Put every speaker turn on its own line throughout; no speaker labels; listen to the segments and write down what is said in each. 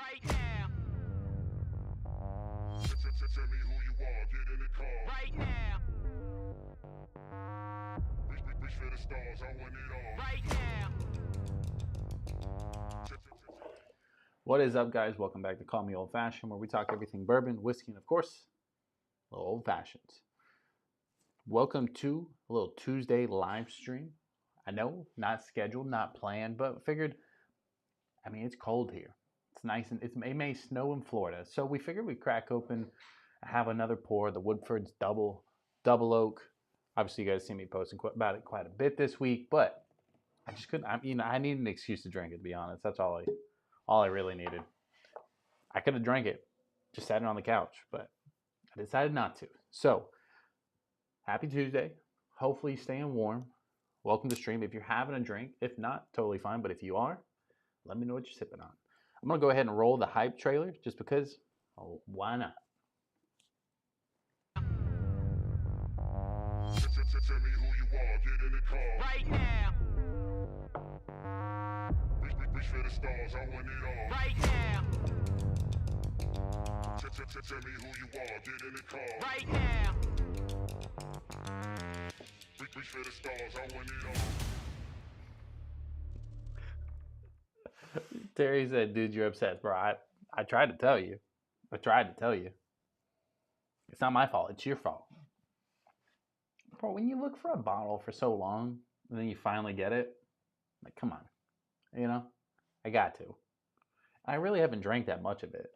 right now.
Tell me who you are, get in the car.
Right now.
Reach for the stars, I want it all.
Right now.
What is up, guys? Welcome back to Call Me Old Fashioned, where we talk everything bourbon, whiskey, and of course, little old fashions. Welcome to a little Tuesday live stream. I know, not scheduled, not planned, but figured, it's cold here. It's nice, and it may snow in Florida. So we figured we'd crack open, have another pour, the Woodford's double oak. Obviously, you guys see me posting about it quite a bit this week, but I just couldn't, I need an excuse to drink it, to be honest. That's all I really needed. I could have drank it, just sat it on the couch, but I decided not to. So, happy Tuesday. Hopefully staying warm. Welcome to stream. If you're having a drink, if not, totally fine. But if you are, let me know what you're sipping on. I'm going to go ahead and roll the hype trailer just because, why not?
Tell me who you are, get in the car.
Right now.
Reach for the stars, I want it all.
Right now.
Tell me who you are, get in the car.
Right now.
Reach for the stars, I want it all.
Terry said, dude, you're upset. Bro, I tried to tell you. It's not my fault. It's your fault. Bro, when you look for a bottle for so long, and then you finally get it, like, come on. I got to. I really haven't drank that much of it,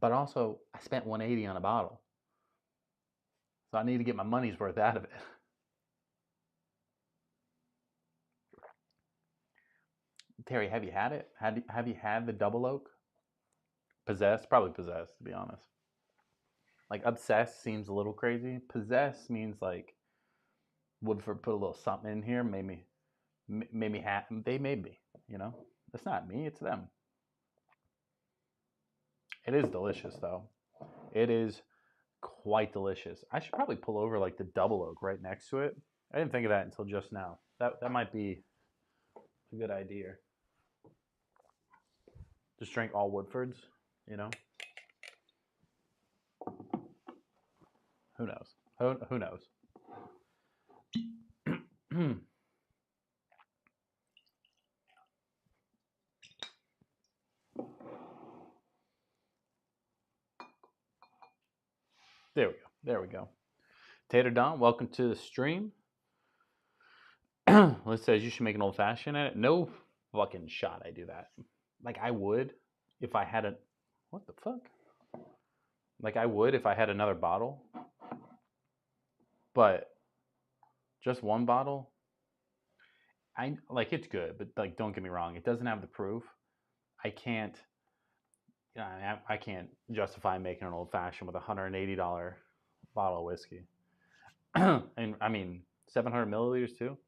But also, I spent $180 on a bottle. So I need to get my money's worth out of it. Terry, have you had it? Have you had the double oak? Possessed? Probably possessed, to be honest. Like, obsessed seems a little crazy. Possessed means like Woodford put a little something in here, made me they made me, It's not me, it's them. It is delicious, though. It is quite delicious. I should probably pull over like the double oak right next to it. I didn't think of that until just now. That might be a good idea. Just drink all Woodfords, Who knows? Who knows? There we go. Tater Don, welcome to the stream. Liz says you should make an old fashioned at it. No fucking shot I do that. Like, I would if I had what the fuck? Like, I would if I had another bottle. But just one bottle, it's good, but like, don't get me wrong, it doesn't have the proof. I can't justify making an old fashioned with a $180 bottle of whiskey. And 700 milliliters too.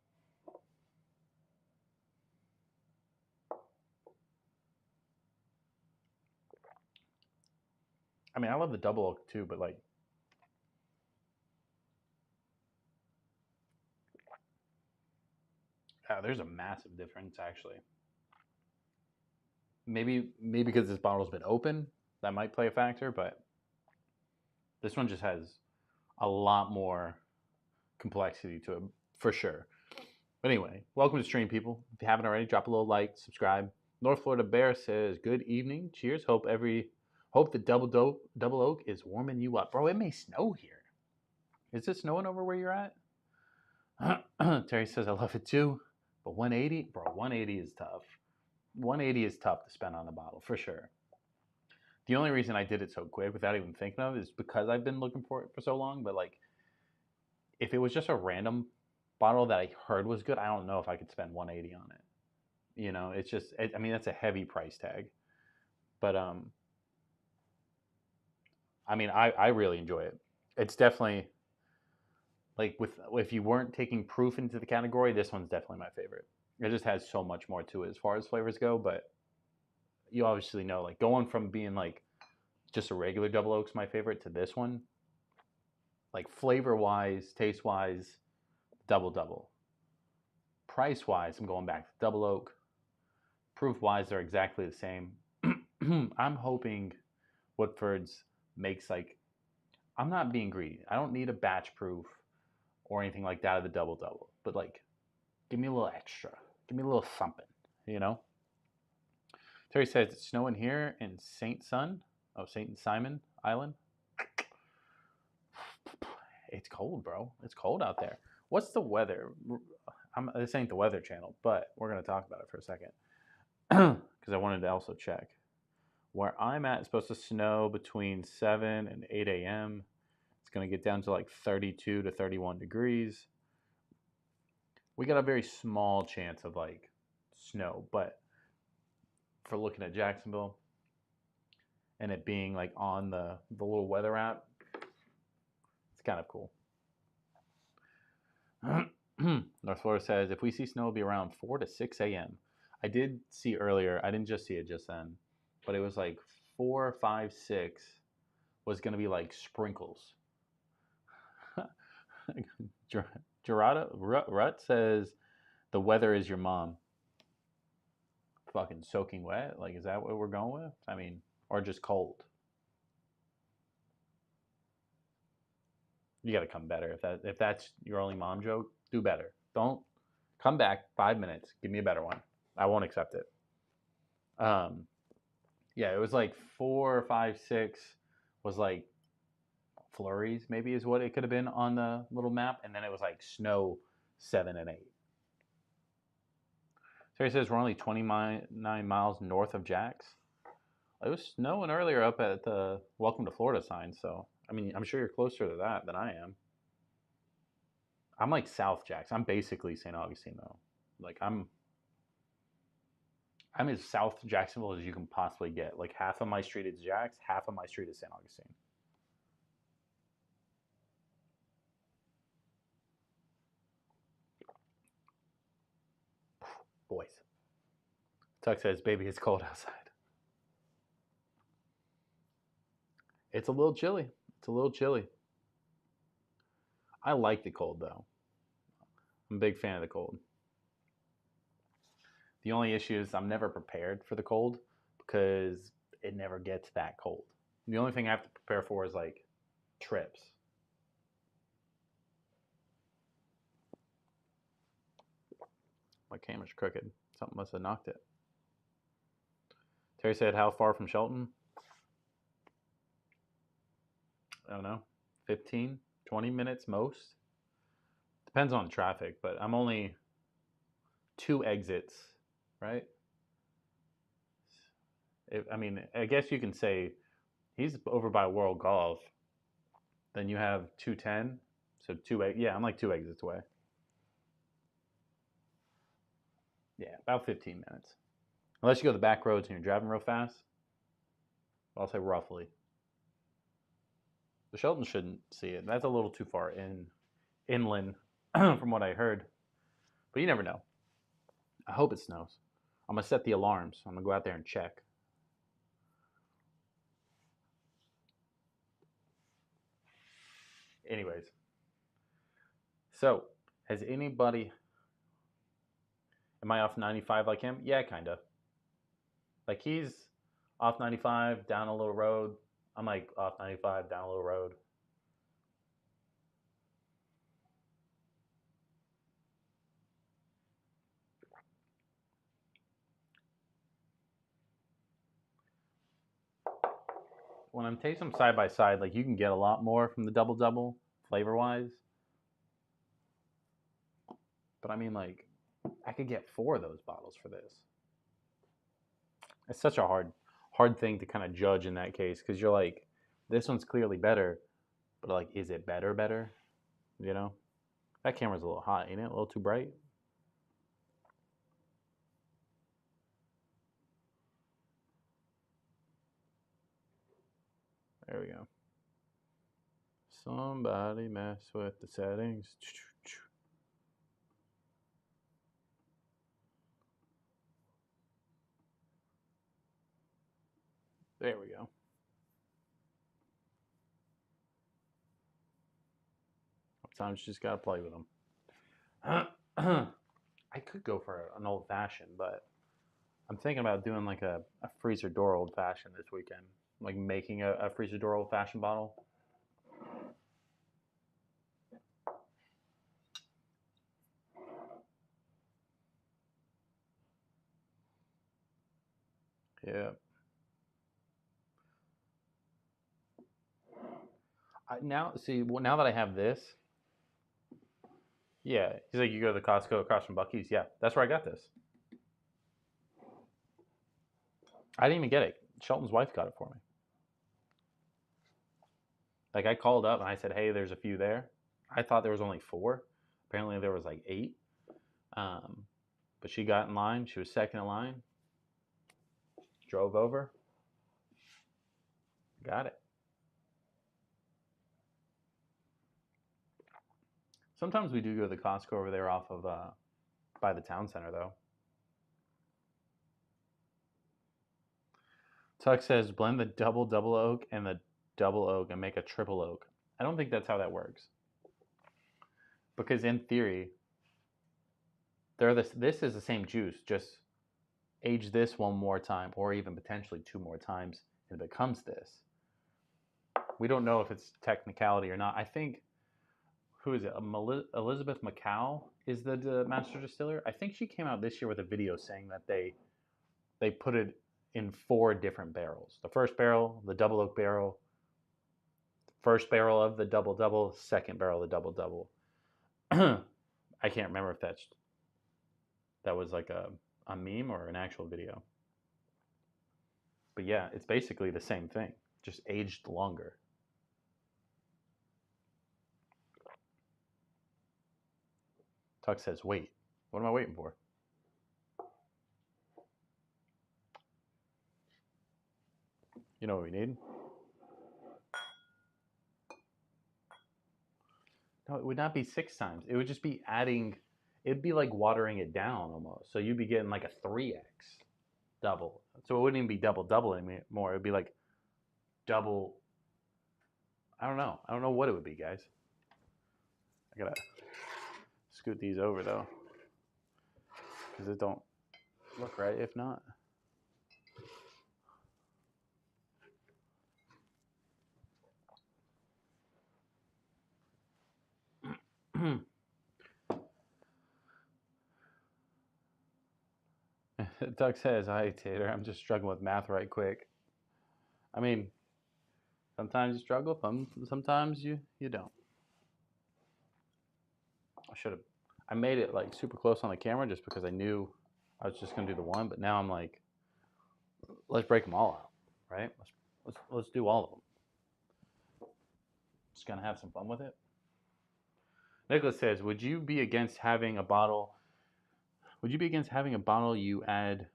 I love the double oak too, but like, there's a massive difference actually. Maybe because this bottle's been open, that might play a factor, but this one just has a lot more complexity to it, for sure. But anyway, welcome to stream, people. If you haven't already, drop a little like, subscribe. North Florida Bear says, good evening, cheers. Hope the double oak is warming you up. Bro, it may snow here. Is it snowing over where you're at? Terry says, I love it too. But 180? Bro, 180 is tough. 180 is tough to spend on a bottle, for sure. The only reason I did it so quick without even thinking of it is because I've been looking for it for so long. But like, if it was just a random bottle that I heard was good, I don't know if I could spend 180 on it. It's just, that's a heavy price tag. But I really enjoy it. It's definitely, like, if you weren't taking proof into the category, this one's definitely my favorite. It just has so much more to it as far as flavors go, but you obviously know, like, going from being like just a regular double oak's my favorite to this one, like, flavor wise, taste wise, double. Price wise, I'm going back to double oak. Proof wise, they're exactly the same. I'm hoping Woodford's makes like, I'm not being greedy. I don't need a batch proof or anything like that of the double double, but like, give me a little extra. Give me a little something, you know? Terry says it's snowing here in St. Simon Island. It's cold, bro. It's cold out there. What's the weather? This ain't the weather channel, but we're going to talk about it for a second because I wanted to also check. Where I'm at, it's supposed to snow between 7 and 8 a.m. It's going to get down to like 32 to 31 degrees. We got a very small chance of like snow, but for looking at Jacksonville and it being like on the little weather app, it's kind of cool. North Florida says if we see snow, it'll be around 4 to 6 a.m. I did see earlier, I didn't just see it just then, but it was like 4, 5, 6 was going to be like sprinkles. Rut says the weather is your mom. Fucking soaking wet? Like, is that what we're going with? I mean, or just cold? You got to come better. If that's your only mom joke, do better. Don't come back 5 minutes. Give me a better one. I won't accept it. Yeah, it was like 4, 5, 6 was like flurries, maybe is what it could have been on the little map, and then it was like snow 7 and 8. Terry says we're only 29 miles north of Jax. It was snowing earlier up at the Welcome to Florida sign, so I mean, I'm sure you're closer to that than I am. I'm like South Jax. I'm basically St. Augustine though. Like I'm as South Jacksonville as you can possibly get. Like half of my street is Jax, half of my street is St. Augustine. Boys. Tuck says, baby, it's cold outside. It's a little chilly. It's a little chilly. I like the cold though. I'm a big fan of the cold. The only issue is I'm never prepared for the cold because it never gets that cold. The only thing I have to prepare for is like trips. My camera's crooked. Something must have knocked it. Terry said, how far from Shelton? I don't know. 15, 20 minutes most. Depends on traffic, but I'm only 2 exits, right? I mean, I guess you can say he's over by World Golf. Then you have 210. So yeah, I'm like 2 exits away. Yeah, about 15 minutes. Unless you go the back roads and you're driving real fast. I'll say roughly. The Shelton shouldn't see it. That's a little too far inland from what I heard. But you never know. I hope it snows. I'm going to set the alarms. I'm going to go out there and check. Anyways. So, has anybody... Am I off 95 like him? Yeah, kind of. Like he's off 95, down a little road. I'm like off 95, down a little road. When I'm tasting them side by side, like you can get a lot more from the double double flavor wise. But I mean, like, I could get 4 of those bottles for this. It's such a hard thing to kind of judge in that case because you're like, this one's clearly better, but like, is it better? You know, that camera's a little hot, ain't it? A little too bright. There we go. Somebody mess with the settings. There we go. Sometimes you just gotta play with them. I could go for an old fashioned, but I'm thinking about doing like a freezer door old fashioned this weekend, like making a freezer door old fashioned bottle. Yeah. Now, see, now that I have this, yeah, he's like, you go to the Costco across from Bucky's. Yeah, that's where I got this. I didn't even get it. Shelton's wife got it for me. Like I called up and I said, hey, there's a few there. I thought there was only 4. Apparently there was like 8. But she got in line. She was second in line. Drove over. Got it. Sometimes we do go to the Costco over there off of by the town center though. Tuck says blend the double oak and the double oak and make a triple oak. I don't think that's how that works. Because in theory, this is the same juice, just age this one more time or even potentially 2 more times and it becomes this. We don't know if it's technicality or not. I think, who is it? Elizabeth McCall is the master distiller. I think she came out this year with a video saying that they put it in 4 different barrels. The first barrel, the double oak barrel, first barrel of the double, second barrel of the double. I can't remember if that was like a meme or an actual video. But yeah, it's basically the same thing, just aged longer. Tuck says, wait, what am I waiting for? You know what we need? No, it would not be 6 times. It would just be adding, it'd be like watering it down almost. So you'd be getting like a 3x double. So it wouldn't even be double anymore. It would be like double. I don't know. I don't know what it would be, guys. I gotta scoot these over though, because it don't look right if not. Doug says, hi, Tater. I'm just struggling with math right quick. I mean, sometimes you struggle, sometimes you don't. I made it like super close on the camera just because I knew I was just gonna do the one, but now I'm like, let's break them all out, right? Let's do all of them. Just gonna have some fun with it. Nicholas says, would you be against having a bottle you add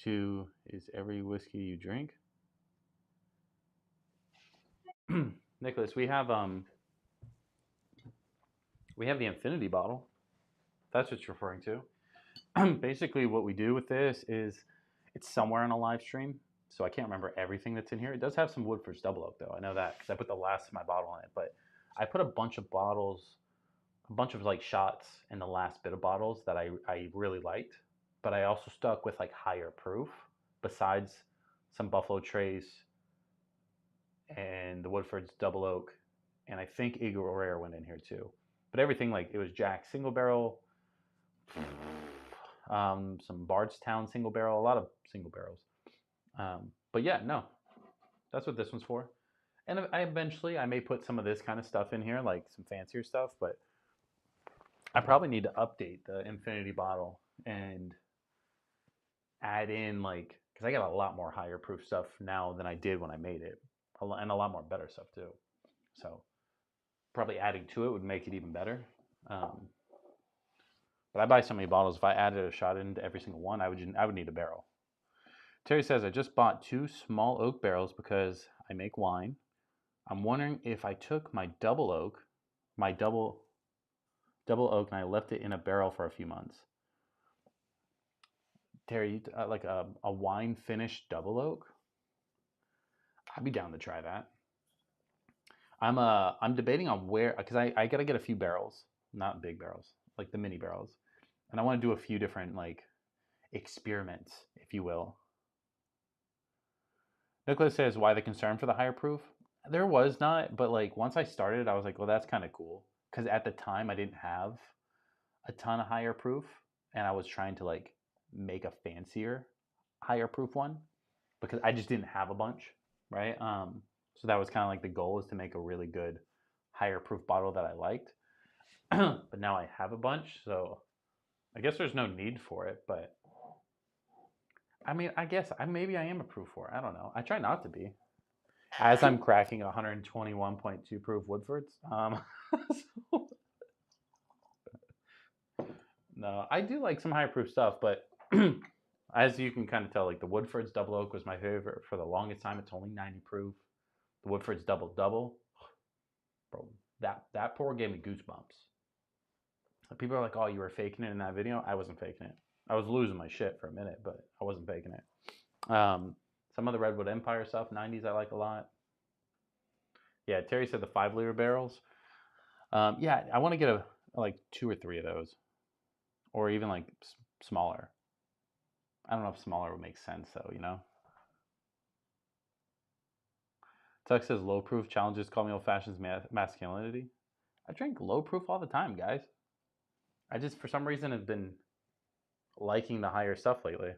to is every whiskey you drink? Nicholas, we have the infinity bottle. That's what you're referring to. Basically what we do with this is it's somewhere on a live stream, so I can't remember everything that's in here. It does have some Woodford's double oak though. I know that because I put the last of my bottle in it, but I put a bunch of like shots in the last bit of bottles that I really liked, but I also stuck with like higher proof besides some Buffalo Trace and the Woodford's double oak, and I think Eagle Rare went in here too. But everything, like, it was Jack single barrel, some Bardstown single barrel, a lot of single barrels. But yeah, no, that's what this one's for. And eventually I may put some of this kind of stuff in here, like some fancier stuff, but I probably need to update the infinity bottle and add in, like, because I got a lot more higher proof stuff now than I did when I made it, and a lot more better stuff too. So probably adding to it would make it even better. But I buy so many bottles. If I added a shot into every single one, I would need a barrel. Terry says, I just bought 2 small oak barrels because I make wine. I'm wondering if I took my double oak, and I left it in a barrel for a few months. Terry, like a wine finished double oak? I'd be down to try that. I'm debating on where, because I gotta get a few barrels, not big barrels, like the mini barrels, and I want to do a few different, like, experiments, if you will. Nicholas says, why the concern for the higher proof? There was not, but like once I started, I was like, well, that's kind of cool. Because at the time, I didn't have a ton of higher proof, and I was trying to like make a fancier higher proof one because I just didn't have a bunch, right? So that was kind of like the goal, is to make a really good higher proof bottle that I liked. But now I have a bunch, so I guess there's no need for it. But I mean, I guess maybe I am a proof for it. I don't know. I try not to be. As I'm cracking 121.2 proof Woodfords. So, no, I do like some higher proof stuff, but as you can kind of tell, like the Woodford's Double Oak was my favorite for the longest time. It's only 90 proof. The Woodford's Double Double, bro, that pour gave me goosebumps. People are like, "Oh, you were faking it in that video." I wasn't faking it. I was losing my shit for a minute, but I wasn't faking it. Some of the Redwood Empire stuff, 90s, I like a lot. Yeah, Terry said the 5-liter barrels. Yeah, I want to get like 2 or 3 of those, or even like smaller. I don't know if smaller would make sense though, you know. Tuck says low proof challenges call me old fashioned masculinity. I drink low proof all the time, guys. I just for some reason have been liking the higher stuff lately.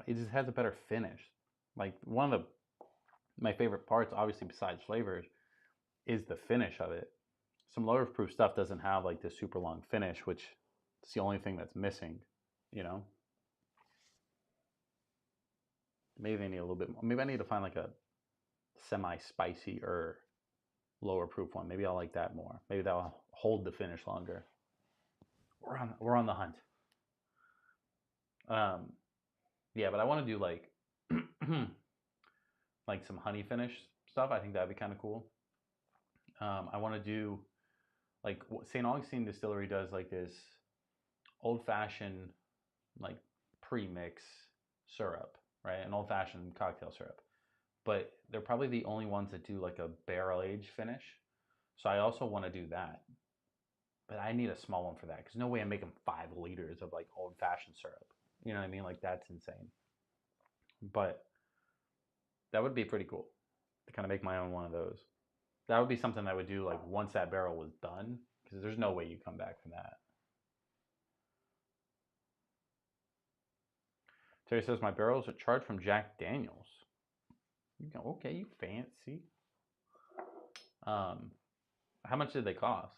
It just has a better finish. Like one of my favorite parts, obviously besides flavors, is the finish of it. Some lower proof stuff doesn't have like this super long finish, which is the only thing that's missing, you know. Maybe they need a little bit more. Maybe I need to find like a semi-spicy or lower proof one. Maybe I'll like that more. Maybe that'll hold the finish longer. We're on the hunt. Yeah, but I want to do like like some honey finish stuff. I think that'd be kind of cool. I want to do like what St. Augustine Distillery does, like this old fashioned like pre-mix syrup, right? An old fashioned cocktail syrup. But they're probably the only ones that do like a barrel age finish. So I also want to do that. But I need a small one for that because no way I'm making 5 liters of like old fashioned syrup. You know what I mean? Like that's insane. But that would be pretty cool to kind of make my own one of those. That would be something I would do like once that barrel was done, because there's no way you come back from that. Terry says my barrels are charged from Jack Daniels. You go, okay, you fancy. How much did they cost?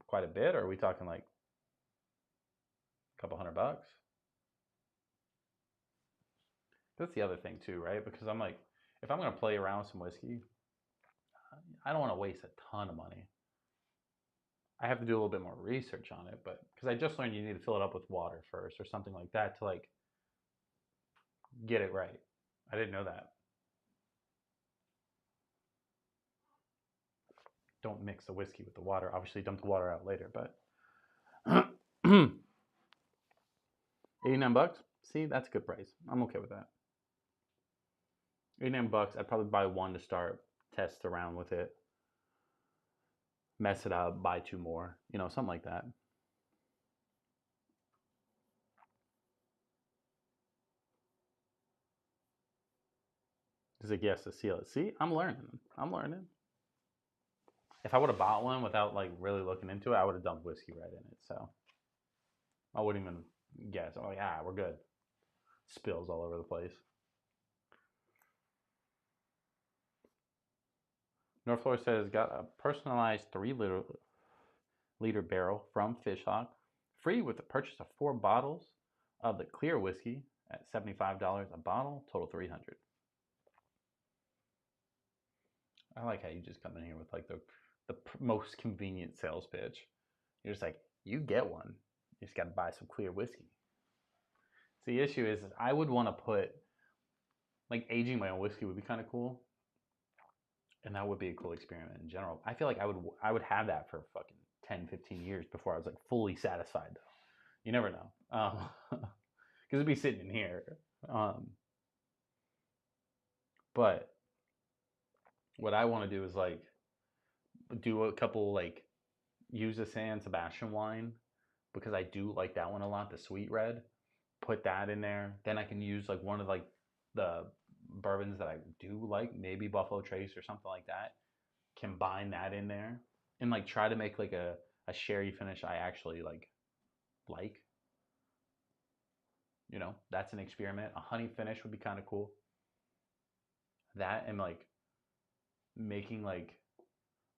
Quite a bit, or are we talking like a couple $100? That's the other thing too, right? Because I'm like, if I'm gonna play around with some whiskey, I don't want to waste a ton of money. I have to do a little bit more research on it, but because I just learned you need to fill it up with water first or something like that to like get it right. I didn't know that. Don't mix the whiskey with the water. Obviously, dump the water out later, but $89. See, that's a good price. I'm okay with that. $89. I'd probably buy one to start, test around with it, mess it up, buy 2 more, you know, something like that. He's like, yes, to seal it. See, I'm learning. If I would have bought one without like really looking into it, I would have dumped whiskey right in it. So I wouldn't even guess. Oh yeah, we're good. Spills all over the place. North Florida says got a personalized 3-liter barrel from Fishhawk, free with the purchase of 4 bottles of the clear whiskey at $75 a bottle, total $300. I like how you just come in here with like the most convenient sales pitch. You're just like, you get one. You just got to buy some clear whiskey. So the issue is I would want to put, like, aging my own whiskey would be kind of cool. And that would be a cool experiment in general. I feel like I would have that for fucking 10, 15 years before I was like fully satisfied though. You never know. Because it'd be sitting in here. But what I want to do is like do a couple like use a San Sebastian wine because I do like that one a lot, the sweet red. Put that in there. Then I can use like one of like the bourbons that I do like, maybe Buffalo Trace or something like that. Combine that in there and like try to make like a sherry finish I actually like. You know, that's an experiment. A honey finish would be kind of cool. That and like making like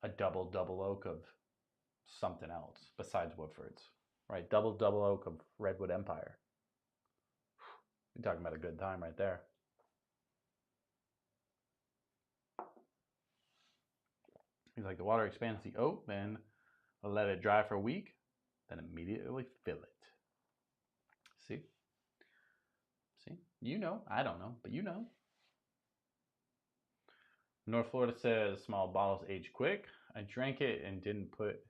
a double oak of something else besides Woodford's, right? Double oak of Redwood Empire. You're talking about a good time right there. He's like, the water expands the oat, then let it dry for a week, then immediately fill it. See? See? You know. I don't know, but you know. North Florida says small bottles age quick. I drank it and didn't put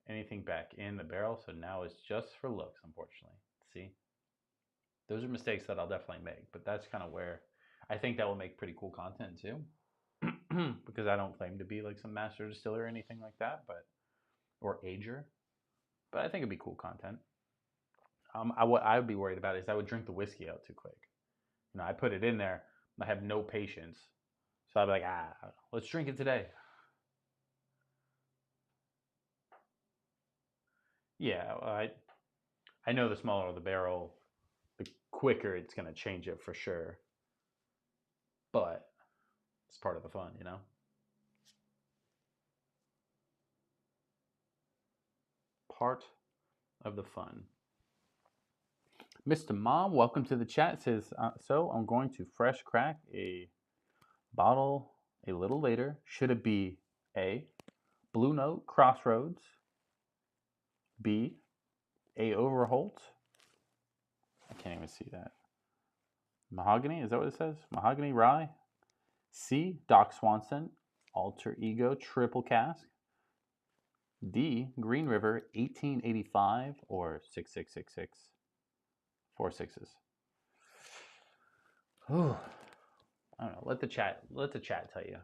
anything back in the barrel, so now it's just for looks, unfortunately. See? Those are mistakes that I'll definitely make, but that's kind of where I think that will make pretty cool content too. Because I don't claim to be like some master distiller or anything like that, but or ager. But I think it'd be cool content. What I would be worried about is I would drink the whiskey out too quick. You know, I put it in there, I have no patience, so I'd be like, let's drink it today. Yeah, I know the smaller the barrel, the quicker it's gonna change it for sure. But it's part of the fun, you know. Part of the fun. Mr. Mom, welcome to the chat. It says, so I'm going to fresh crack a bottle a little later. Should it be A, Blue Note Crossroads, B, A Overholt? I can't even see that. Mahogany, is that what it says? Mahogany Rye. C, Doc Swanson, Alter Ego Triple Cask. D, Green River 1885 or 6666. 4 sixes. Whew. I don't know. Let the chat tell you.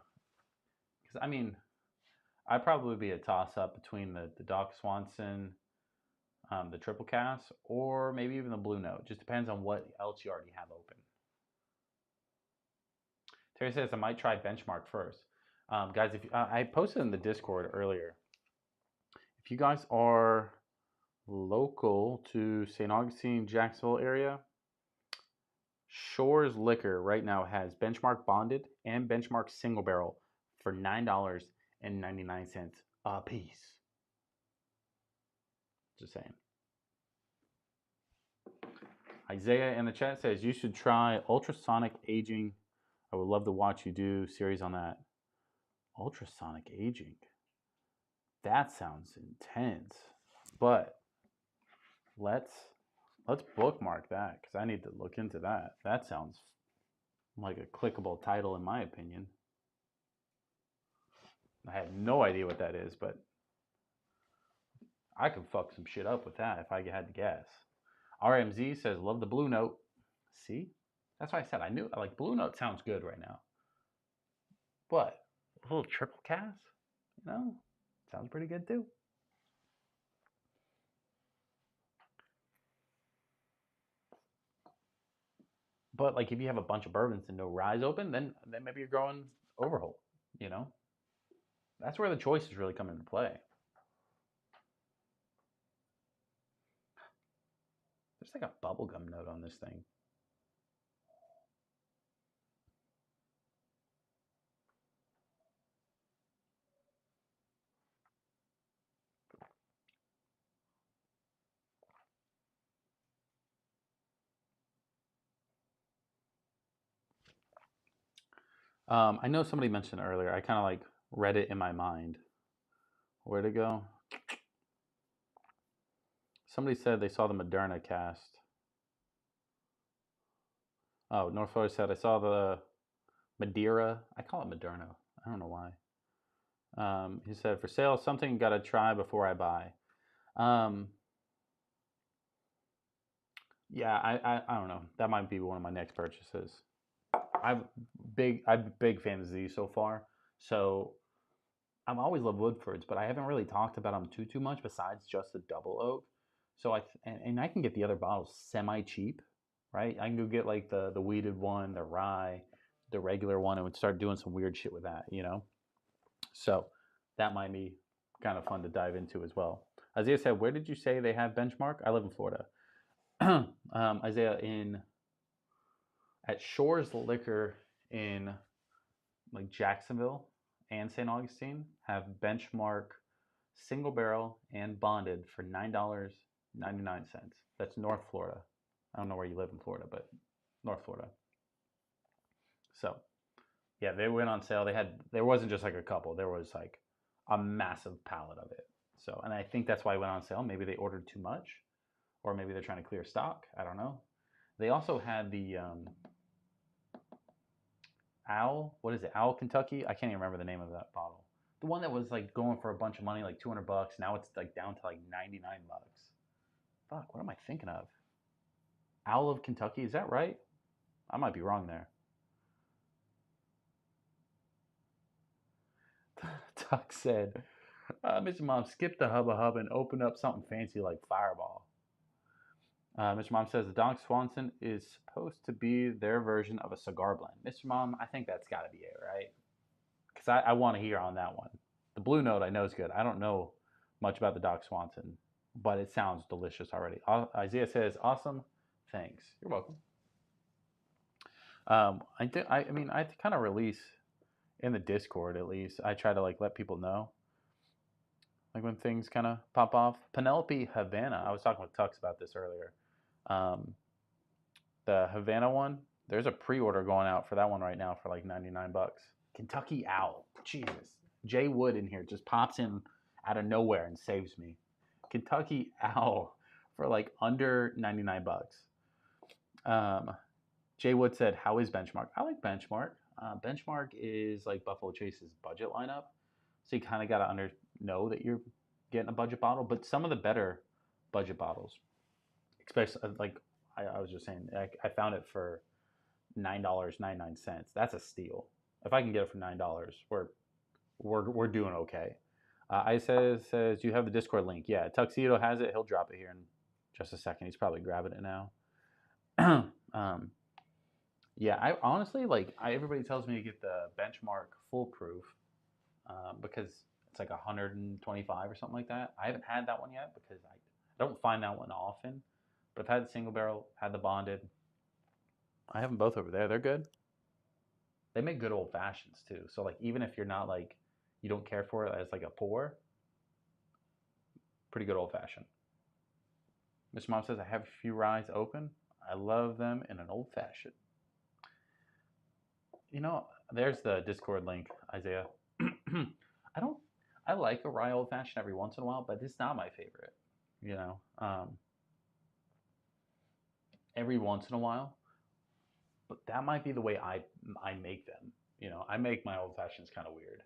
Because I mean, I'd probably be a toss up between the Doc Swanson, the triple cast, or maybe even the Blue Note. Just depends on what else you already have open. Terry says I might try Benchmark first. Guys, if I posted in the Discord earlier, if you guys are local to St. Augustine, Jacksonville area, Shores Liquor right now has Benchmark Bonded and Benchmark Single Barrel for $9.99 a piece. Just saying. Isaiah in the chat says you should try ultrasonic aging. I would love to watch you do series on that. Ultrasonic aging. That sounds intense. But let's bookmark that because I need to look into that. That sounds like a clickable title in my opinion. I have no idea what that is, but I could fuck some shit up with that if I had to guess. RMZ says, love the Blue Note. See? That's why I said I knew. Like, Blue Note sounds good right now. But a little triple cast, you know, sounds pretty good too. But like, if you have a bunch of bourbons and no rye open, then maybe you're going Overholt. You know, that's where the choices really come into play. There's like a bubblegum note on this thing. I know somebody mentioned earlier. I kind of like read it in my mind. Where'd it go? Somebody said they saw the Moderna cast. Oh, North Florida said I saw the Madeira. I call it Moderna. I don't know why. He said for sale, something got to try before I buy. Yeah, I don't know. That might be one of my next purchases. I'm big fan of these so far. So I've always loved Woodfords, but I haven't really talked about them too much besides just the double oak. So and I can get the other bottles semi cheap, right? I can go get like the weeded one, the rye, the regular one, and would start doing some weird shit with that, you know. So that might be kind of fun to dive into as well. Isaiah said, "Where did you say they have Benchmark?" I live in Florida. Isaiah, in at Shores Liquor in like Jacksonville and St. Augustine have Benchmark single barrel and bonded for $9.99. That's North Florida. I don't know where you live in Florida, but North Florida. So yeah, they went on sale. There wasn't just like a couple. There was like a massive pallet of it. So and I think that's why it went on sale. Maybe they ordered too much, or maybe they're trying to clear stock. I don't know. They also had the Owl. What is it? Owl Kentucky. I can't even remember the name of that bottle. The one that was like going for a bunch of money, like $200. Now it's like down to like $99. Fuck, what am I thinking of? Owl of Kentucky. Is that right? I might be wrong there. Tuck said, Mr. Mom, skip the Hubba Hub and open up something fancy like Fireball. Mr. Mom says the Doc Swanson is supposed to be their version of a cigar blend. Mr. Mom, I think that's got to be it, right? Because I want to hear on that one. The Blue Note I know is good. I don't know much about the Doc Swanson, but it sounds delicious already. Isaiah says, awesome. Thanks. You're welcome. I mean, I kind of release in the Discord at least. I try to like let people know like when things kind of pop off. Penelope Havana. I was talking with Tux about this earlier. Um, the Havana one. There's a pre-order going out for that one right now for like $99. Kentucky Owl. Jesus. Jay Wood in here just pops in out of nowhere and saves me. Kentucky Owl for like under $99. Jay Wood said, "How is Benchmark?" I like Benchmark. Benchmark is like Buffalo Chase's budget lineup, so you kind of got to know that you're getting a budget bottle. But some of the better budget bottles, especially like I was just saying, I found it for $9.99. That's a steal. If I can get it for $9, we're doing okay. I says you have the Discord link. Yeah, Tuxedo has it. He'll drop it here in just a second. He's probably grabbing it now. Yeah, I honestly like. Everybody tells me to get the Benchmark Foolproof because it's like 125 or something like that. I haven't had that one yet because I don't find that one often. But I've had the single barrel, had the bonded. I have them both over there. They're good. They make good old fashions too. So like even if you're not like you don't care for it as like a pour, pretty good old fashioned. Mr. Mom says I have a few ryes open. I love them in an old fashioned. You know, there's the Discord link, Isaiah. I don't. I like a rye old fashioned every once in a while, but it's not my favorite. You know, every once in a while. But that might be the way I make them. You know, I make my old fashions kind of weird.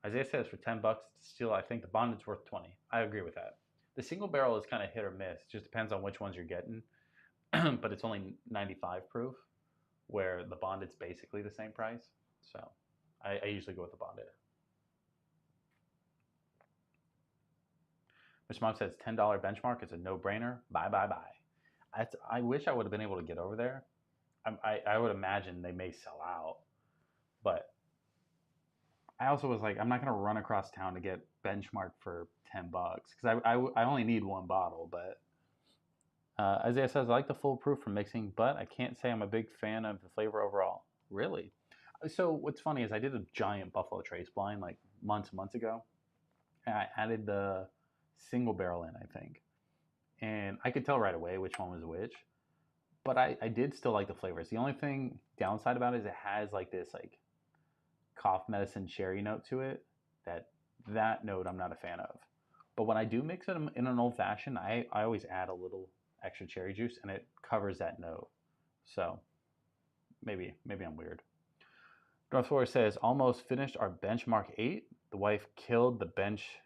Isaiah says for $10, still I think the bonded's worth 20. I agree with that. The single barrel is kind of hit or miss. It just depends on which ones you're getting. But it's only 95 proof, where the bonded's basically the same price. So I usually go with the bonded. Mr. Mom says $10 Benchmark is a no-brainer. Bye, bye, bye. I wish I would have been able to get over there. I would imagine they may sell out, but I also was like, I'm not gonna run across town to get Benchmark for $10 because I only need one bottle. But Isaiah says I like the foolproof for mixing, but I can't say I'm a big fan of the flavor overall. Really? So what's funny is I did a giant Buffalo Trace blind like months and months ago, and I added the single barrel in, I think, and I could tell right away which one was which. But I did still like the flavors. The only thing downside about it is it has like this like cough medicine cherry note to it. That note I'm not a fan of. But when I do mix it in an old fashioned, I always add a little extra cherry juice and it covers that note. So maybe I'm weird. North Florida says almost finished our Benchmark 8. The wife killed the bench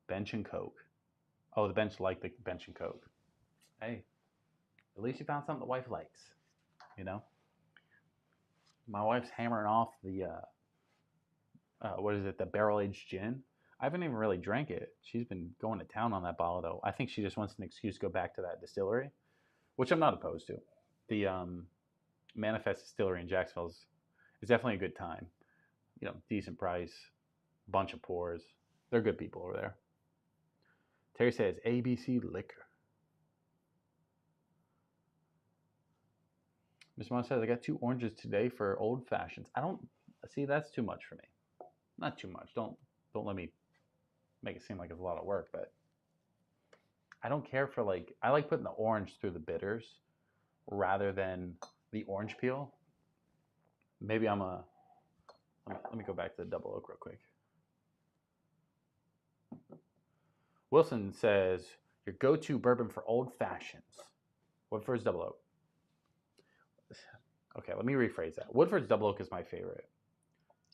and Coke. Oh, the bench liked the bench and Coke. Hey, at least you found something the wife likes, you know? My wife's hammering off the what is it? The barrel aged gin. I haven't even really drank it. She's been going to town on that bottle though. I think she just wants an excuse to go back to that distillery, which I'm not opposed to. The Manifest Distillery in Jacksonville is definitely a good time. You know, decent price, bunch of pours. They're good people over there. Terry says ABC Liquor. Miss Mom says I got 2 oranges today for old fashions. I don't see that's too much for me. Not too much. Don't let me make it seem like it's a lot of work, but I don't care for I like putting the orange through the bitters rather than the orange peel. Maybe let me go back to the double oak real quick. Wilson says your go-to bourbon for old fashions. Woodford's double oak. Okay, let me rephrase that. Woodford's double oak is my favorite.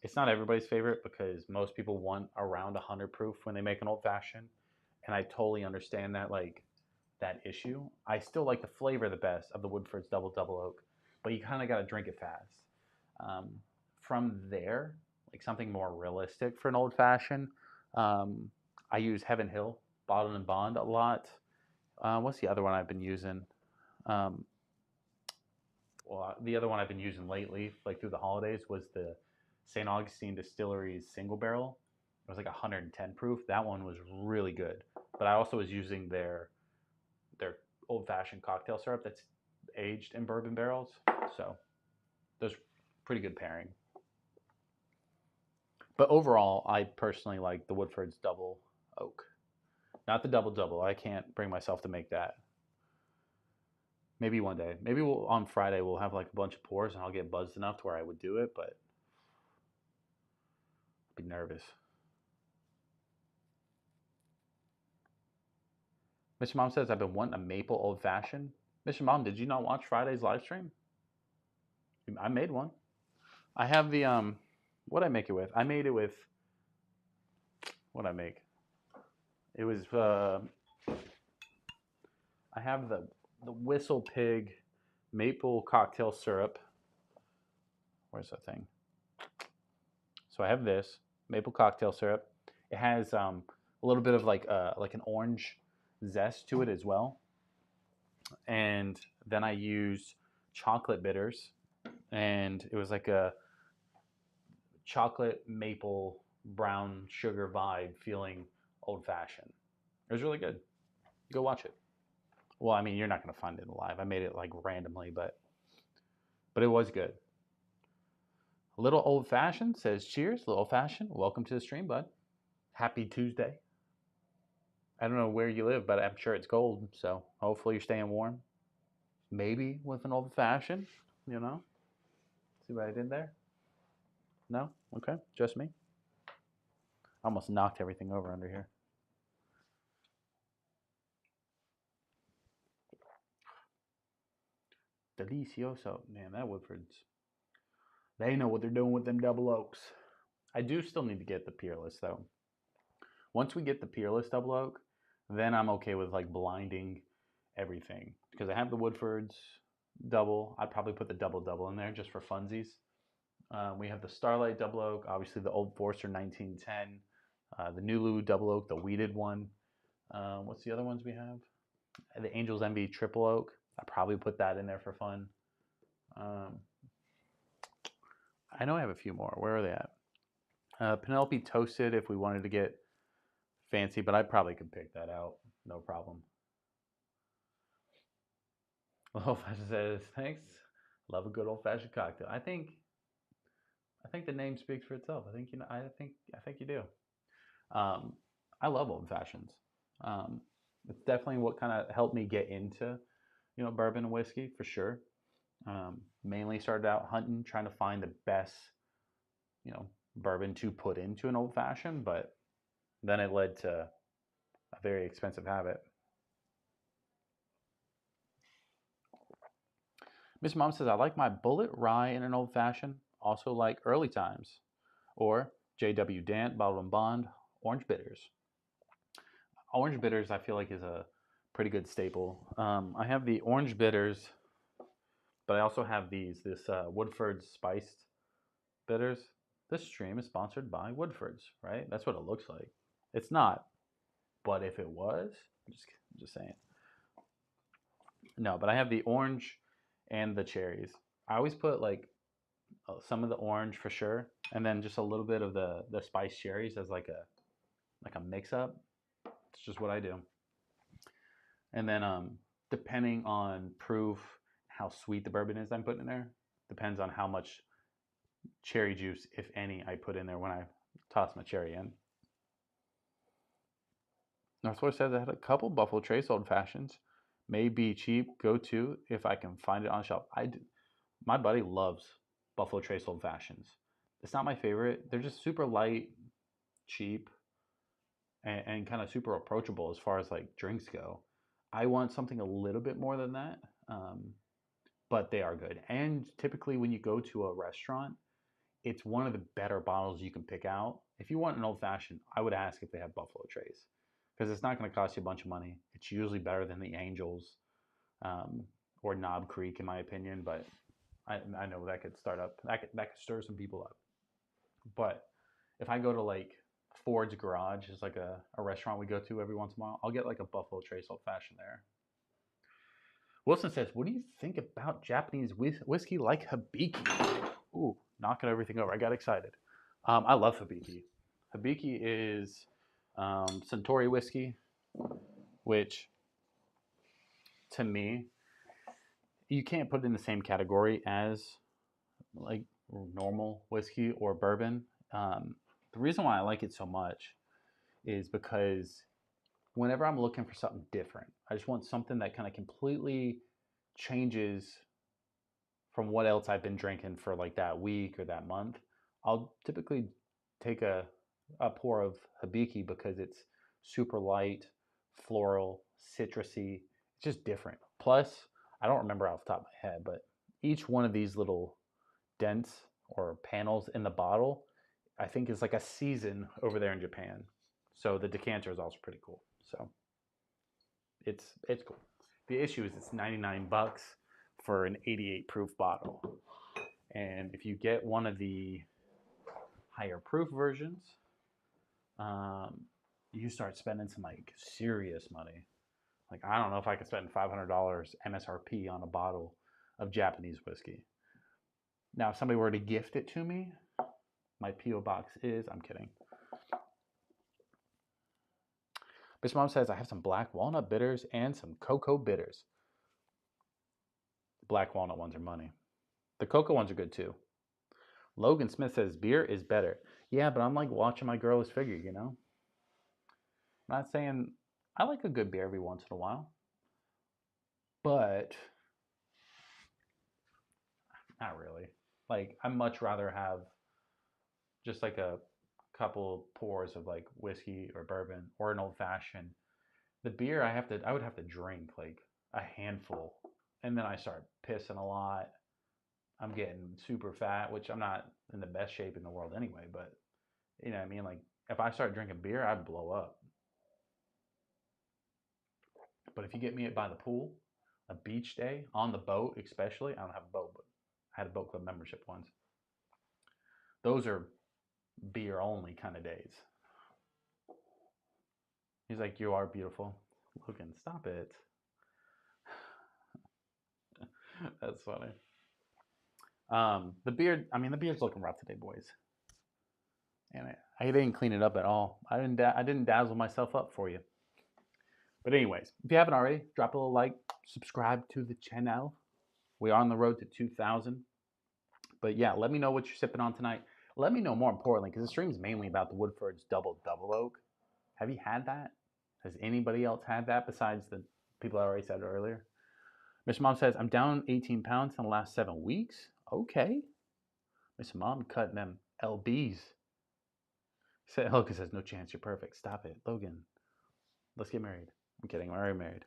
It's not everybody's favorite because most people want around 100 proof when they make an old fashioned, and I totally understand that issue. I still like the flavor the best of the Woodford's double oak, but you kind of got to drink it fast. From there, something more realistic for an old fashioned, I use Heaven Hill Bottled and Bond a lot. What's the other one I've been using? The other one I've been using lately, through the holidays, was the St. Augustine Distillery's single barrel. It was 110 proof. That one was really good. But I also was using their old fashioned cocktail syrup that's aged in bourbon barrels. So those pretty good pairing. But overall, I personally like the Woodford's double oak. Not the double. I can't bring myself to make that. Maybe one day. Maybe on Friday we'll have a bunch of pours and I'll get buzzed enough to where I would do it, but I'd be nervous. Mr. Mom says I've been wanting a maple old fashioned. Mr. Mom, did you not watch Friday's live stream? I made one. I have the what I make it with. I made it with what I make. It was I have the Whistle Pig maple cocktail syrup. Where's that thing? So I have this maple cocktail syrup. It has a little bit of like an orange zest to it as well. And then I used chocolate bitters, and it was like a chocolate maple brown sugar vibe feeling old fashioned. It was really good. Go watch it. Well, I mean, you're not going to find it live. I made it randomly, but it was good. Little Old Fashioned says, cheers, Little Old Fashioned. Welcome to the stream, bud. Happy Tuesday. I don't know where you live, but I'm sure it's cold, so hopefully you're staying warm. Maybe with an old fashioned, See what I did there? No? Okay, just me. I almost knocked everything over under here. Delicioso. Man, that Woodford's. They know what they're doing with them double oaks. I do still need to get the Peerless, though. Once we get the Peerless double oak, then I'm okay with blinding everything. Because I have the Woodford's double. I'd probably put the double in there just for funsies. We have the Starlight double oak, obviously the Old Forester 1910, the Nulu double oak, the weeded one. What's the other ones we have? The Angel's Envy triple oak. I probably put that in there for fun. I know I have a few more. Where are they at? Penelope Toasted if we wanted to get fancy, but I probably could pick that out. No problem. Old Fashioned says, thanks. Love a good old fashioned cocktail. I think the name speaks for itself. I think you do. I love old fashions. It's definitely what kind of helped me get into, bourbon and whiskey for sure. Mainly started out hunting, trying to find the best, bourbon to put into an old fashioned, but then it led to a very expensive habit. Miss Mom says, I like my Bullet Rye in an old fashioned, also like Early Times, or J.W. Dant, Bottled and Bond, Orange Bitters. Orange Bitters, I feel like, is a pretty good staple. I have the Orange Bitters, But I also have this Woodford spiced bitters. This stream is sponsored by Woodford's, right? That's what it looks like. It's not, but if it was, I'm just saying. No, but I have the orange and the cherries. I always put like some of the orange for sure, and then just a little bit of the spiced cherries as like a mix up. It's just what I do. And then depending on proof, how sweet the bourbon is I'm putting in there depends on how much cherry juice, if any, I put in there when I toss my cherry in. Northwest says I had a couple Buffalo Trace old fashions. May be cheap, go to if I can find it on the shelf. I do. My buddy loves Buffalo Trace old fashions. It's not my favorite. They're just super light, cheap, and kind of super approachable as far as like drinks go. I want something a little bit more than that, but they are good. And typically, when you go to a restaurant, it's one of the better bottles you can pick out. If you want an old fashioned, I would ask if they have Buffalo Trace because it's not going to cost you a bunch of money. It's usually better than the Angels or Knob Creek, in my opinion. But I know that could that could stir some people up. But if I go to like Ford's Garage, is like a restaurant we go to every once in a while, I'll get like a Buffalo Trace old fashioned there. Wilson says, "What do you think about Japanese whiskey like Hibiki?" Ooh, knocking everything over. I got excited. I love Hibiki. Hibiki is Suntory whiskey, which to me, you can't put it in the same category as like normal whiskey or bourbon. The reason why I like it so much is because whenever I'm looking for something different, I just want something that kind of completely changes from what else I've been drinking for like that week or that month. I'll typically take a pour of Hibiki because it's super light, floral, citrusy. It's just different. Plus, I don't remember off the top of my head, but each one of these little dents or panels in the bottle, I think is like a season over there in Japan. So the decanter is also pretty cool. So it's cool. The issue is it's 99 bucks for an 88 proof bottle. And if you get one of the higher proof versions, you start spending some like serious money. Like I don't know if I could spend $500 MSRP on a bottle of Japanese whiskey. Now, if somebody were to gift it to me, my P.O. box is, I'm kidding. Bitch Mom says, I have some black walnut bitters and some cocoa bitters. The black walnut ones are money. The cocoa ones are good too. Logan Smith says, beer is better. Yeah, but I'm like watching my girlish figure, you know? I'm not saying, I like a good beer every once in a while. But, not really. Like, I'd much rather have just like a couple pours of like whiskey or bourbon or an old fashioned. The beer I would have to drink like a handful and then I start pissing a lot. I'm getting super fat, which I'm not in the best shape in the world anyway, but you know what I mean? Like if I start drinking beer, I'd blow up. But if you get me by the pool, a beach day, on the boat especially, I don't have a boat, but I had a boat club membership once. Those are beer only kind of days. He's like, you are beautiful. Logan, stop it. That's funny. The beard's looking rough today, boys. And I didn't clean it up at all. I didn't dazzle myself up for you. But anyways, if you haven't already, drop a little like, subscribe to the channel. We are on the road to 2,000. But yeah, let me know what you're sipping on tonight. Let me know more importantly, because the stream is mainly about the Woodford's Double Oak. Have you had that? Has anybody else had that besides the people I already said earlier? Mr. Mom says, I'm down 18 pounds in the last 7 weeks. Okay. Mr. Mom cutting them LBs. Logan says, no chance, you're perfect. Stop it. Logan, let's get married. I'm kidding. I'm already married.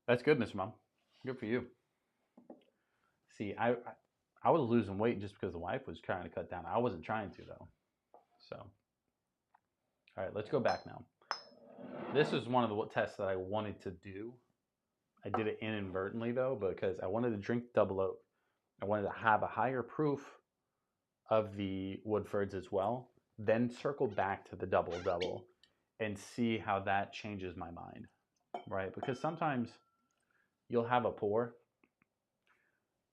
That's good, Mr. Mom. Good for you. See, I was losing weight just because the wife was trying to cut down. I wasn't trying to, though. So, all right, let's go back now. This is one of the tests that I wanted to do. I did it inadvertently though, because I wanted to drink double oak. I wanted to have a higher proof of the Woodfords as well, then circle back to the double double and see how that changes my mind, right? Because sometimes you'll have a pour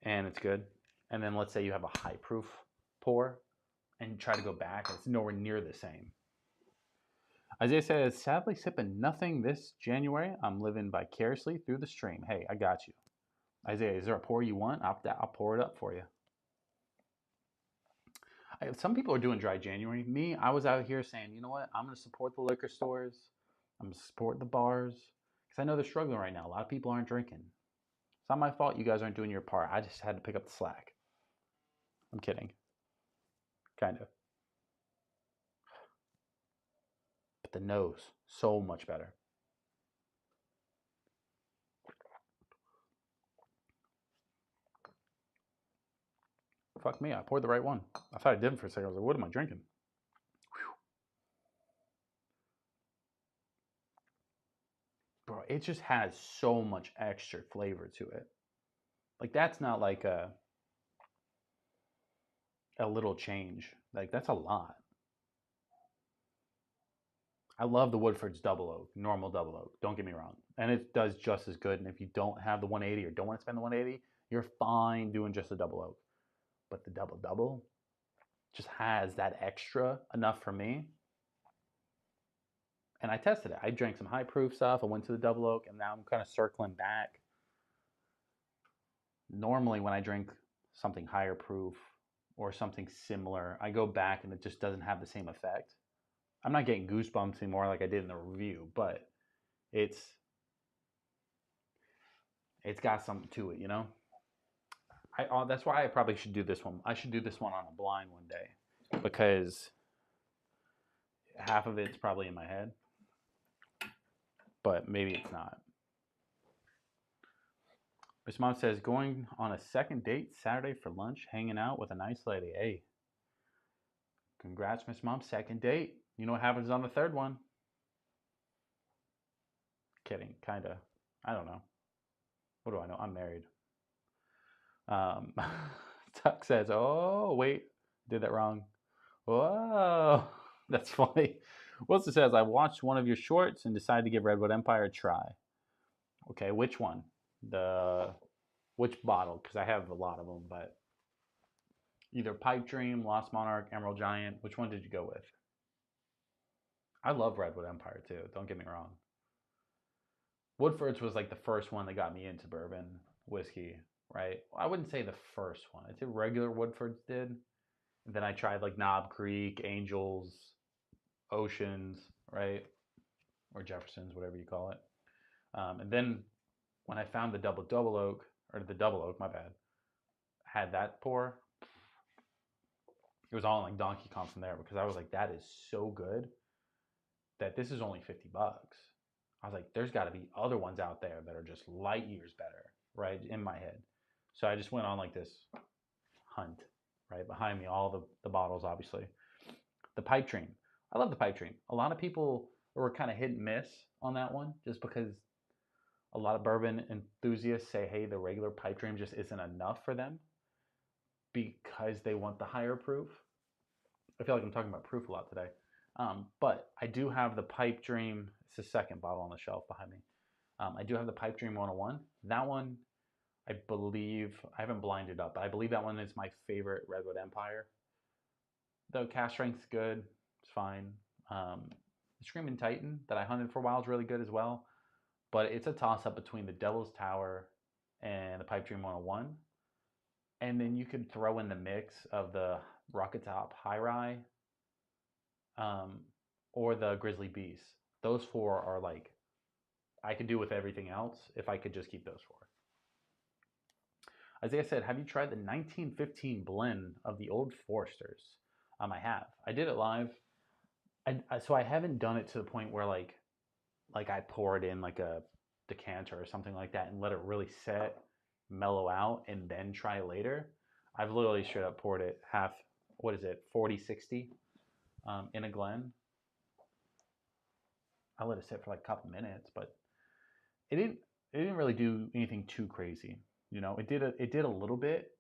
and it's good, and then let's say you have a high proof pour and you try to go back and it's nowhere near the same. Isaiah says, sadly sipping nothing this January. I'm living vicariously through the stream. Hey, I got you. Isaiah, is there a pour you want? I'll pour it up for you. Some people are doing dry January. Me, I was out here saying, you know what? I'm going to support the liquor stores. I'm going to support the bars because I know they're struggling right now. A lot of people aren't drinking. It's not my fault you guys aren't doing your part. I just had to pick up the slack. I'm kidding. Kind of. But the nose, so much better. Fuck me, I poured the right one. I thought I didn't for a second. I was like, what am I drinking? Whew. Bro, it just has so much extra flavor to it. Like, that's not like a little change. Like, that's a lot. I love the Woodford's double oak, normal double oak. Don't get me wrong. And it does just as good. And if you don't have the 180 or don't want to spend the 180, you're fine doing just a double oak. But the double double just has that extra enough for me. And I tested it. I drank some high proof stuff. I went to the double oak, and now I'm kind of circling back. Normally, when I drink something higher proof or something similar, I go back and it just doesn't have the same effect. I'm not getting goosebumps anymore like I did in the review, but it's got something to it, you know. That's why I probably should do this one. I should do this one on a blind one day because half of it's probably in my head, but maybe it's not. Miss Mom says, going on a second date Saturday for lunch, hanging out with a nice lady. Hey, congrats, Miss Mom. Second date. You know what happens on the third one? Kidding, kind of. I don't know. What do I know? I'm married. Tuck says, oh, wait, did that wrong. Whoa, that's funny. Wilson says, I watched one of your shorts and decided to give Redwood Empire a try. Okay, which one? Which bottle? Because I have a lot of them, but either Pipe Dream, Lost Monarch, Emerald Giant. Which one did you go with? I love Redwood Empire too. Don't get me wrong. Woodford's was like the first one that got me into bourbon whiskey, right? I wouldn't say the first one. I'd say regular Woodford's did. And then I tried like Knob Creek, Angels, Oceans, right? Or Jefferson's, whatever you call it. And then when I found the double oak, my bad, had that pour, it was all like Donkey Kong from there because I was like, that is so good that this is only $50. I was like, there's got to be other ones out there that are just light years better, right? In my head. So I just went on like this hunt, right? Behind me, all the bottles, obviously. The Pipe Dream. I love the Pipe Dream. A lot of people were kind of hit and miss on that one just because a lot of bourbon enthusiasts say, hey, the regular Pipe Dream just isn't enough for them because they want the higher proof. I feel like I'm talking about proof a lot today. But I do have the Pipe Dream. It's the second bottle on the shelf behind me. I do have the Pipe Dream 101. That one, I believe, I haven't blinded up, but I believe that one is my favorite Redwood Empire. The cast strength's good. It's fine. The Screaming Titan that I hunted for a while is really good as well. But it's a toss-up between the Devil's Tower and the Pipe Dream 101. And then you could throw in the mix of the Rocket Top High Rye or the Grizzly Beast. Those four are like, I could do with everything else if I could just keep those four. Isaiah said, have you tried the 1915 blend of the Old Foresters? I have. I did it live. So I haven't done it to the point where like I pour it in like a decanter or something like that and let it really set, mellow out, and then try later. I've literally straight up poured it half, 40-60 in a Glen. I let it sit for like a couple minutes, but it didn't it didn't really do anything too crazy. It did a little bit,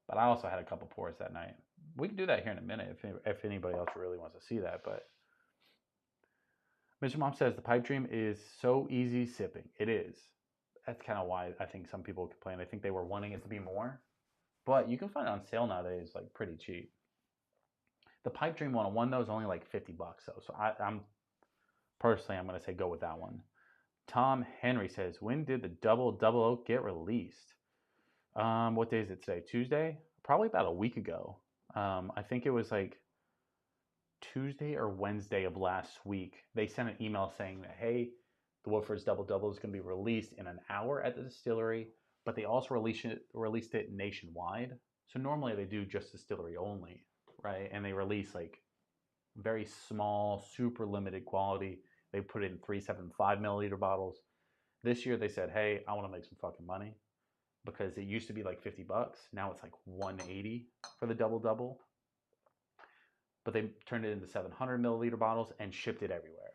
but I also had a couple pours that night. We can do that here in a minute if anybody else really wants to see that. But Mr. Mom says the pipe dream is so easy sipping. It is. That's kind of why I think some people complain. I think they were wanting it to be more, but you can find it on sale nowadays, like pretty cheap. The pipe dream 101 though is only like $50 though, so I'm gonna say go with that one. Tom Henry says, when did the double oak get released? What day is it today? Tuesday? Probably about a week ago. I think it was like Tuesday or Wednesday of last week. They sent an email saying that, hey, the Woodford's double is going to be released in an hour at the distillery, but they also released it nationwide. So normally they do just distillery only, right? And they release like very small, super limited quality. They put it in 375 milliliter bottles. This year they said, hey, I want to make some fucking money, because it used to be like $50. Now it's like $180 for the double. But they turned it into 700 milliliter bottles and shipped it everywhere.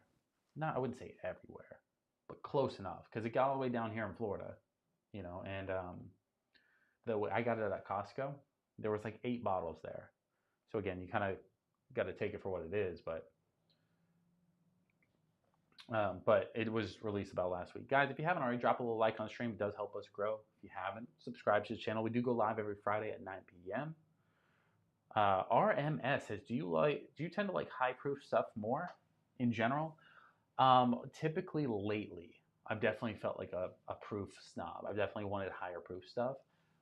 I wouldn't say everywhere, but close enough, because it got all the way down here in Florida, and I got it at Costco. There was like 8 bottles there. So again, you kind of got to take it for what it is, but it was released about last week. Guys, if you haven't already, drop a little like on the stream. It does help us grow. If you haven't, subscribe to the channel. We do go live every Friday at 9 p.m. RMS says, do you tend to like high proof stuff more in general? Typically lately, I've definitely felt like a proof snob. I've definitely wanted higher proof stuff.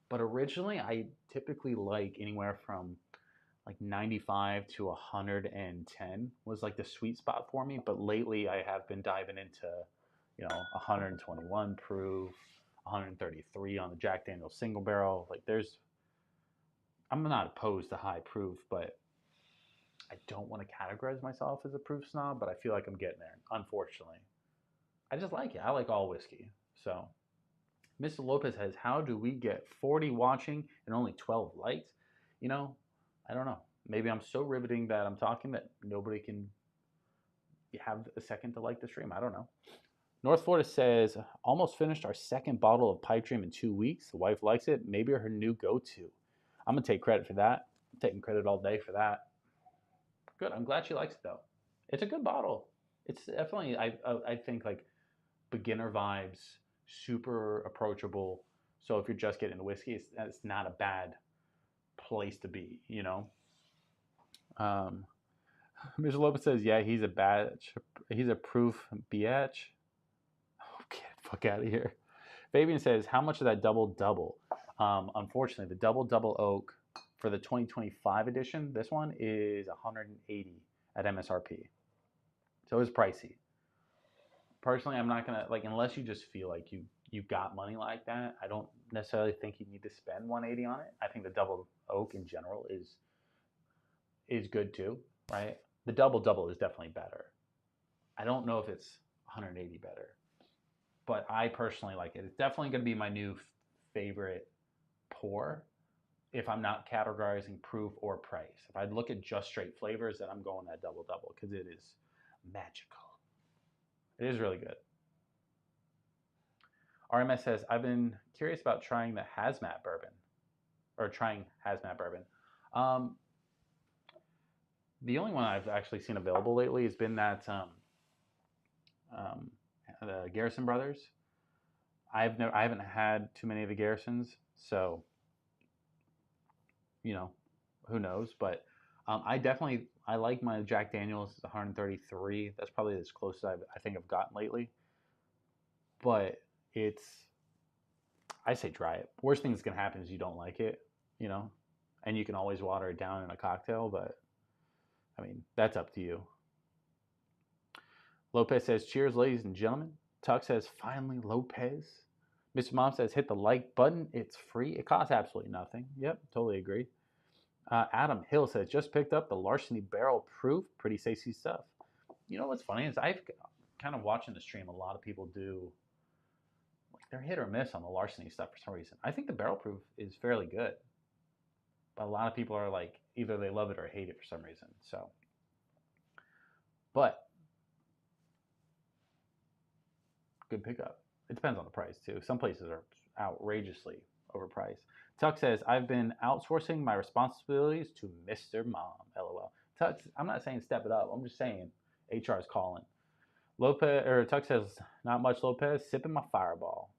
But originally, I typically like anywhere from like 95 to 110 was like the sweet spot for me. But lately, I have been diving into, 121 proof, 133 on the Jack Daniel's single barrel. I'm not opposed to high proof, but I don't want to categorize myself as a proof snob, but I feel like I'm getting there, unfortunately. I just like it. I like all whiskey. So, Mr. Lopez says, how do we get 40 watching and only 12 likes? I don't know. Maybe I'm so riveting that I'm talking that nobody can have a second to like the stream. I don't know. North Florida says, almost finished our second bottle of Pipe Dream in 2 weeks. The wife likes it. Maybe her new go-to. I'm going to take credit for that. I'm taking credit all day for that. Good. I'm glad she likes it, though. It's a good bottle. It's definitely, I think, like beginner vibes, super approachable. So if you're just getting into whiskey, it's not a bad place to be, Mr. Lopez says, yeah, he's a proof biatch. Oh, get the fuck out of here. Fabian says, how much of that double? Unfortunately, the double oak for the 2025 edition, this one is $180 at MSRP. So it's pricey. Personally, I'm not gonna unless you just feel like you got money like that. I don't necessarily think you need to spend $180 on it. I think the double oak in general is good too, right? The double is definitely better. I don't know if it's $180 better, but I personally like it. It's definitely going to be my new favorite pour if I'm not categorizing proof or price. If I look at just straight flavors, then I'm going that double because it is magical. It is really good. RMS says, I've been curious about trying the hazmat bourbon. The only one I've actually seen available lately has been that the Garrison Brothers. I haven't had too many of the Garrisons, so who knows? But I like my Jack Daniel's 133. That's probably as close as I think I've gotten lately. But I say try it. Worst thing that's gonna happen is you don't like it, and you can always water it down in a cocktail. But I mean, that's up to you. Lopez says, cheers, ladies and gentlemen. Tuck says, finally, Lopez. Mr. Mom says, hit the like button. It's free. It costs absolutely nothing. Yep, totally agree. Adam Hill says, just picked up the Larceny Barrel Proof. Pretty tasty stuff. You know what's funny is I've kind of watching the stream, a lot of people do, they're hit or miss on the Larceny stuff for some reason. I think the Barrel Proof is fairly good. But a lot of people are either they love it or hate it for some reason. So, but good pickup. It depends on the price too. Some places are outrageously overpriced. Tuck says, I've been outsourcing my responsibilities to Mr. Mom. LOL. Tuck, I'm not saying step it up. I'm just saying HR is calling. Lopez or Tuck says, not much Lopez, sipping my fireball.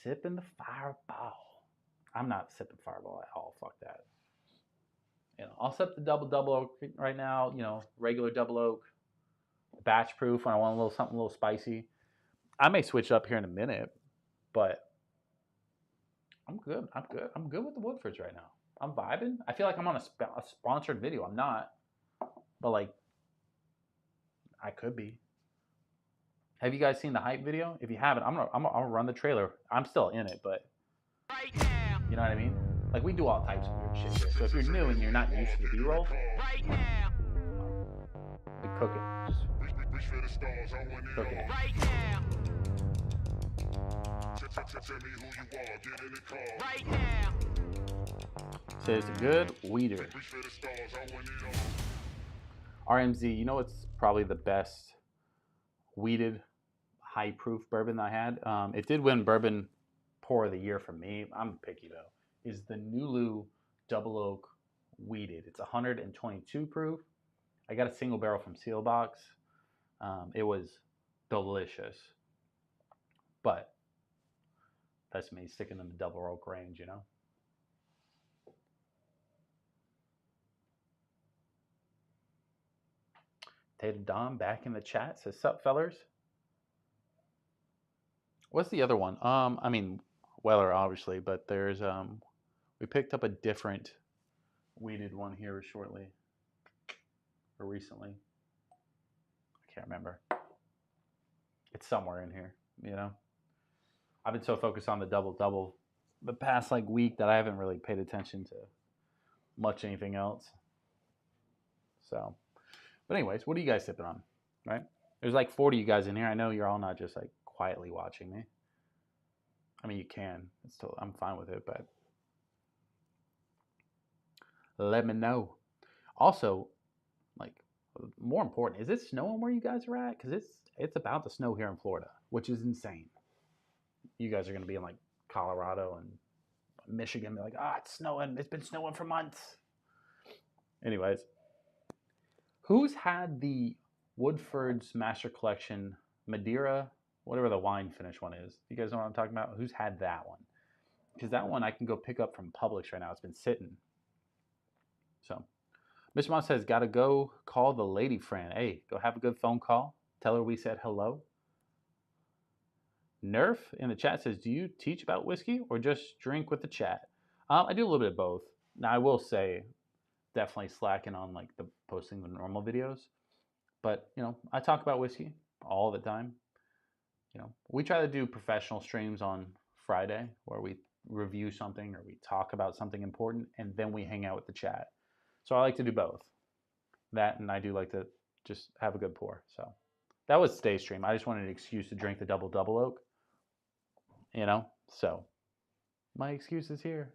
Sipping the fireball. I'm not sipping fireball at all. Fuck that. I'll sip the double oak right now, regular double oak, batch proof when I want a little something a little spicy. I may switch up here in a minute, but I'm good. I'm good with the Woodfords right now. I'm vibing. I feel like I'm on a sponsored video. I'm not, but like, I could be. Have you guys seen the hype video? If you haven't, I'm gonna run the trailer. I'm still in it, but
right now,
you know what I mean? Like we do all types of weird shit here. So if you're new and you're not used to the B-roll,
right now,
we cook it. Just
Reach for the stars, I want it
cook it.
all.
right now,
Tell me who you are, get in the car.
right now,
Says good weeder.
Reach for the stars, I want it all.
RMZ, you know what's probably the best weeded high proof bourbon that I had? It did win bourbon pour of the year for me. I'm picky though. Is the Nulu Double Oak weeded. It's 122 proof. I got a single barrel from Sealbox. It was delicious, but that's me sticking in the double oak range, Tater Dom back in the chat says, "Sup, fellers?" What's the other one? I mean, Weller, obviously, but there's we picked up a different weeded one here shortly or recently. I can't remember. It's somewhere in here, I've been so focused on the double the past week that I haven't really paid attention to much anything else. So, but anyways, what are you guys sipping on? Right? There's 40 of you guys in here. I know you're all not just quietly watching me. I mean, you can. I'm fine with it, but let me know. Also, more important, is it snowing where you guys are at? Because it's about to snow here in Florida, which is insane. You guys are going to be in Colorado and Michigan, be it's snowing. It's been snowing for months. Anyways, who's had the Woodford's Master Collection Madeira, whatever the wine finish one is? You guys know what I'm talking about? Who's had that one? Because that one I can go pick up from Publix right now. It's been sitting. So, Mr. Mom says, gotta go call the lady friend. Hey, go have a good phone call. Tell her we said hello. Nerf in the chat says, do you teach about whiskey or just drink with the chat? I do a little bit of both. Now, I will say, definitely slacking on the posting the normal videos. But, I talk about whiskey all the time. We try to do professional streams on Friday where we review something or we talk about something important and then we hang out with the chat. So I like to do both. That and I do like to just have a good pour. So that was today's stream. I just wanted an excuse to drink the double oak. So my excuse is here.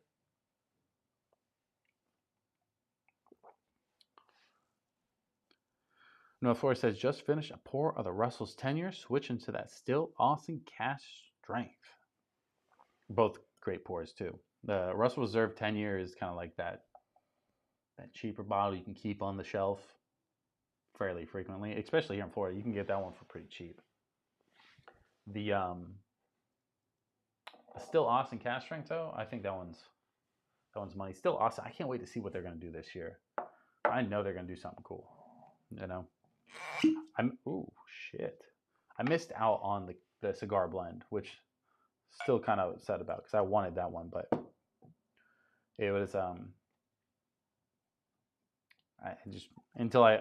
Noah Flores says, just finished a pour of the Russell's 10-year, switching to that still awesome cash strength. Both great pours too. The Russell Reserve 10-year is kind of like that cheaper bottle you can keep on the shelf fairly frequently, especially here in Florida. You can get that one for pretty cheap. The still awesome cash strength though, I think that one's money. Still awesome. I can't wait to see what they're going to do this year. I know they're going to do something cool. Ooh, shit. I missed out on the cigar blend, which still kind of upset about because I wanted that one, but it was I'm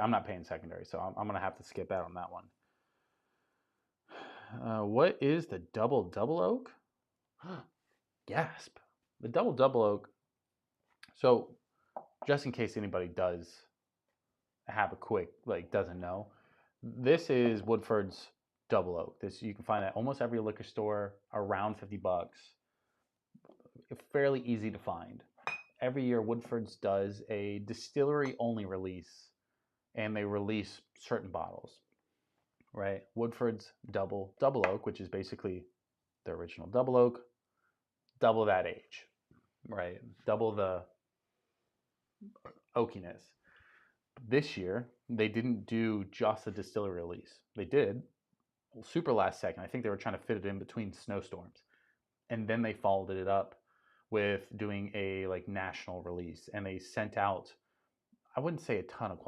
not paying secondary, so I'm gonna have to skip out on that one. What is the double oak? Gasp. The double oak. So just in case anybody does have a quick doesn't know, this is Woodford's double oak. This you can find at almost every liquor store, around $50. Fairly easy to find. Every year Woodford's does a distillery only release, and they release certain bottles. right? Woodford's double oak, which is basically the original double oak, double that age, right? Double the oakiness. This year, they didn't do just a distillery release. They did super last second. I think they were trying to fit it in between snowstorms. And then they followed it up with doing a like national release, and they sent out, I wouldn't say a ton of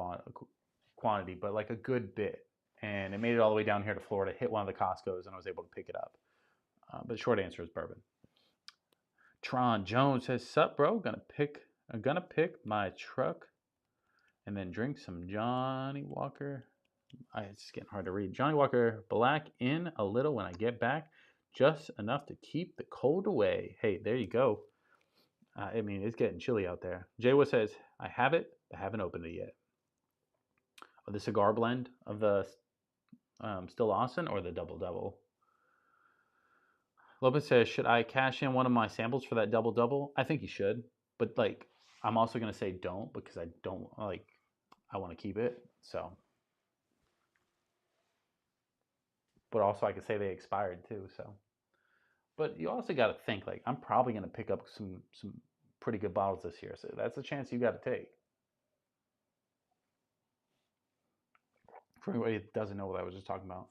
quantity, but like a good bit. And it made it all the way down here to Florida, hit one of the Costco's, and I was able to pick it up. But the short answer is bourbon. Tron Jones says, "Sup, bro? I'm gonna pick my truck and then drink some Johnny Walker." It's getting hard to read. Johnny Walker Black in a little when I get back, just enough to keep the cold away. Hey, there you go. I mean, it's getting chilly out there. Jaywa says, "I have it, but haven't opened it yet." The cigar blend of the Still Austin or the Double Double? Lopez says, "Should I cash in one of my samples for that Double Double?" I think you should, but like, I'm also gonna say don't, because I don't like. I want to keep it, so. But also, I could say they expired too, so. But you also got to think, like, I'm probably gonna pick up some pretty good bottles this year, so that's a chance you got to take. For anybody that doesn't know what I was just talking about,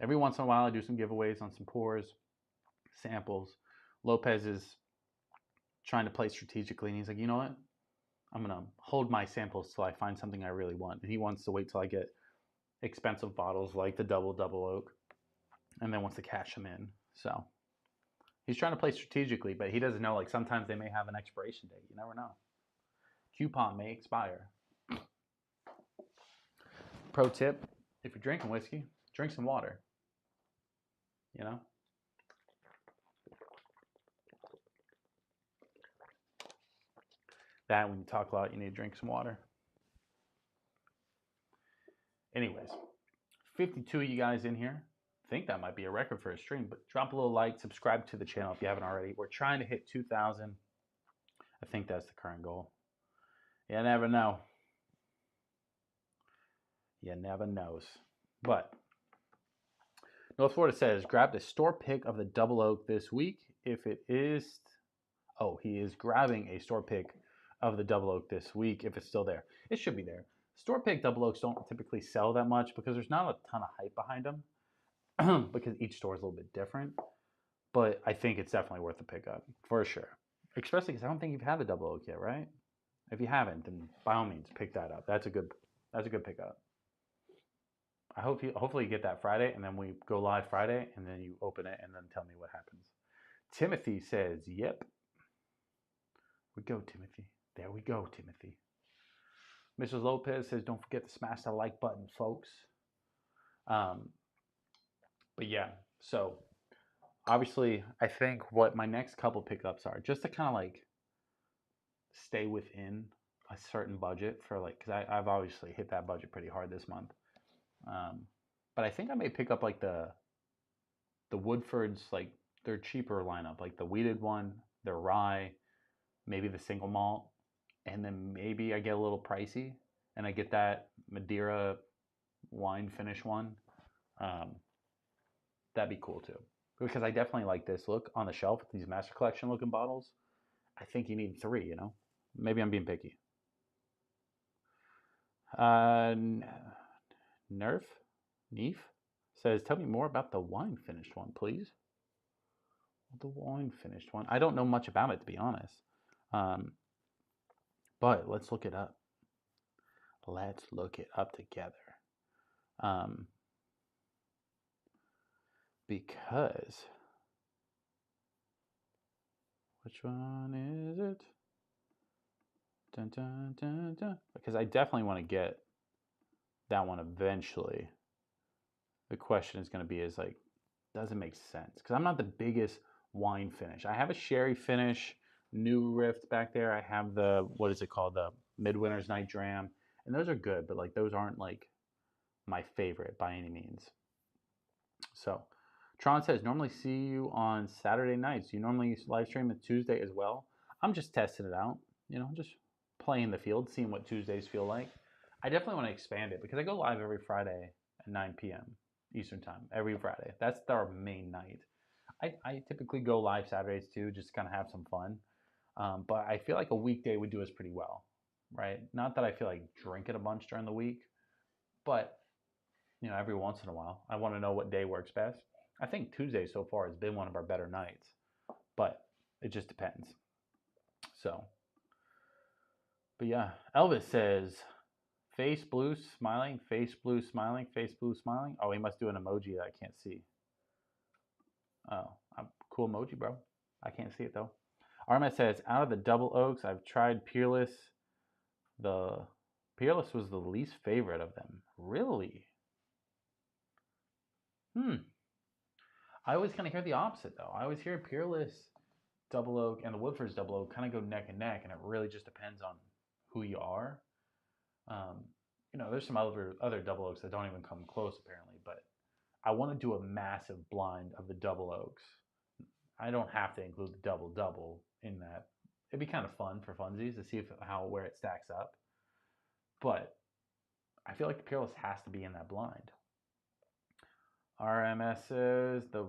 every once in a while I do some giveaways on some pours, samples. Lopez is trying to play strategically, and he's like, you know what? I'm gonna hold my samples till I find something I really want, and he wants to wait till I get expensive bottles like the double oak, and then wants to cash them in. So he's trying to play strategically, but he doesn't know, like, sometimes they may have an expiration date. You never know. Coupon may expire. Pro tip: if you're drinking whiskey, drink some water. You know? That when you talk a lot, you need to drink some water. Anyways, 52 of you guys in here. I think that might be a record for a stream, but drop a little like, subscribe to the channel if you haven't already. We're trying to hit 2,000. I think that's the current goal. You never know. You never knows. But North Florida says, grabbed a store pick of the double oak this week. If it is, he is grabbing a store pick of the double oak this week if it's still there. It should be there. Store pick double oaks don't typically sell that much because there's not a ton of hype behind them because each store is a little bit different. But I think it's definitely worth a pickup for sure. Especially because I don't think you've had the double oak yet, right? If you haven't, then by all means pick that up. That's a good pickup. I hope hopefully you get that Friday, and then we go live Friday, and then you open it, and then tell me what happens. Timothy says, "Yep." We go, Timothy. There we go, Timothy. Mrs. Lopez says, "Don't forget to smash the like button, folks." But yeah, so obviously, I think what my next couple pickups are, just to kind of like stay within a certain budget for, like, because I've obviously hit that budget pretty hard this month. But I think I may pick up like the Woodfords, like their cheaper lineup, like the wheated one, the rye, maybe the single malt, and then maybe I get a little pricey and I get that Madeira wine finish one. That'd be cool too, because I definitely like this look on the shelf with these Master Collection looking bottles. I think you need 3, you know? Maybe I'm being picky. Neef says, "Tell me more about the wine finished one, please." The wine finished one. I don't know much about it, to be honest. But let's look it up. Let's look it up together. Because which one is it? Dun, dun, dun, dun. Because I definitely want to get that one eventually. The question is going to be is like, does it make sense? Because I'm not the biggest wine finish. I have a sherry finish, New Rift back there. I have the, what is it called? The Midwinter's Night Dram. And those are good, but like those aren't like my favorite by any means. So Tron says, "Normally see you on Saturday nights. You normally live stream on Tuesday as well?" I'm just testing it out, you know, just playing the field, seeing what Tuesdays feel like. I definitely want to expand it because I go live every Friday at 9 p.m. Eastern time every Friday. That's our main night. I typically go live Saturdays too, just to kind of have some fun. But I feel like a weekday would do us pretty well, right? Not that I feel like drinking a bunch during the week, but every once in a while, I want to know what day works best. I think Tuesday so far has been one of our better nights, but it just depends. So, but yeah, Elvis says, face blue smiling, face blue smiling, face blue smiling. Oh, he must do an emoji that I can't see. Oh, cool emoji, bro. I can't see it though. Arma says, out of the double oaks, I've tried Peerless. The Peerless was the least favorite of them. Really? I always kind of hear the opposite though. I always hear Peerless double oak and the Woodford's double oak kind of go neck and neck, and it really just depends on who you are. There's some other double oaks that don't even come close apparently, but I want to do a massive blind of the double oaks. I don't have to include the double double in that. It'd be kind of fun for funsies to see where it stacks up. But I feel like the Peerless has to be in that blind. RMS says the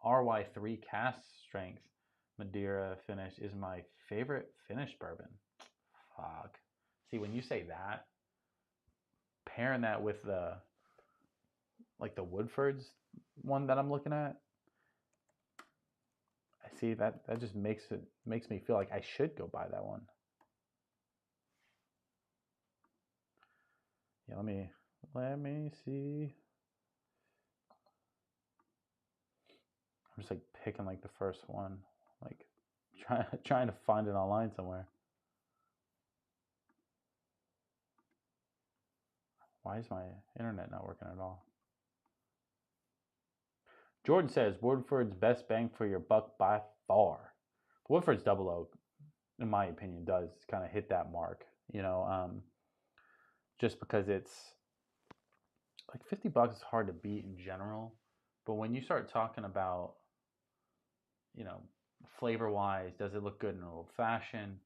RY3 cast strength Madeira finish is my favorite finished bourbon. Fuck. See, when you say that, pairing that with the Woodford's one that I'm looking at, I see that just makes me feel like I should go buy that one. Yeah, let me see. I'm just picking the first one, trying to find it online somewhere. Why is my internet not working at all? Jordan says Woodford's best bang for your buck by far. Woodford's double oak, in my opinion, does kind of hit that mark. Just because it's $50 is hard to beat in general, but when you start talking about flavor wise, does it look good in an old fashioned?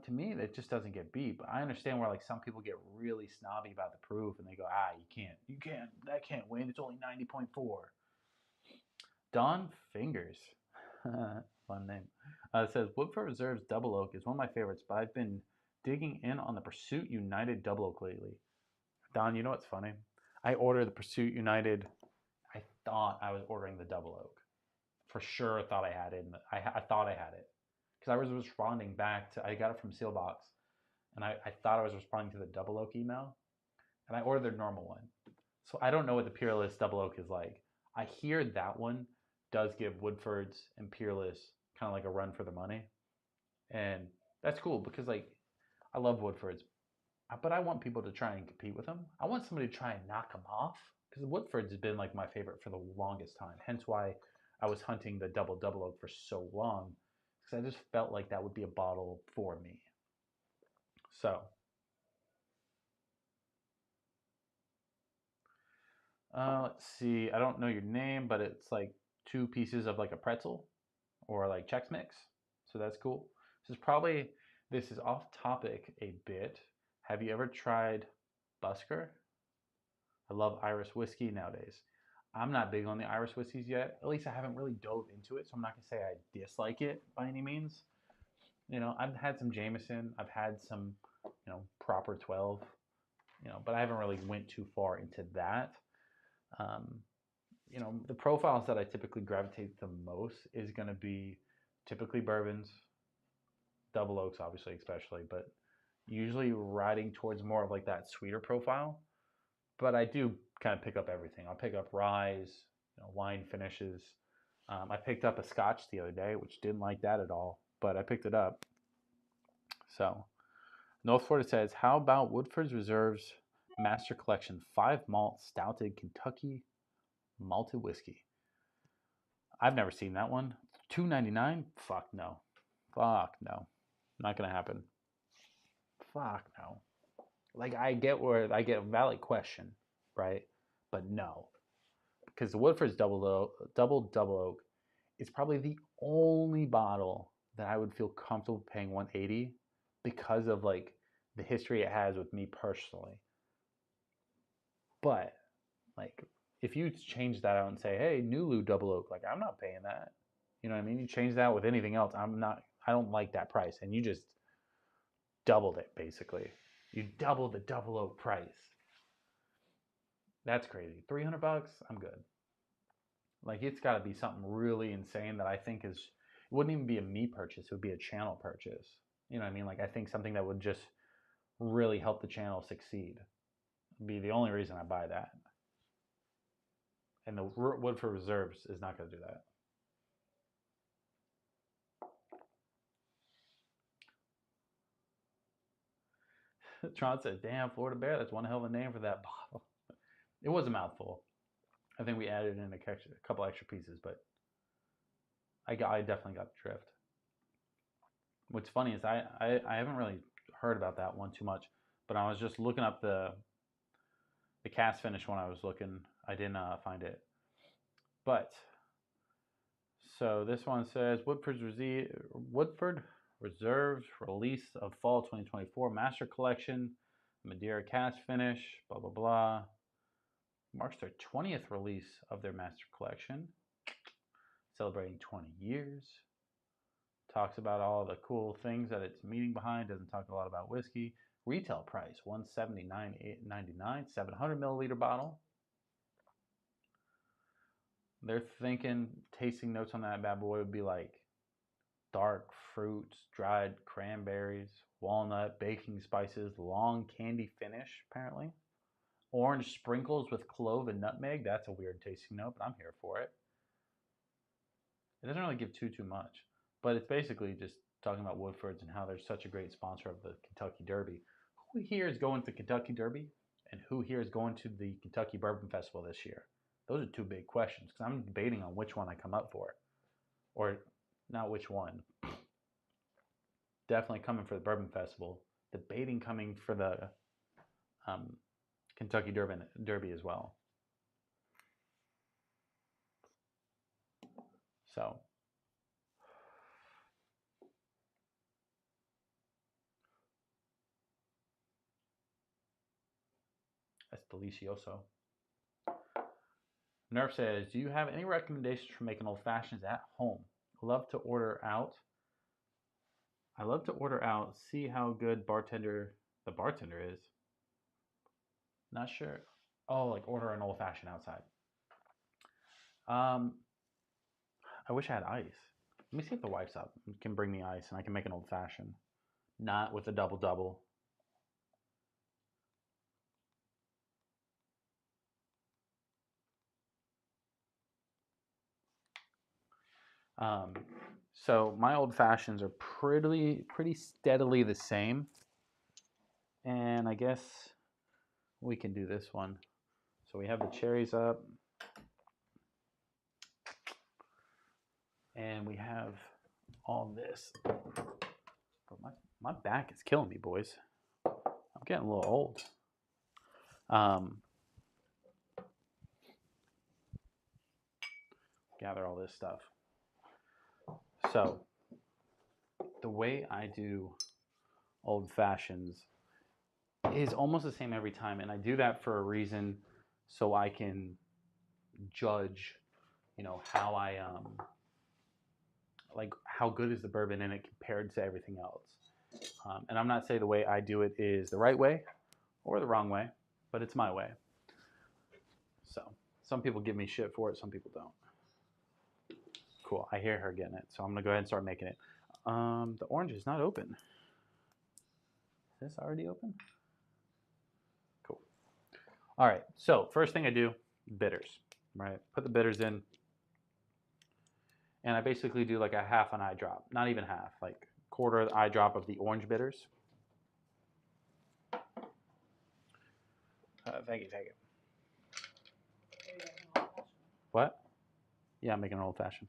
To me, that just doesn't get beat. But I understand where some people get really snobby about the proof and they go, that can't win. It's only 90.4. Don Fingers, fun name, says Woodford Reserve's Double Oak is one of my favorites, but I've been digging in on the Pursuit United Double Oak lately. Don, you know what's funny? I ordered the Pursuit United. I thought I was ordering the Double Oak. For sure, I thought I had it. I thought I had it because I was responding back to. I got it from Sealbox, and I thought I was responding to the Double Oak email, and I ordered the normal one. So I don't know what the Peerless Double Oak is like. I hear that one does give Woodford's and Peerless kind of a run for the money, and that's cool because I love Woodford's, but I want people to try and compete with them. I want somebody to try and knock them off because Woodford's has been my favorite for the longest time. Hence why I was hunting the double oak for so long, because I just felt like that would be a bottle for me. So let's see. I don't know your name, but it's 2 pieces of a pretzel or Chex Mix. So that's cool. This is off topic a bit. Have you ever tried Busker? I love Irish whiskey nowadays. I'm not big on the Irish whiskeys yet. At least I haven't really dove into it, so I'm not going to say I dislike it by any means. I've had some Jameson. I've had some, proper 12, but I haven't really went too far into that. The profiles that I typically gravitate the most is going to be typically bourbons, double oaks, obviously, especially, but usually riding towards more of that sweeter profile. But I do kind of pick up everything. I'll pick up ryes, wine finishes. I picked up a Scotch the other day, which didn't like that at all, but I picked it up. So, North Florida says, how about Woodford's Reserve's Master Collection 5 malt stouted Kentucky malted whiskey? I've never seen that one. $2.99? Fuck no. Fuck no. Not gonna happen. Fuck no. I get a valid question, right? But no, because the Woodford's double oak is probably the only bottle that I would feel comfortable paying $180 because of the history it has with me personally. But if you change that out and say, hey, Nulu double oak, like, I'm not paying that. You know what I mean? You change that with anything else, I don't like that price. And you just doubled it, basically. You doubled the double oak price. That's crazy. $300, I'm good. Like, it's got to be something really insane that I think is, it wouldn't even be a me purchase, it would be a channel purchase. You know what I mean? Like, I think something that would just really help the channel succeed would be the only reason I buy that. And the Woodford Reserves is not going to do that. Tron said, damn, Florida Bear, that's one hell of a name for that bottle. It was a mouthful. I think we added in a couple extra pieces, but I definitely got the drift. What's funny is I haven't really heard about that one too much, but I was just looking up the cast finish when I was looking. I didn't find it. But, so this one says, Woodford Reserves release of fall 2024 Master Collection, Madeira cast finish, blah, blah, blah. Marks their 20th release of their Master Collection, celebrating 20 years. Talks about all the cool things that it's meaning behind. Doesn't talk a lot about whiskey. Retail price $179.99, 700 milliliter bottle. They're thinking tasting notes on that bad boy would be like dark fruits, dried cranberries, walnut, baking spices, long candy finish, apparently. Orange sprinkles with clove and nutmeg. That's a weird tasting note, but I'm here for it. It doesn't really give too much, but it's basically just talking about Woodford's and how they're such a great sponsor of the Kentucky Derby. Who here is going to the Kentucky Derby, and who here is going to the Kentucky Bourbon Festival this year? Those are two big questions, because I'm debating on which one I come up for. Or not which one. Definitely coming for the Bourbon Festival. Debating coming for the Kentucky Derby as well. So, that's delicioso. Nerf says, do you have any recommendations for making old fashions at home? I love to order out, see how good the bartender is. Not sure. Oh, like order an old fashioned outside. I wish I had ice. Let me see if the wife's up. Can bring me ice and I can make an old fashioned. Not with a double. So my old fashions are pretty steadily the same. And I guess we can do this one. So we have the cherries up. And we have all this. My back is killing me, boys. I'm getting a little old. Gather all this stuff. So the way I do old fashions is almost the same every time, and I do that for a reason, so I can judge, how I like how good is the bourbon in it compared to everything else. And I'm not saying the way I do it is the right way or the wrong way, but it's my way. So some people give me shit for it, some people don't. Cool, I hear her getting it, so I'm gonna go ahead and start making it. The orange is not open. Is this already open? Cool. All right, so first thing I do, bitters, right? Put the bitters in, and I basically do like a half an eye drop, not even half, like quarter of the eye drop of the orange bitters. Thank you. What? Yeah, I'm making an old fashioned.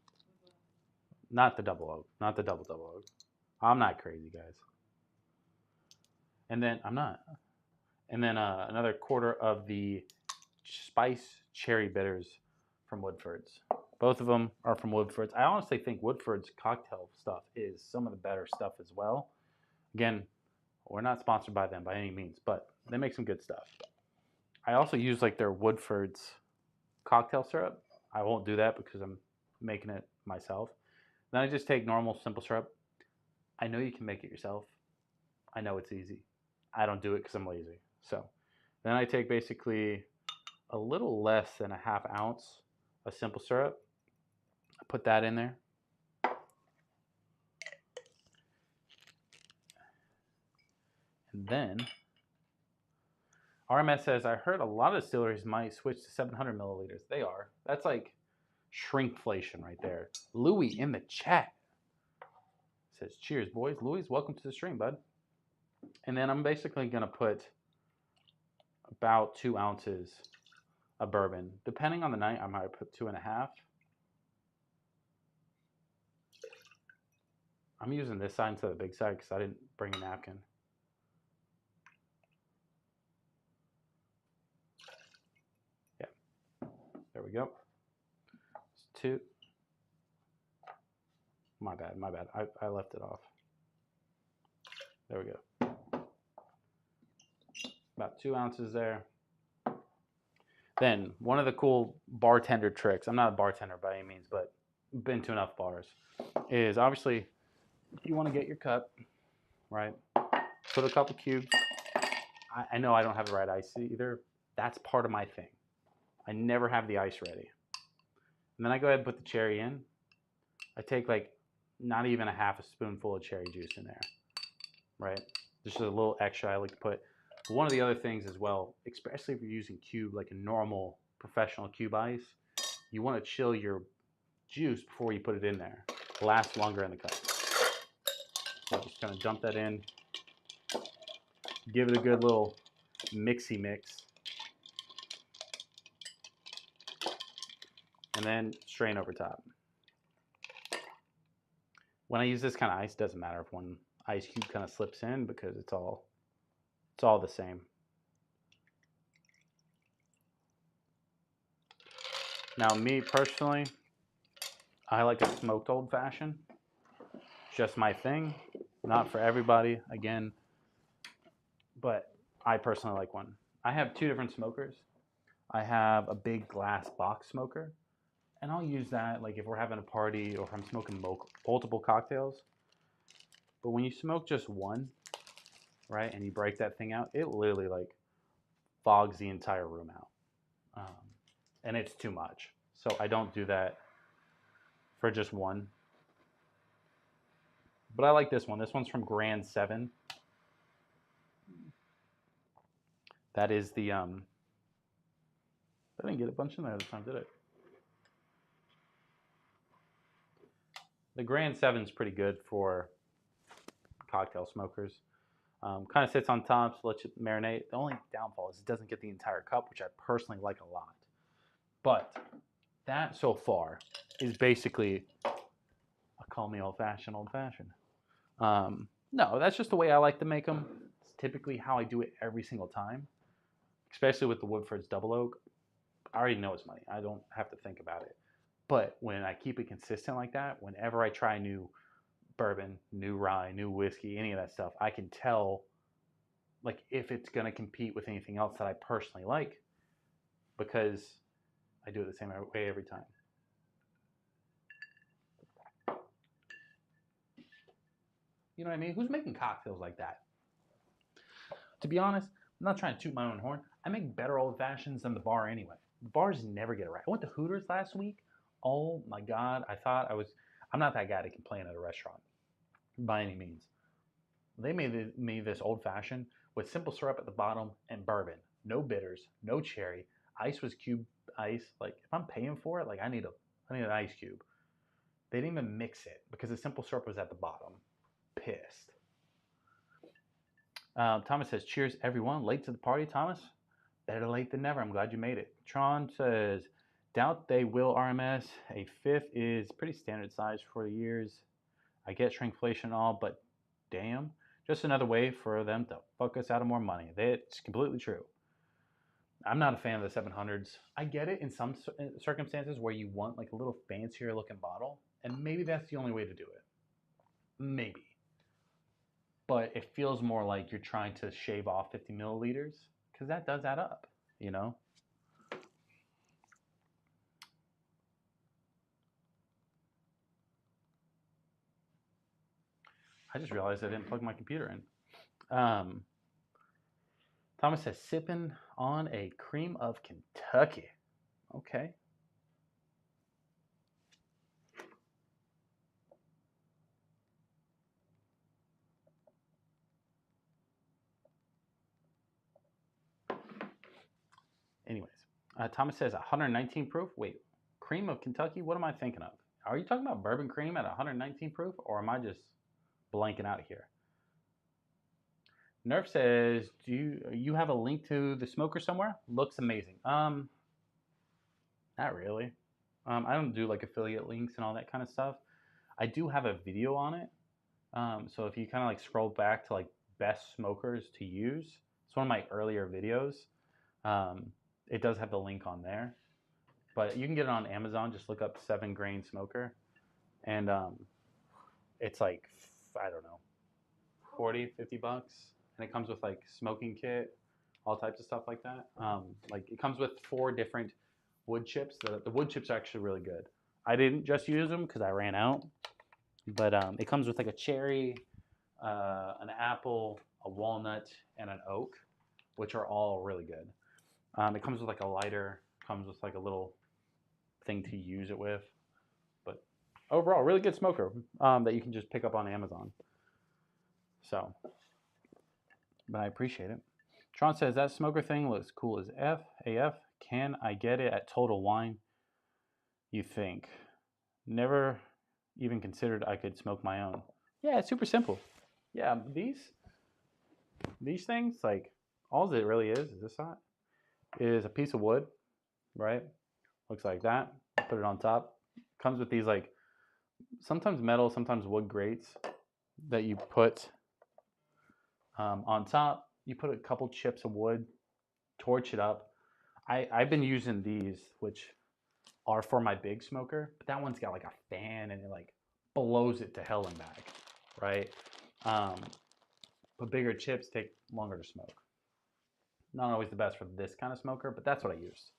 Not the double oak, not the double oak. I'm not crazy, guys. And then I'm not. And then another quarter of the spice cherry bitters from Woodford's. Both of them are from Woodford's. I honestly think Woodford's cocktail stuff is some of the better stuff as well. Again, we're not sponsored by them by any means, but they make some good stuff. I also use like their Woodford's cocktail syrup. I won't do that because I'm making it myself. Then I just take normal simple syrup. I know you can make it yourself. I know it's easy. I don't do it because I'm lazy. So then I take basically a little less than a half ounce of simple syrup. I put that in there. And then RMS says, I heard a lot of distilleries might switch to 700 milliliters. They are. That's like shrinkflation right there. Louis in the chat says, cheers, boys. Louis, welcome to the stream, bud. And then I'm basically going to put about 2 ounces of bourbon. Depending on the night, I might put 2.5. I'm using this side instead of the big side because I didn't bring a napkin. Yeah. There we go. It's 2. My bad. I left it off. There we go. About 2 ounces there. Then one of the cool bartender tricks, I'm not a bartender by any means, but been to enough bars, is obviously you want to get your cup, right? Put a couple cubes. I know I don't have the right ice either. That's part of my thing. I never have the ice ready. And then I go ahead and put the cherry in. I take like not even a half a spoonful of cherry juice in there, right? Just a little extra I like to put. But one of the other things as well, especially if you're using cube, like a normal professional cube ice, you want to chill your juice before you put it in there. It lasts longer in the cup. So I'm just going to dump that in. Give it a good little mixy mix. And then strain over top. When I use this kind of ice, it doesn't matter if one ice cube kind of slips in because it's all the same. Now, me personally, I like a smoked old fashioned. Just my thing, not for everybody, again, but I personally like one. I have 2 different smokers. I have a big glass box smoker, and I'll use that like if we're having a party or if I'm smoking multiple cocktails. But when you smoke just one, right, and you break that thing out, it literally like fogs the entire room out. And it's too much. So I don't do that for just one. But I like this one. This one's from Grand 7. That is the, I didn't get a bunch in there this time, did it? The Grand 7 is pretty good for cocktail smokers. Kind of sits on top, so lets it marinate. The only downfall is it doesn't get the entire cup, which I personally like a lot. But that so far is basically a call me old-fashioned. No, that's just the way I like to make them. It's typically how I do it every single time, especially with the Woodford's Double Oak. I already know it's money. I don't have to think about it. But when I keep it consistent like that, whenever I try new bourbon, new rye, new whiskey, any of that stuff, I can tell like if it's going to compete with anything else that I personally like because I do it the same way every time. You know what I mean? Who's making cocktails like that? To be honest, I'm not trying to toot my own horn. I make better old fashions than the bar anyway. The bars never get it right. I went to Hooters last week. Oh my God. I'm not that guy to complain at a restaurant by any means. They made me this old fashioned with simple syrup at the bottom and bourbon. No bitters, no cherry. Ice was cube ice. Like if I'm paying for it, like I need an ice cube. They didn't even mix it because the simple syrup was at the bottom. Pissed. Thomas says, cheers everyone. Late to the party, Thomas? Better late than never. I'm glad you made it. Tron says, doubt they will RMS. A 5th is pretty standard size for the years. I get shrinkflation and all, but damn. Just another way for them to fuck us out of more money. It's completely true. I'm not a fan of the 700s. I get it in some circumstances where you want like a little fancier looking bottle, and maybe that's the only way to do it. Maybe. But it feels more like you're trying to shave off 50 milliliters because that does add up, you know? I just realized I didn't plug my computer in. Thomas says, sipping on a cream of Kentucky. Okay. Anyways, Thomas says 119 proof. Wait, cream of Kentucky? What am I thinking of? Are you talking about bourbon cream at 119 proof, or am I just blanking out here? Nerf says, do you have a link to the smoker somewhere? Looks amazing. Not really. I don't do like affiliate links and all that kind of stuff. I do have a video on it. So if you kind of like scroll back to like best smokers to use, it's one of my earlier videos. It does have the link on there, but you can get it on Amazon. Just look up 7 grain smoker, and it's like, I don't know, 40, 50 bucks. And it comes with like smoking kit, all types of stuff like that. Like it comes with 4 different wood chips. The wood chips are actually really good. I didn't just use them because I ran out, but it comes with like a cherry, an apple, a walnut, and an oak, which are all really good. It comes with like a lighter, comes with like a little thing to use it with. But overall, really good smoker that you can just pick up on Amazon. So, but I appreciate it. Tron says, that smoker thing looks cool as AF. Can I get it at Total Wine? You think? Never even considered I could smoke my own. Yeah, it's super simple. Yeah, these things, like, all it really is this hot, is a piece of wood, right? Looks like that. Put it on top. Comes with these like sometimes metal, sometimes wood grates that you put on top. You put a couple chips of wood, torch it up. I've been using these, which are for my big smoker, but that one's got like a fan and it like blows it to hell and back, right? But bigger chips take longer to smoke. Not always the best for this kind of smoker, but that's what I used.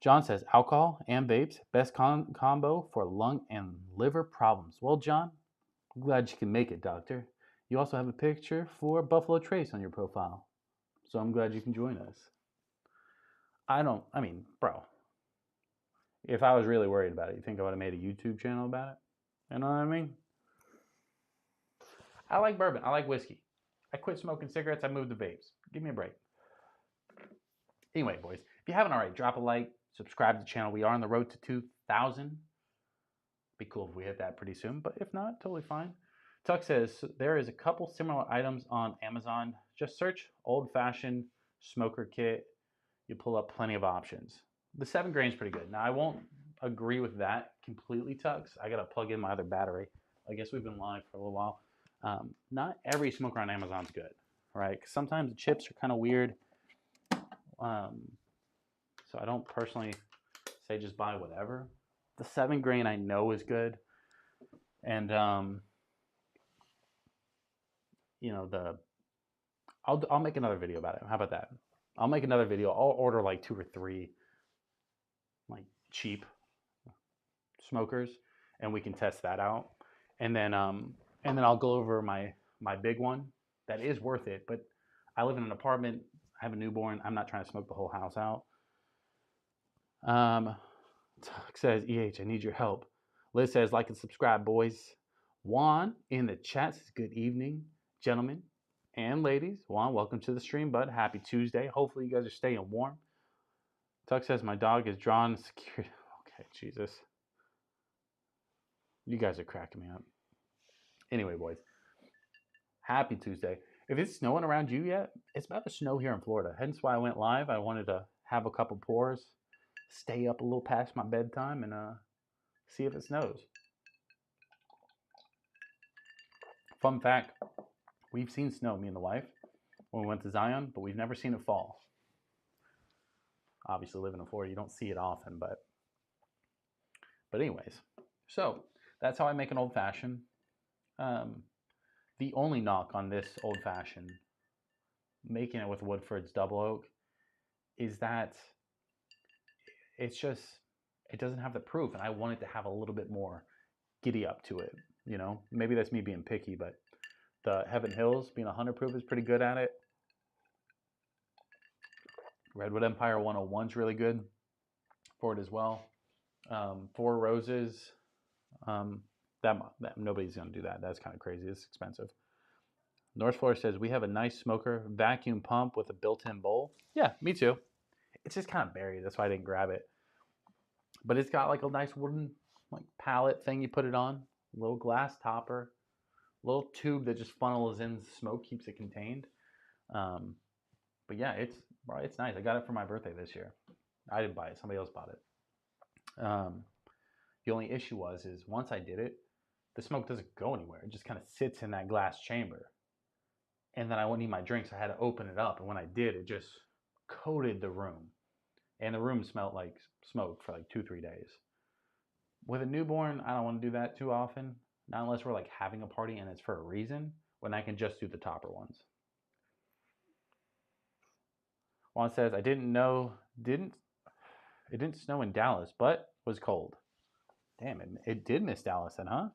John says, alcohol and vapes, best combo for lung and liver problems. Well, John, I'm glad you can make it, doctor. You also have a picture for Buffalo Trace on your profile. So I'm glad you can join us. I mean, bro, if I was really worried about it, you think I would have made a YouTube channel about it? You know what I mean? I like bourbon. I like whiskey. I quit smoking cigarettes. I moved to vapes. Give me a break. Anyway, boys, if you haven't already, drop a like, subscribe to the channel. We are on the road to 2,000. Be cool if we hit that pretty soon, but if not, totally fine. Tuck says, there is a couple similar items on Amazon. Just search old-fashioned smoker kit. You pull up plenty of options. The 7 grain is pretty good. Now, I won't agree with that completely, Tux. I got to plug in my other battery. I guess we've been live for a little while. Not every smoker on Amazon's good, right? Because sometimes the chips are kind of weird. So I don't personally say just buy whatever. The 7 grain I know is good. And, you know, I'll make another video about it. How about that? I'll make another video. I'll order like 2 or 3 like cheap smokers and we can test that out. And then I'll go over my big one that is worth it. But I live in an apartment. I have a newborn. I'm not trying to smoke the whole house out. Tuck says, EH, I need your help. Liz says, like and subscribe, boys. Juan in the chat says, good evening, gentlemen and ladies. Juan, welcome to the stream, bud. Happy Tuesday. Hopefully you guys are staying warm. Tuck says, my dog is drawn security. Okay, Jesus. You guys are cracking me up. Anyway, boys. Happy Tuesday. If it's snowing around you yet, it's about to snow here in Florida. Hence why I went live. I wanted to have a couple pours, stay up a little past my bedtime, and see if it snows. Fun fact, we've seen snow, me and the wife, when we went to Zion, but we've never seen it fall. Obviously, living in Florida, you don't see it often, but anyways. So, that's how I make an old-fashioned. The only knock on this old-fashioned, making it with Woodford's double oak, is that it doesn't have the proof, and I want it to have a little bit more giddy up to it. You know, maybe that's me being picky, but the Heaven Hills being 100 proof is pretty good at it. Redwood Empire 101 is really good for it as well. Four Roses, that nobody's gonna do that. That's kind of crazy. It's expensive. North Florida says we have a nice smoker vacuum pump with a built-in bowl. Yeah, me too. It's just kind of buried. That's why I didn't grab it. But it's got like a nice wooden like pallet thing you put it on. A little glass topper, little tube that just funnels in smoke, keeps it contained. But yeah, it's nice. I got it for my birthday this year. I didn't buy it. Somebody else bought it. The only issue is once I did it, the smoke doesn't go anywhere. It just kind of sits in that glass chamber. And then I wouldn't eat my drinks. I had to open it up. And when I did, it just coated the room. And the room smelled like smoke for like 2-3 days. With a newborn, I don't want to do that too often. Not unless we're like having a party and it's for a reason, when I can just do the topper ones. Juan says, I didn't know, it didn't snow in Dallas, but was cold. Damn, it did miss Dallas then, huh?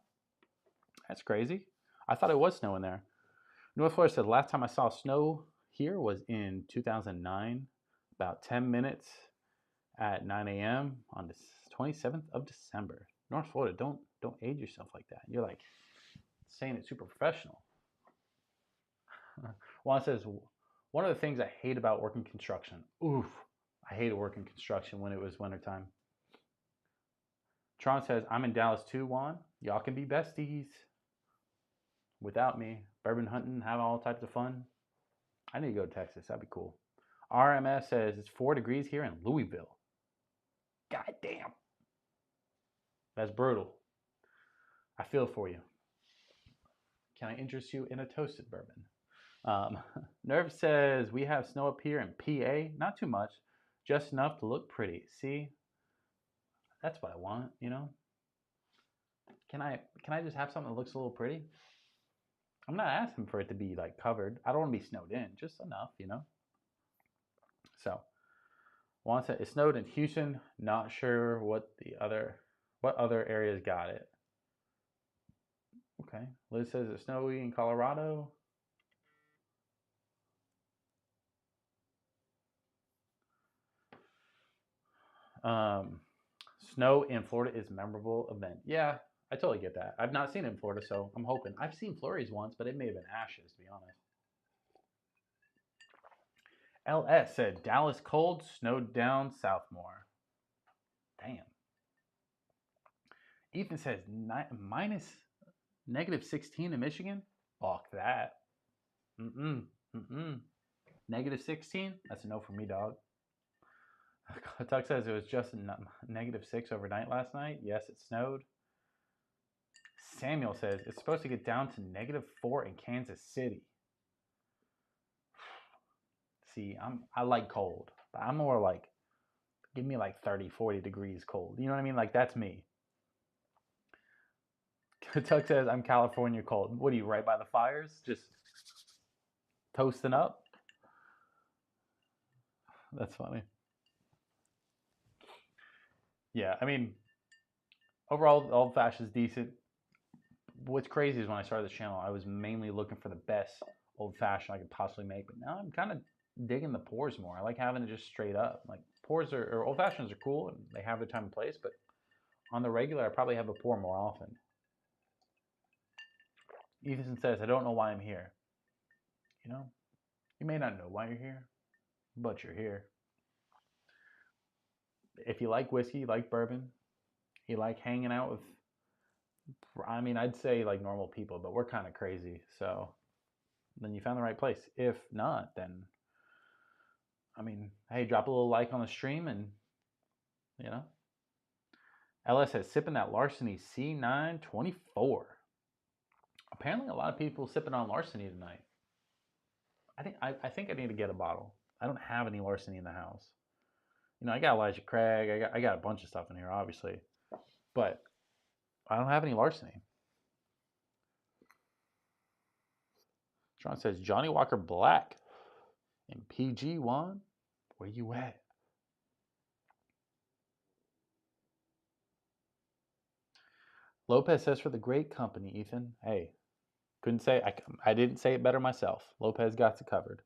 That's crazy. I thought it was snowing there. North Florida said, last time I saw snow here was in 2009, about 10 minutes at 9 a.m. on the 27th of December. North Florida, don't age yourself like that. You're like saying it super professional. Juan says, one of the things I hate about working construction. Oof, I hated working construction when it was wintertime. Tron says, I'm in Dallas too, Juan. Y'all can be besties. Without me, bourbon hunting, have all types of fun. I need to go to Texas. That'd be cool. RMS says it's 4 degrees here in Louisville. God damn. That's brutal. I feel for you. Can I interest you in a toasted bourbon? Nerve says we have snow up here in PA. Not too much, just enough to look pretty. See, that's what I want, you know. Can I just have something that looks a little pretty? I'm not asking for it to be like covered. I don't want to be snowed in, just enough, you know. So, Juan said it snowed in Houston. Not sure what other areas got it. Okay. Liz says it's snowy in Colorado. Snow in Florida is a memorable event. Yeah, I totally get that. I've not seen it in Florida, so I'm hoping. I've seen flurries once, but it may have been ashes, to be honest. LS said Dallas cold, snowed down Southmore. Damn. Ethan says minus -16 in Michigan. Fuck that. -16? That's a no for me, dog. Tuck says it was just -6 overnight last night. Yes, it snowed. Samuel says it's supposed to get down to -4 in Kansas City. See, I like cold, but I'm more like, give me like 30, 40 degrees cold. You know what I mean? Like, that's me. Tuck says I'm California cold. What are you, right by the fires? Just toasting up? That's funny. Yeah, I mean, overall, the old fashioned is decent. What's crazy is when I started this channel, I was mainly looking for the best old fashioned I could possibly make, but now I'm kind of digging the pours more. I like having it just straight up. Like, pours or old fashions are cool and they have their time and place, but on the regular, I probably have a pour more often. Ethan says, I don't know why I'm here. You know, you may not know why you're here, but you're here. If you like whiskey, you like bourbon, you like hanging out with, I mean, I'd say like normal people, but we're kind of crazy. So then you found the right place. If not, then, I mean, hey, drop a little like on the stream and, you know. LS says, sipping that Larceny C924. Apparently a lot of people sipping on Larceny tonight. I think I need to get a bottle. I don't have any Larceny in the house. You know, I got Elijah Craig. I got a bunch of stuff in here, obviously. But I don't have any Larceny. John says, Johnny Walker Black in PG1. Where you at? Lopez says for the great company, Ethan. Hey, couldn't say I didn't say it better myself. Lopez got it covered.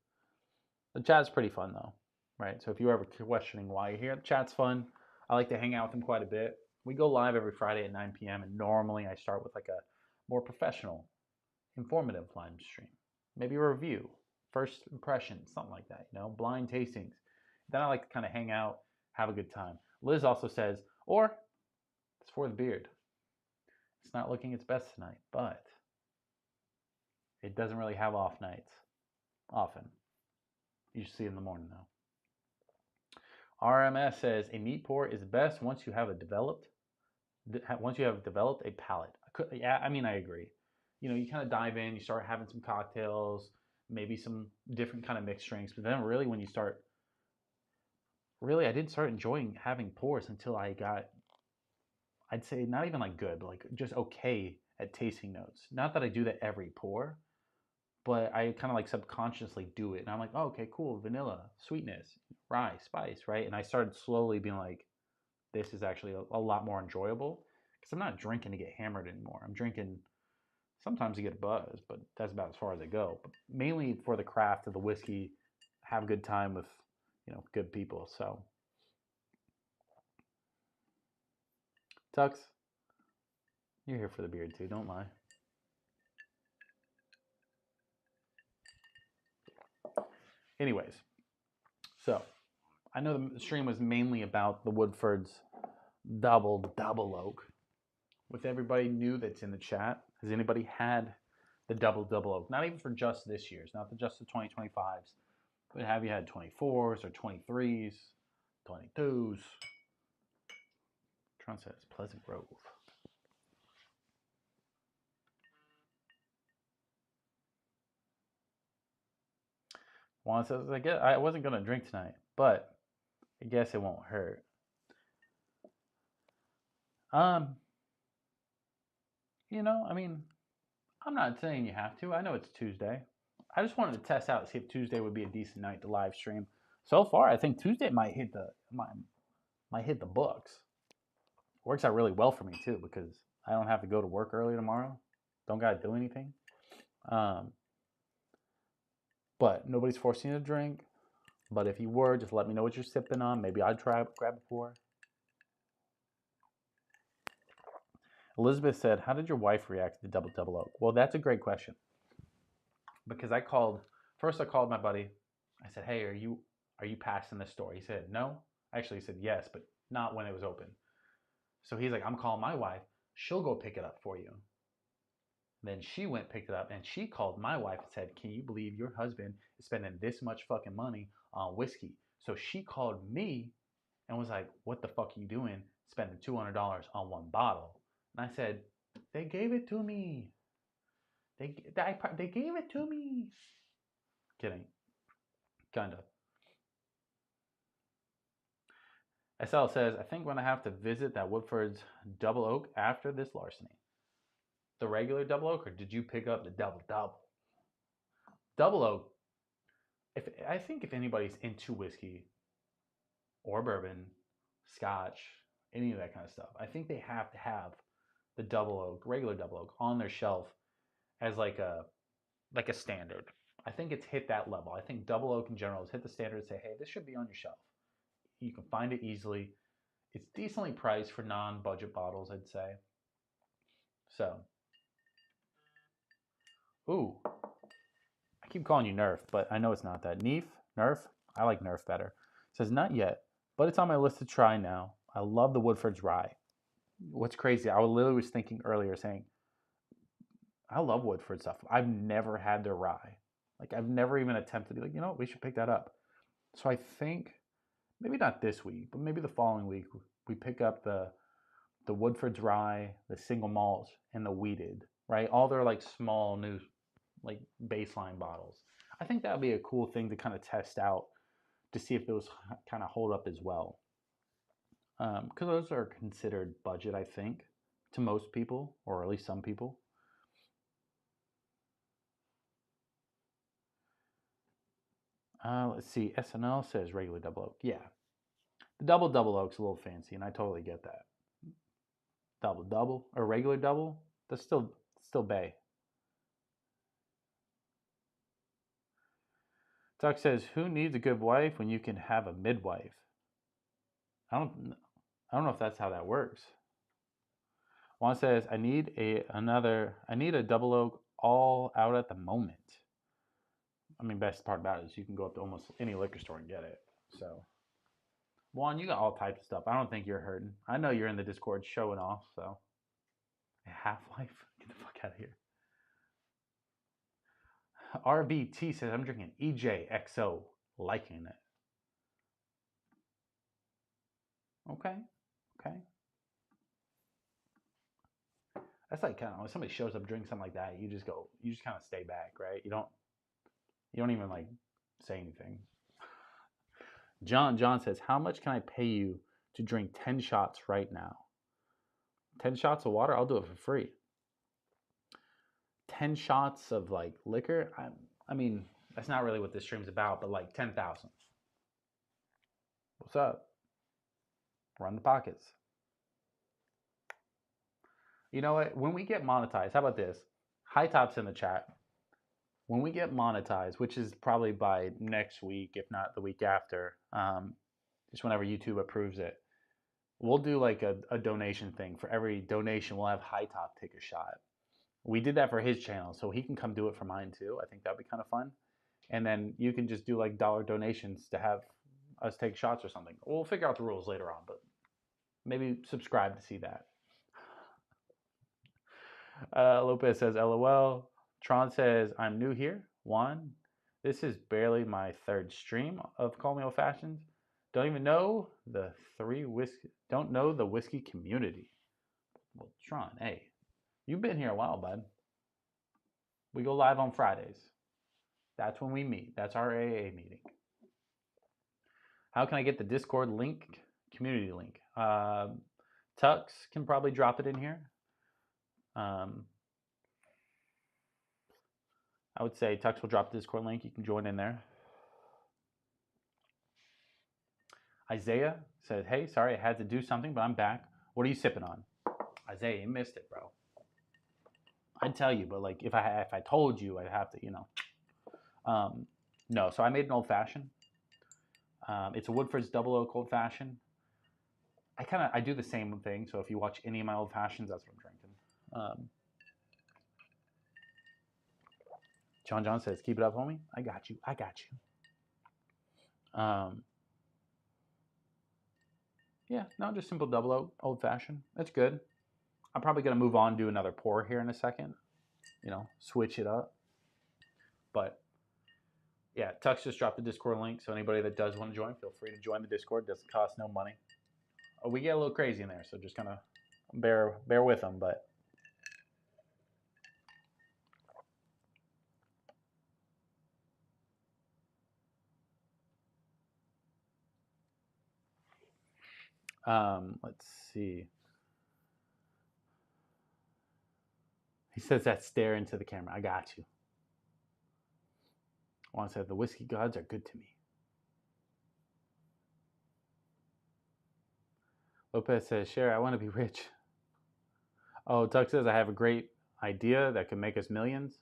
The chat's pretty fun though, right? So if you're ever questioning why you're here, the chat's fun. I like to hang out with them quite a bit. We go live every Friday at 9 p.m. and normally I start with like a more professional, informative live stream. Maybe a review, first impressions, something like that, you know, blind tastings. Then I like to kind of hang out, have a good time. Liz also says, or it's for the beard. It's not looking its best tonight, but it doesn't really have off nights often. You should see it in the morning though. RMS says a meat pour is best once you have developed a palate. Yeah, I mean I agree. You know, you kind of dive in, you start having some cocktails, maybe some different kind of mixed drinks, but then really when you start, really I didn't start enjoying having pours until I got, I'd say not even like good, but like just okay at tasting notes. Not that I do that every pour, but I kind of like subconsciously do it. And I'm like, oh, okay, cool, vanilla, sweetness, rye, spice, right? And I started slowly being like, this is actually a lot more enjoyable because I'm not drinking to get hammered anymore. I'm drinking sometimes to get buzz, but that's about as far as I go. But mainly for the craft of the whiskey, have a good time with, you know, good people. So, Tux, you're here for the beard too, don't lie. Anyways, so I know the stream was mainly about the Woodford's double oak. With everybody new that's in the chat, has anybody had the double oak? Not even for just this year's, not just the 2025s, but have you had 24s or 23s, 22s? Tron says Pleasant Grove. Juan says, I wasn't going to drink tonight, but I guess it won't hurt. You know, I mean, I'm not saying you have to. I know it's Tuesday. I just wanted to test out, see if Tuesday would be a decent night to live stream. So far, I think Tuesday might hit the books. Works out really well for me too because I don't have to go to work early tomorrow. Don't gotta do anything. But nobody's forcing you to drink. But if you were, just let me know what you're sipping on. Maybe I'd try grab a pour. Elizabeth said, "How did your wife react to the double oak?" Well, that's a great question. Because I called my buddy. I said, "Hey, are you passing this store?" He said, "No." Actually, he said yes, but not when it was open. So he's like, "I'm calling my wife. She'll go pick it up for you." Then she went picked it up and she called my wife and said, "Can you believe your husband is spending this much fucking money on whiskey?" So she called me and was like, "What the fuck are you doing spending $200 on one bottle?" And I said, "They gave it to me. They gave it to me." Kidding. Kind of. SL says, "I think I'm going to have to visit that Woodford's double oak after this larceny." The regular double oak, or did you pick up the double? Double oak, I think if anybody's into whiskey or bourbon, scotch, any of that kind of stuff, I think they have to have the double oak, regular double oak, on their shelf as like a standard. I think it's hit that level. I think double oak in general has hit the standard and say, hey, this should be on your shelf. You can find it easily. It's decently priced for non-budget bottles, I'd say. So, ooh, I keep calling you Nerf, but I know it's not that. Nerf? I like Nerf better. It says, not yet, but it's on my list to try now. I love the Woodford's rye. What's crazy, I literally was thinking earlier saying, I love Woodford stuff. I've never had their rye. Like, I've never even attempted to be like, you know, we should pick that up. So I think, maybe not this week, but maybe the following week, we pick up the Woodford's rye, the single malts, and the wheated, right? All their like small new like baseline bottles. I think that would be a cool thing to kind of test out to see if those kind of hold up as well. Because those are considered budget, I think, to most people, or at least some people. Let's see. SNL says regular double oak. Yeah. The double oak's a little fancy, and I totally get that. double or regular double. That's still bay. Tuck says, "Who needs a good wife when you can have a midwife?" I don't know if that's how that works. Juan says, "I need a double oak all out at the moment." I mean, best part about it is you can go up to almost any liquor store and get it. So, Juan, you got all types of stuff. I don't think you're hurting. I know you're in the Discord showing off. So, Half-Life, get the fuck out of here. RBT says, "I'm drinking EJXO, liking it." Okay. That's like kind of when somebody shows up drinking something like that, you just kind of stay back, right? You don't even like say anything. John says, "How much can I pay you to drink 10 shots right now?" 10 shots of water, I'll do it for free. 10 shots of like liquor, I mean, that's not really what this stream's about, but like 10,000. What's up? Run the pockets. You know what? When we get monetized, how about this? High Tops in the chat. When we get monetized, which is probably by next week, if not the week after, just whenever YouTube approves it, we'll do like a donation thing. For every donation, we'll have High Top take a shot. We did that for his channel, so he can come do it for mine too. I think that'd be kind of fun. And then you can just do like dollar donations to have us take shots or something. We'll figure out the rules later on, but maybe subscribe to see that. Lopez says, "LOL." Tron says, "I'm new here. Juan, this is barely my third stream of Call Me Old Fashions. Don't even know the whiskey community." Well, Tron, hey, you've been here a while, bud. We go live on Fridays. That's when we meet. That's our AA meeting. How can I get the Discord link, community link? Tux can probably drop it in here. I would say Tux will drop the Discord link. You can join in there. Isaiah says, "Hey, sorry, I had to do something, but I'm back. What are you sipping on?" Isaiah, you missed it, bro. I'd tell you, but like if I told you, I'd have to, No, so I made an old fashioned. It's a Woodford's double oak old fashioned. I do the same thing. So if you watch any of my old fashions, that's what I'm drinking. John says, "Keep it up, homie. I got you. Yeah, no, just simple double oak, old fashioned. That's good. I'm probably going to move on, do another pour here in a second. Switch it up. But yeah, Tux just dropped the Discord link. So anybody that does want to join, feel free to join the Discord. It doesn't cost no money. We get a little crazy in there. So just kind of bear with them. But let's see. He says that stare into the camera. I got you. Juan said, "The whiskey gods are good to me." Lopez says, "Share, I want to be rich." Oh, Tuck says, "I have a great idea that could make us millions."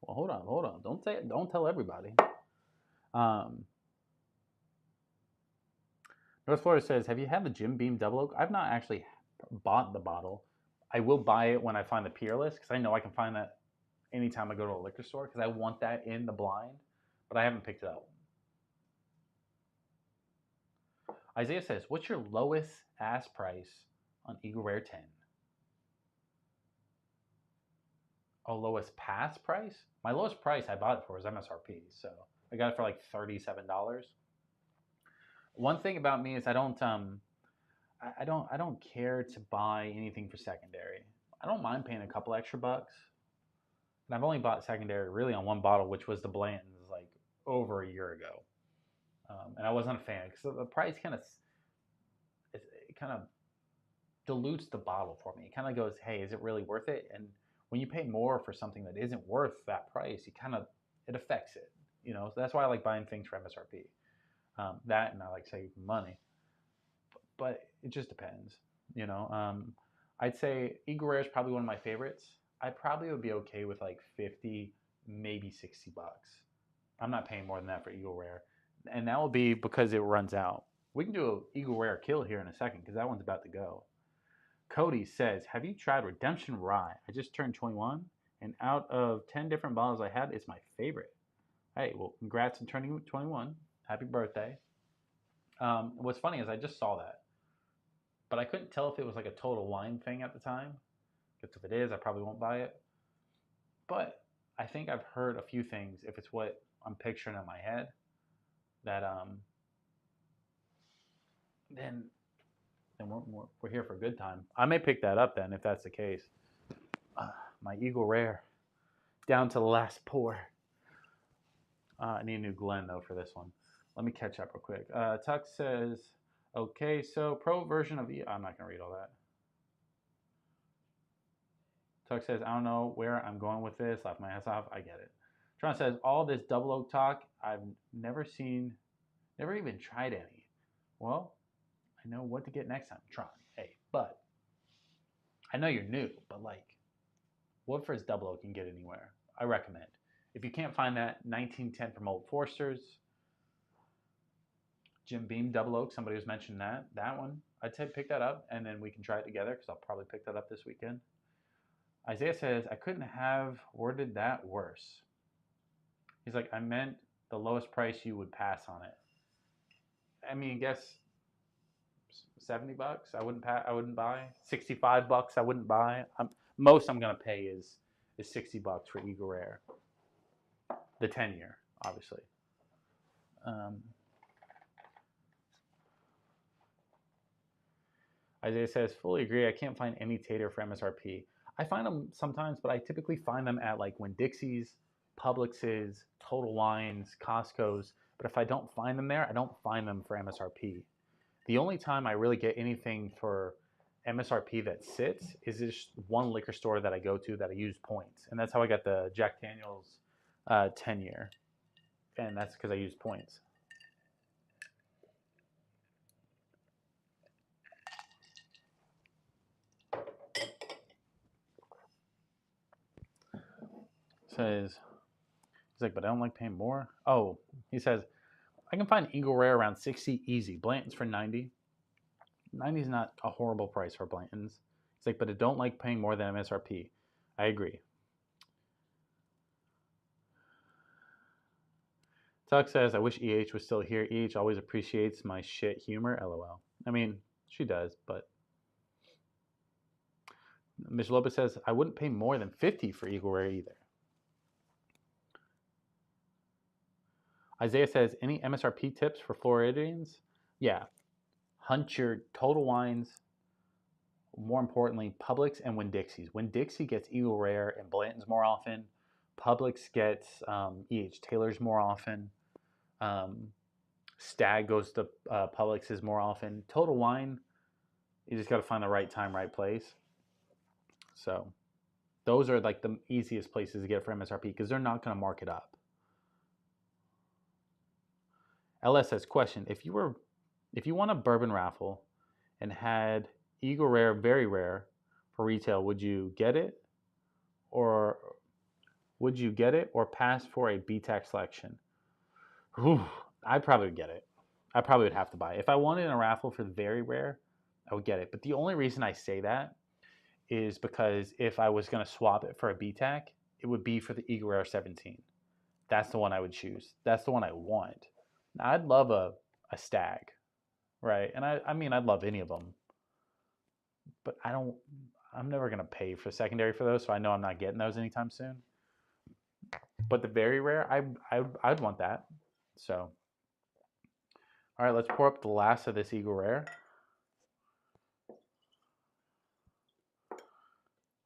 Well, hold on. Don't tell everybody. North Florida says, "Have you had the Jim Beam Double Oak?" I've not actually bought the bottle. I will buy it when I find the Peerless because I know I can find that anytime I go to a liquor store because I want that in the blind, but I haven't picked it up. Isaiah says, "What's your lowest ass price on Eagle Rare 10? Oh, lowest pass price? My lowest price I bought it for was MSRP, so I got it for like $37. One thing about me is I don't care to buy anything for secondary. I don't mind paying a couple extra bucks. And I've only bought secondary really on one bottle, which was the Blanton's like over a year ago. And I wasn't a fan because the price kind of dilutes the bottle for me. It kind of goes, hey, is it really worth it? And when you pay more for something that isn't worth that price, it affects it. So that's why I like buying things for MSRP. That and I like saving money. But it just depends. I'd say Eagle Rare is probably one of my favorites. I probably would be okay with like 50, maybe $60. I'm not paying more than that for Eagle Rare. And that will be because it runs out. We can do an Eagle Rare kill here in a second because that one's about to go. Cody says, have you tried Redemption Rye? I just turned 21, and out of 10 different bottles I had, it's my favorite. Hey, well, congrats on turning 21. Happy birthday. What's funny is I just saw that, but I couldn't tell if it was like a Total Wine thing at the time. Because if it is, I probably won't buy it. But I think I've heard a few things, if it's what I'm picturing in my head, that then we're here for a good time. I may pick that up then if that's the case. My Eagle Rare, down to the last pour. I need a new Glen though for this one. Let me catch up real quick. Tuck says, okay, so pro version of I'm not gonna read all that. Tuck says, I don't know where I'm going with this. Laugh my ass off. I get it. Tron says, all this double oak talk, I've never even tried any. Well, I know what to get next time, Tron. Hey, but I know you're new, but like, Woodford's double oak you can get anywhere. I recommend. If you can't find that, 1910 from Old Forster's. Jim Beam double oak, somebody was mentioning that one. I'd say pick that up, and then we can try it together because I'll probably pick that up this weekend. Isaiah says, I couldn't have worded that worse. He's like, I meant the lowest price you would pass on it. I mean, I guess $70 I wouldn't buy. $65 I wouldn't buy. Most I'm gonna pay is $60 for Eagle Rare. The 10-year, obviously. Isaiah says, fully agree. I can't find any tater for MSRP. I find them sometimes, but I typically find them at like Winn-Dixie's, Publix's, Total Wines, Costco's. But if I don't find them there, I don't find them for MSRP. The only time I really get anything for MSRP that sits is just one liquor store that I go to that I use points. And that's how I got the Jack Daniel's 10-year. And that's because I use points. Says, he's like, but I don't like paying more. Oh, he says, I can find Eagle Rare around 60 easy. Blanton's for 90. 90 is not a horrible price for Blanton's. He's like, but I don't like paying more than MSRP. I agree. Tuck says, I wish EH was still here. EH always appreciates my shit humor. LOL. I mean, she does, but Mitch Lopez says, I wouldn't pay more than 50 for Eagle Rare either. Isaiah says, any MSRP tips for Floridians? Yeah. Hunt your Total Wines, more importantly, Publix and Winn-Dixie's. Winn-Dixie gets Eagle Rare and Blanton's more often. Publix gets E.H. Taylor's more often. Stag goes to Publix's more often. Total Wine, you just got to find the right time, right place. So those are like the easiest places to get for MSRP because they're not going to mark it up. LS says, question, if you won a bourbon raffle and had Eagle Rare, very rare for retail, would you get it? Or pass for a BTAC selection? Whew, I'd probably get it. I probably would have to buy it. If I won it in a raffle for the very rare, I would get it. But the only reason I say that is because if I was going to swap it for a BTAC, it would be for the Eagle Rare 17. That's the one I would choose. That's the one I want. Now, I'd love a Stag, right? And I mean, I'd love any of them. But I'm never going to pay for secondary for those, so I know I'm not getting those anytime soon. But the very rare, I'd want that. So, all right, let's pour up the last of this Eagle Rare.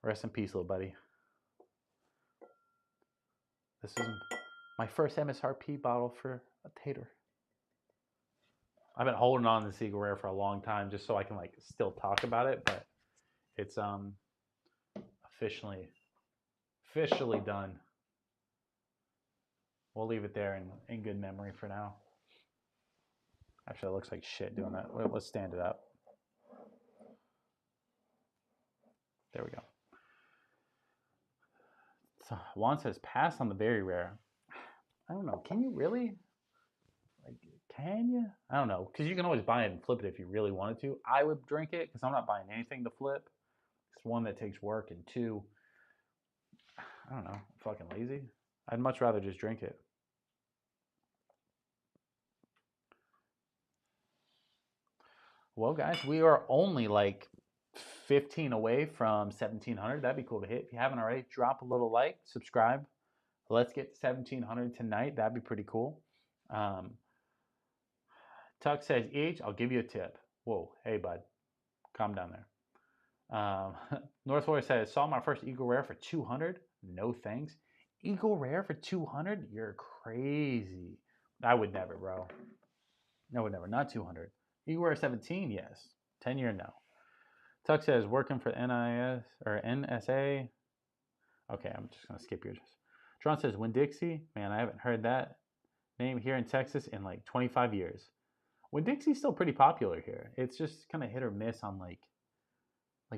Rest in peace, little buddy. This is my first MSRP bottle for a tater. I've been holding on to this Eagle Rare for a long time just so I can like still talk about it, but it's officially done. We'll leave it there in good memory for now. Actually, it looks like shit doing that. Let's stand it up. So Juan says pass on the very rare. I don't know. Can you really? Like, can you? I don't know. Because you can always buy it and flip it if you really wanted to. I would drink it because I'm not buying anything to flip. It's one that takes work, and two, I don't know. I'm fucking lazy. I'd much rather just drink it. Well, guys, we are only like 15 away from 1700. That'd be cool to hit. If you haven't already, drop a little like, subscribe. Let's get to 1700 tonight. That'd be pretty cool. Tuck says, I'll give you a tip. Whoa, hey, bud. Calm down there. North Florida says, saw my first Eagle Rare for 200. No thanks. Eagle Rare for 200? You're crazy. I would never, bro. I would never. Not 200. Eagle Rare 17, yes. 10-year, no. Tuck says, working for NIS or NSA. Okay, I'm just going to skip yours. Tron says, Winn-Dixie. Man, I haven't heard that name here in Texas in like 25 years. Winn-Dixie's still pretty popular here. It's just kind of hit or miss on like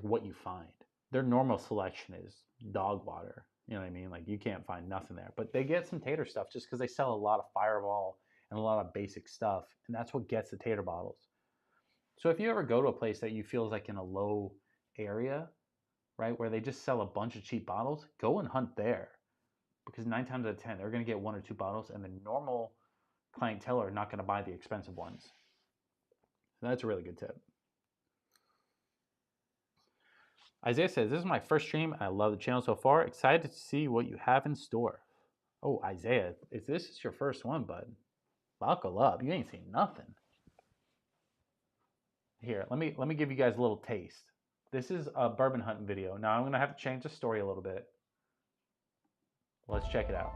what you find. Their normal selection is dog water. You know what I mean? Like you can't find nothing there. But they get some tater stuff just because they sell a lot of Fireball and a lot of basic stuff. And that's what gets the tater bottles. So if you ever go to a place that you feel is like in a low area, right, where they just sell a bunch of cheap bottles, go and hunt there. Because 9 times out of 10, they're going to get 1 or 2 bottles, and the normal clientele are not going to buy the expensive ones. So that's a really good tip. Isaiah says, this is my first stream. I love the channel so far. Excited to see what you have in store. Oh, Isaiah, if this is your first one, bud, buckle up. You ain't seen nothing. Here, let me give you guys a little taste. This is a bourbon hunting video. Now I'm going to have to change the story a little bit. Let's check it out.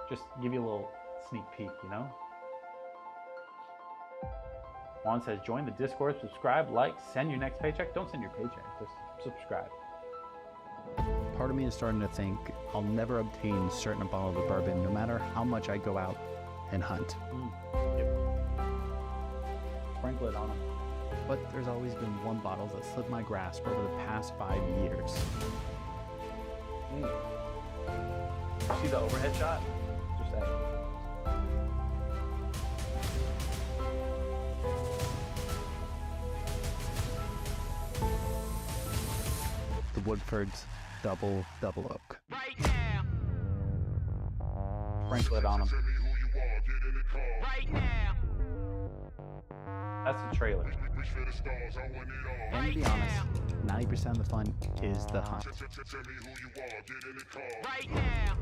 Just give you a little sneak peek, you know? Juan says, join the Discord, subscribe, like, send your next paycheck. Don't send your paycheck, just subscribe.
Part of me is starting to think I'll never obtain certain bottles of bourbon no matter how much I go out and hunt.
Yep. Sprinkle it on them.
But there's always been one bottle that slipped my grasp over the past 5 years.
See the overhead shot? Just saying.
The Woodford's Double Oak.
Right now.
Sprinkle it on them.
Right now.
That's the trailer.
And to be honest, 90% of the fun is the hunt.
Right now.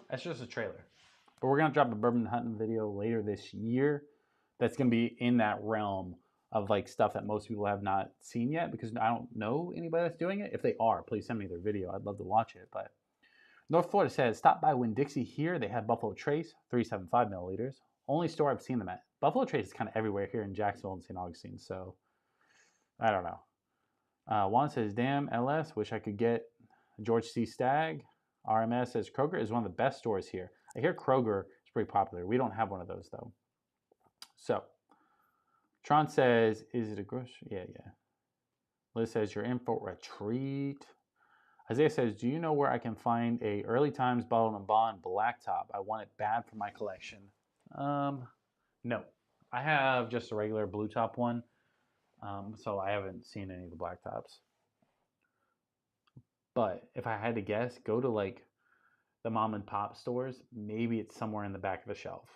That's just a trailer. But we're going to drop a bourbon hunting video later this year that's going to be in that realm of like stuff that most people have not seen yet because I don't know anybody that's doing it. If they are, please send me their video. I'd love to watch it. But North Florida says, stop by Winn-Dixie here. They have Buffalo Trace, 375 milliliters. Only store I've seen them at. Buffalo Trace is kind of everywhere here in Jacksonville and St. Augustine, so I don't know. Juan says, damn, LS, wish I could get George C. Stagg. RMS says, Kroger is one of the best stores here. I hear Kroger is pretty popular. We don't have one of those, though. So, Tron says, is it a grocery? Yeah. Liz says, you're in for a treat. Isaiah says, do you know where I can find a Early Times Bottled and Bond Blacktop? I want it bad for my collection. No. I have just a regular blue top one, so I haven't seen any of the black tops. But if I had to guess, go to like the mom and pop stores. Maybe it's somewhere in the back of a shelf.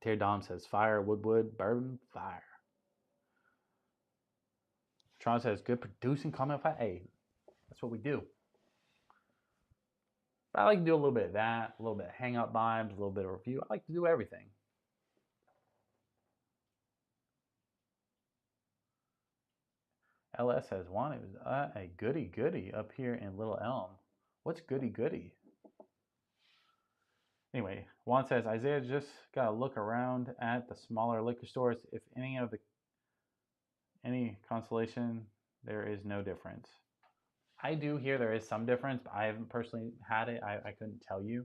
Tear Dom says, fire, Woodwood, bourbon, fire. Tron says, good producing comment. Hey, that's what we do. But I like to do a little bit of that, a little bit of hangout vibes, a little bit of review. I like to do everything. LS has one. It was a goody up here in Little Elm. What's goody? Anyway, Juan says, Isaiah just got to look around at the smaller liquor stores. If any consolation, there is no difference. I do hear there is some difference, but I haven't personally had it. I couldn't tell you.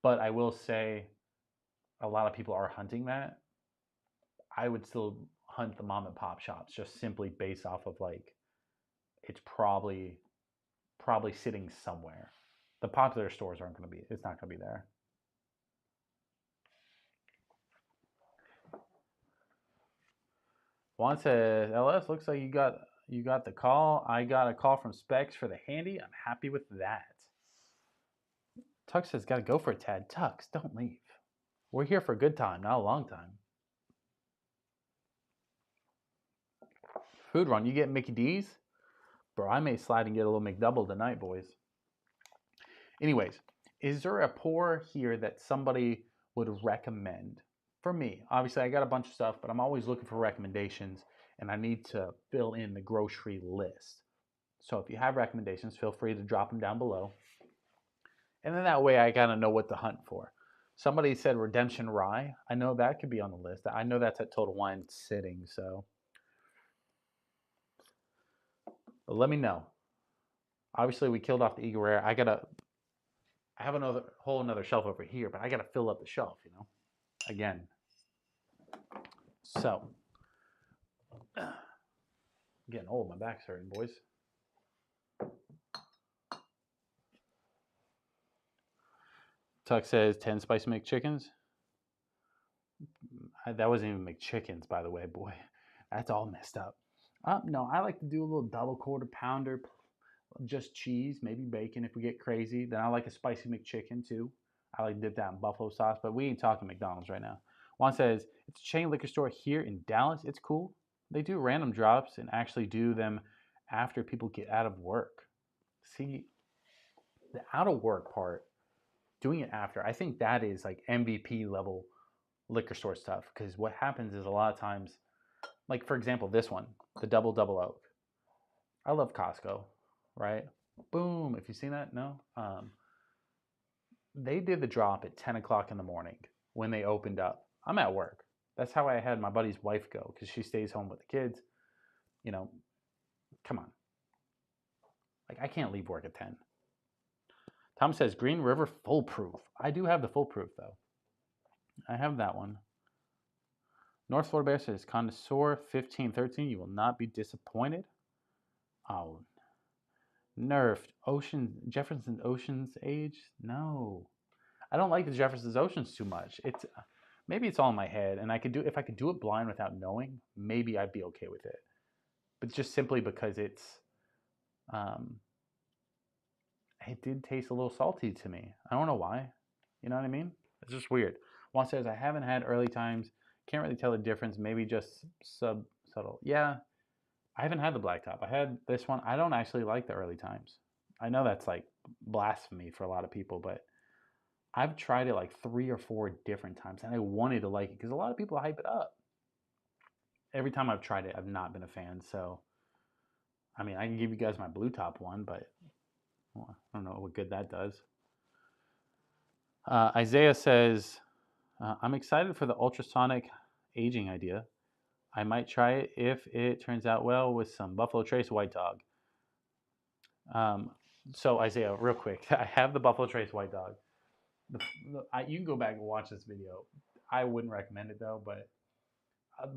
But I will say a lot of people are hunting that. I would still hunt the mom and pop shops just simply based off of like it's probably sitting somewhere. The popular stores aren't going to be. It's not going to be there. Juan says, "LS, looks like you got the call. I got a call from Specs for the handy. I'm happy with that." Tux says, "Got to go for it, Tad." Tux, don't leave. We're here for a good time, not a long time. Food run, you get Mickey D's? Bro, I may slide and get a little McDouble tonight, boys. Anyways, is there a pour here that somebody would recommend? For me, obviously, I got a bunch of stuff, but I'm always looking for recommendations, and I need to fill in the grocery list. So if you have recommendations, feel free to drop them down below. And then that way I kind of know what to hunt for. Somebody said Redemption Rye. I know that could be on the list. I know that's at Total Wine sitting, so. But let me know. Obviously, we killed off the Eagle Rare. I have another shelf over here, but I gotta fill up the shelf, you know. Again. So, I'm getting old. My back's hurting, boys. Tuck says 10 spicy McChickens. That wasn't even McChickens, by the way, boy. That's all messed up. No, I like to do a little double quarter pounder, just cheese, maybe bacon if we get crazy. Then I like a spicy McChicken too. I like to dip that in buffalo sauce, but we ain't talking McDonald's right now. Juan says, it's a chain liquor store here in Dallas. It's cool. They do random drops and actually do them after people get out of work. See, the out of work part, doing it after, I think that is like MVP level liquor store stuff. Because what happens is a lot of times, like for example, this one, the double oak. I love Costco, right? Boom. If you've seen that, no? They did the drop at 10 o'clock in the morning when they opened up. I'm at work. That's how I had my buddy's wife go because she stays home with the kids. You know, come on. Like, I can't leave work at 10. Tom says, Green River Foolproof. I do have the Foolproof, though. I have that one. North Florida Bear says, Connoisseur 1513. You will not be disappointed. Oh, nerfed. Jefferson's Ocean's Age? No. I don't like the Jefferson's Oceans too much. Maybe it's all in my head, and if I could do it blind without knowing, maybe I'd be okay with it. But just simply because it did taste a little salty to me. I don't know why. You know what I mean? It's just weird. Juan says, I haven't had early times. Can't really tell the difference. Maybe just subtle. Yeah, I haven't had the black top. I had this one. I don't actually like the early times. I know that's like blasphemy for a lot of people, but I've tried it like 3 or 4 different times, and I wanted to like it because a lot of people hype it up. Every time I've tried it, I've not been a fan. So, I mean, I can give you guys my blue top one, but well, I don't know what good that does. Isaiah says, I'm excited for the ultrasonic aging idea. I might try it if it turns out well with some Buffalo Trace White Dog. So Isaiah, real quick, I have the Buffalo Trace White Dog. You can go back and watch this video. I wouldn't recommend it though, but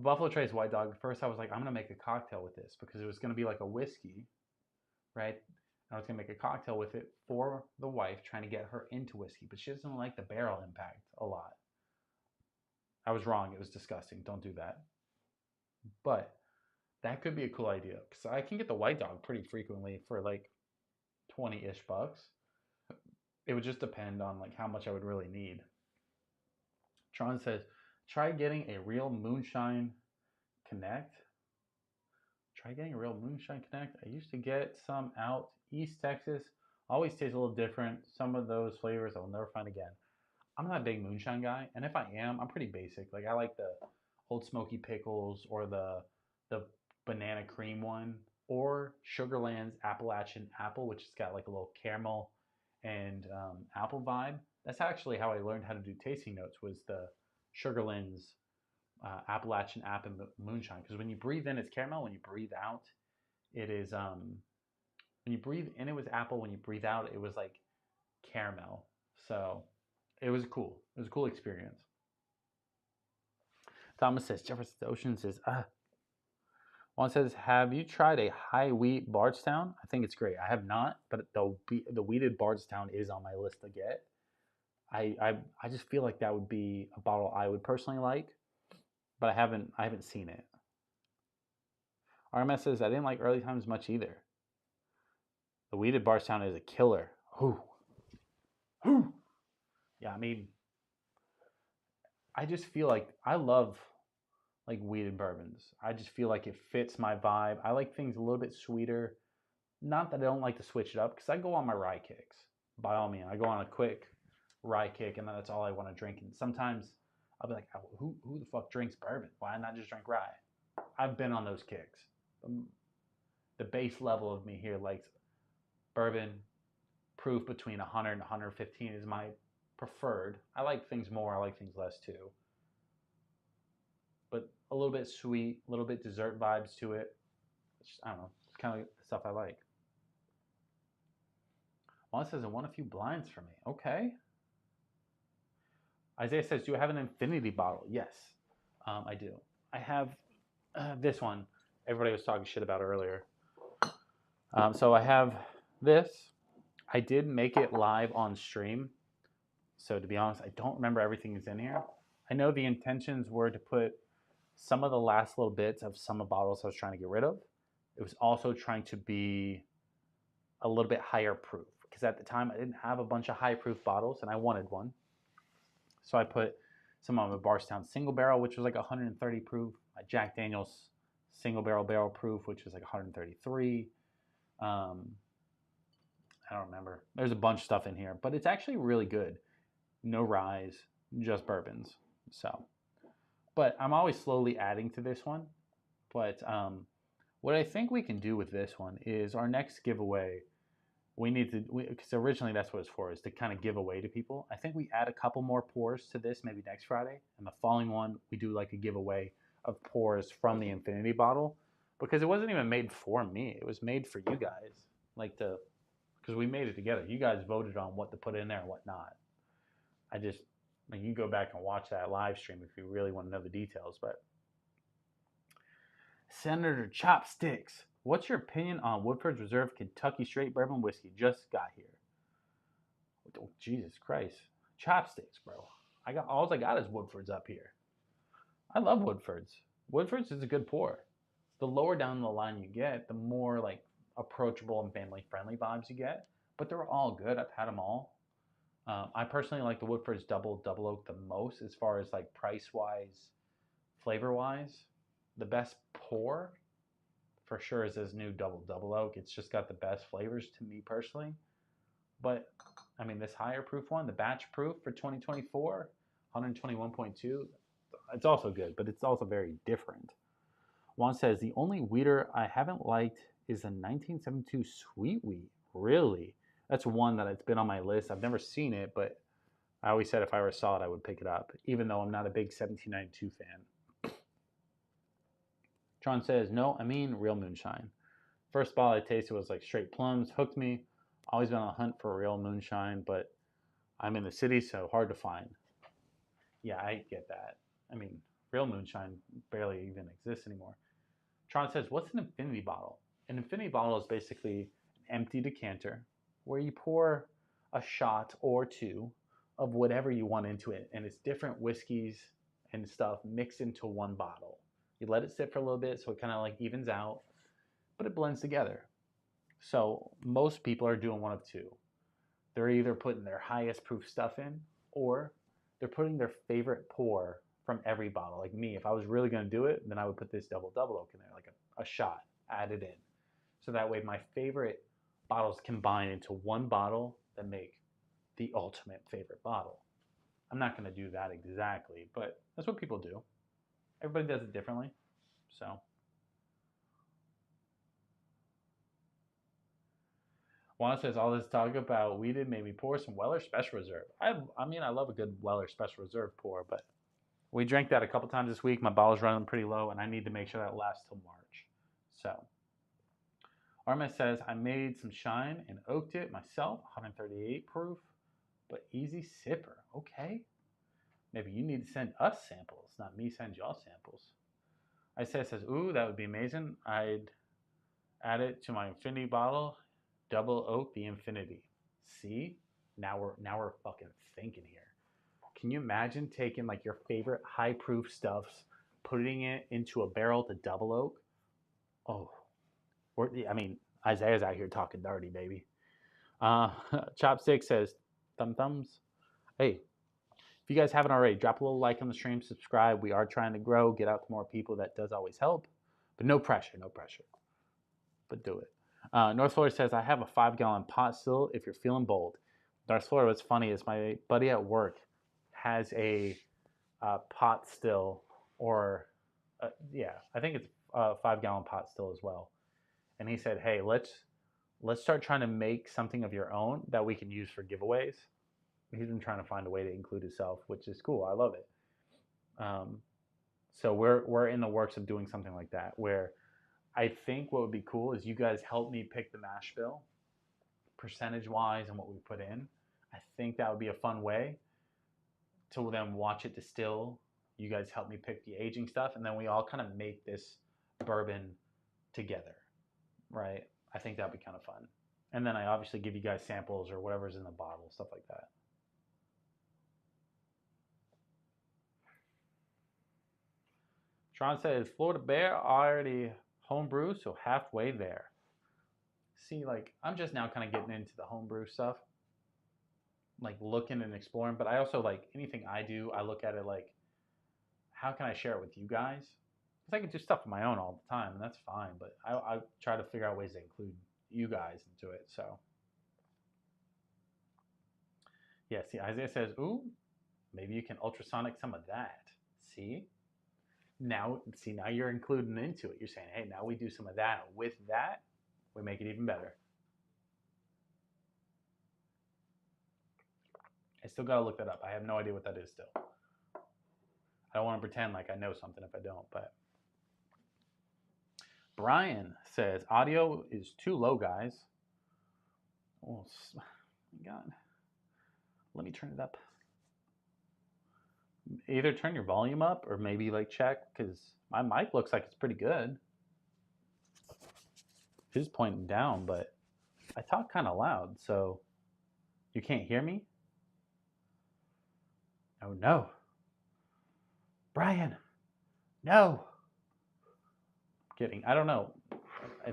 Buffalo Trace White Dog, first I was like, I'm going to make a cocktail with this because it was going to be like a whiskey, right? I was going to make a cocktail with it for the wife, trying to get her into whiskey, but she doesn't like the barrel impact a lot. I was wrong. It was disgusting. Don't do that. But that could be a cool idea because I can get the White Dog pretty frequently for like 20-ish bucks. It would just depend on like how much I would really need. Tron says, try getting a real Moonshine Connect. Try getting a real Moonshine Connect. I used to get some out East Texas. Always tastes a little different. Some of those flavors I'll never find again. I'm not a big moonshine guy, and if I am, I'm pretty basic. Like I like the Old Smoky Pickles or the banana cream one, or Sugarland's Appalachian Apple, which has got like a little caramel and apple vibe. That's actually how I learned how to do tasting notes, was the Sugarland's Appalachian Apple Moonshine. Because when you breathe in, it's caramel. When you breathe out, it is when you breathe in, it was apple. When you breathe out, it was like caramel. So it was cool. It was a cool experience. Thomas says, Jefferson's Ocean says, One says, "Have you tried a high wheat Bardstown? I think it's great. I have not, but the wheated Bardstown is on my list to get. I just feel like that would be a bottle I would personally like, but I haven't seen it." RMS says, "I didn't like Early Times much either. The wheated Bardstown is a killer." Ooh, ooh. Yeah, I mean, I just feel like I love like wheated bourbons. I just feel like it fits my vibe. I like things a little bit sweeter. Not that I don't like to switch it up, because I go on my rye kicks. By all means, I go on a quick rye kick, and then that's all I want to drink. And sometimes I'll be like, "Oh, who the fuck drinks bourbon? Why not just drink rye?" I've been on those kicks. The base level of me here likes bourbon. Proof between 100 and 115 is my preferred. I like things more. I like things less too. But a little bit sweet, a little bit dessert vibes to it. I don't know. It's kind of the stuff I like. Juan says, "I won a few blinds for me." Okay. Isaiah says, "Do I have an infinity bottle?" Yes, I do. I have this one. Everybody was talking shit about earlier. So I have this. I did make it live on stream. So to be honest, I don't remember everything that's in here. I know the intentions were to put some of the last little bits of some of the bottles I was trying to get rid of. It was also trying to be a little bit higher proof, because at the time I didn't have a bunch of high proof bottles and I wanted one. So I put some on my Bardstown single barrel, which was like 130 proof, my Jack Daniels single barrel proof, which was like 133. I don't remember. There's a bunch of stuff in here, but it's actually really good. No ryes, just bourbons. So, but I'm always slowly adding to this one. But what I think we can do with this one is our next giveaway. We need to, because originally that's what it's for, is to kind of give away to people. I think we add a couple more pours to this maybe next Friday, and the following one we do like a giveaway of pours from the infinity bottle, because it wasn't even made for me. It was made for you guys, because we made it together. You guys voted on what to put in there and what not. I just, like, you can go back and watch that live stream if you really want to know the details. But Senator Chopsticks, what's your opinion on Woodford's Reserve Kentucky Straight Bourbon Whiskey? Just got here. Oh, Jesus Christ. Chopsticks, bro. All I got is Woodford's up here. I love Woodford's. Woodford's is a good pour. The lower down the line you get, the more like approachable and family friendly vibes you get. But they're all good. I've had them all. I personally like the Woodford's Double Oak the most, as far as like price wise, flavor wise. The best pour for sure is this new Double Oak. It's just got the best flavors to me personally. But I mean, this higher proof one, the batch proof for 2024, 121.2, it's also good, but it's also very different. Juan says, "The only wheater I haven't liked is the 1972 Sweet Wheat." Really? That's one that it's been on my list. I've never seen it, but I always said if I ever saw it, I would pick it up, even though I'm not a big 1792 fan. Tron says, "No, I mean real moonshine. First bottle I tasted was like straight plums, hooked me. Always been on a hunt for real moonshine, but I'm in the city, so hard to find." Yeah, I get that. I mean, real moonshine barely even exists anymore. Tron says, "What's an infinity bottle?" An infinity bottle is basically an empty decanter where you pour a shot or two of whatever you want into it, and it's different whiskeys and stuff mixed into one bottle. You let it sit for a little bit so it kind of like evens out, but it blends together. So most people are doing one of two. They're either putting their highest proof stuff in, or they're putting their favorite pour from every bottle. Like me, if I was really going to do it, then I would put this Double Oak in there, like a shot added in. So that way my favorite bottles combine into one bottle that make the ultimate favorite bottle. I'm not going to do that exactly, but that's what people do. Everybody does it differently. So Juan says, "All this talk about weeded made me pour some Weller Special Reserve." I mean, I love a good Weller Special Reserve pour, but we drank that a couple times this week. My bottle's running pretty low, and I need to make sure that lasts till March. So Arma says, "I made some shine and oaked it myself, 138 proof, but easy sipper." Okay. Maybe you need to send us samples, not me send y'all samples. Isaiah says, ooh, that would be amazing. I'd add it to my infinity bottle, double oak the infinity. See? Now we're fucking thinking here. Can you imagine taking like your favorite high proof stuffs, putting it into a barrel to double oak? Oh, I mean, Isaiah's out here talking dirty, baby. Chopstick says, thumbs. Hey, if you guys haven't already, drop a little like on the stream, subscribe. We are trying to grow, get out to more people. That does always help. But no pressure. But do it. North Florida says, I have a 5-gallon pot still if you're feeling bold. North Florida, what's funny is my buddy at work has a pot still, or I think it's a 5-gallon pot still as well. And he said, hey, let's start trying to make something of your own that we can use for giveaways. He's been trying to find a way to include himself, which is cool. I love it. So we're in the works of doing something like that, where I think what would be cool is you guys help me pick the mash bill, percentage-wise, and what we put in. I think that would be a fun way to then watch it distill. You guys help me pick the aging stuff, and then we all kind of make this bourbon together, right? I think that'd be kind of fun. And then I obviously give you guys samples or whatever's in the bottle, stuff like that. Sean says, Florida Bear already homebrew, so halfway there. See, like, I'm just now kind of getting into the homebrew stuff, like looking and exploring. But I also, like, anything I do, I look at it like, how can I share it with you guys? Because I can do stuff on my own all the time, and that's fine. But I try to figure out ways to include you guys into it. So, yeah, see, Isaiah says, ooh, maybe you can ultrasonic some of that. See? Now you're including into it. You're saying, hey, now we do some of that. With that, we make it even better. I still got to look that up. I have no idea what that is still. I don't want to pretend like I know something if I don't, but. Brian says, audio is too low, guys. Oh, my God. Let me turn it up. Either turn your volume up or maybe like check, because my mic looks like it's pretty good. His pointing down, but I talk kind of loud, so you can't hear me? Oh no. Brian, no. I'm kidding. I don't know.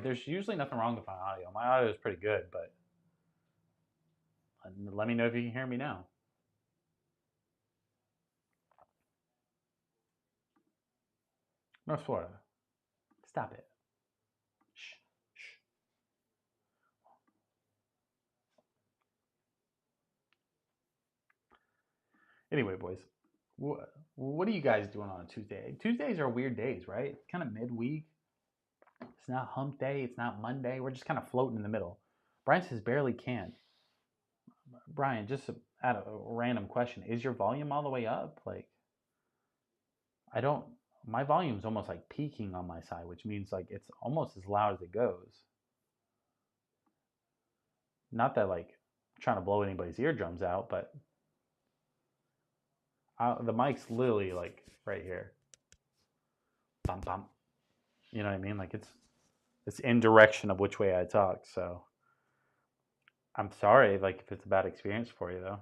There's usually nothing wrong with my audio. My audio is pretty good, but let me know if you can hear me now. North Florida. Stop it. Shh. Shh. Anyway, boys, what are you guys doing on a Tuesday? Tuesdays are weird days, right? It's kind of midweek. It's not hump day. It's not Monday. We're just kind of floating in the middle. Brian says barely can. Brian, just add a random question. Is your volume all the way up? Like, my volume's almost like peaking on my side, which means like it's almost as loud as it goes. Not that like I'm trying to blow anybody's eardrums out, but the mic's literally like right here. Bum, bum. You know what I mean? Like it's in direction of which way I talk. So I'm sorry, like if it's a bad experience for you though.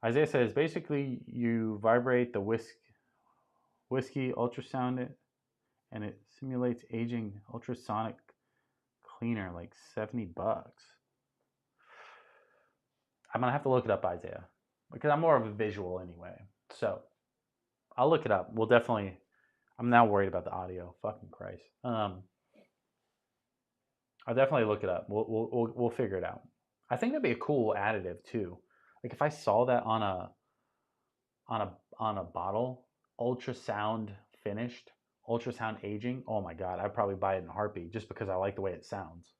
Isaiah says basically you vibrate the whiskey, ultrasound it, and it simulates aging ultrasonic cleaner, like $70. I'm gonna have to look it up, Isaiah, because I'm more of a visual anyway. So I'll look it up. We'll definitely. I'm now worried about the audio. Fucking Christ. I'll definitely look it up. We'll figure it out. I think that'd be a cool additive too. Like if I saw that on a bottle, ultrasound finished, ultrasound aging. Oh my God, I'd probably buy it in a heartbeat just because I like the way it sounds.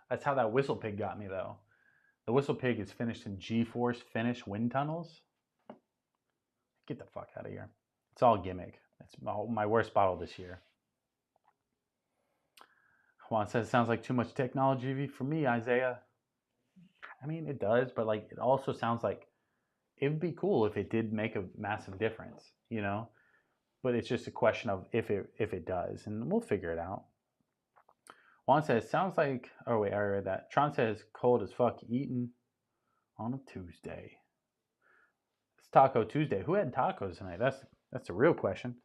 That's how that Whistle Pig got me though. The Whistle Pig is finished in G-Force finish wind tunnels. Get the fuck out of here. It's all gimmick. It's my worst bottle this year. Juan says it sounds like too much technology for me, Isaiah. I mean, it does, but like it also sounds like it would be cool if it did make a massive difference, you know? But it's just a question of if it does, and we'll figure it out. Juan says, sounds like, oh wait, I read that. Tron says, cold as fuck eating on a Tuesday. It's Taco Tuesday. Who had tacos tonight? That's a real question.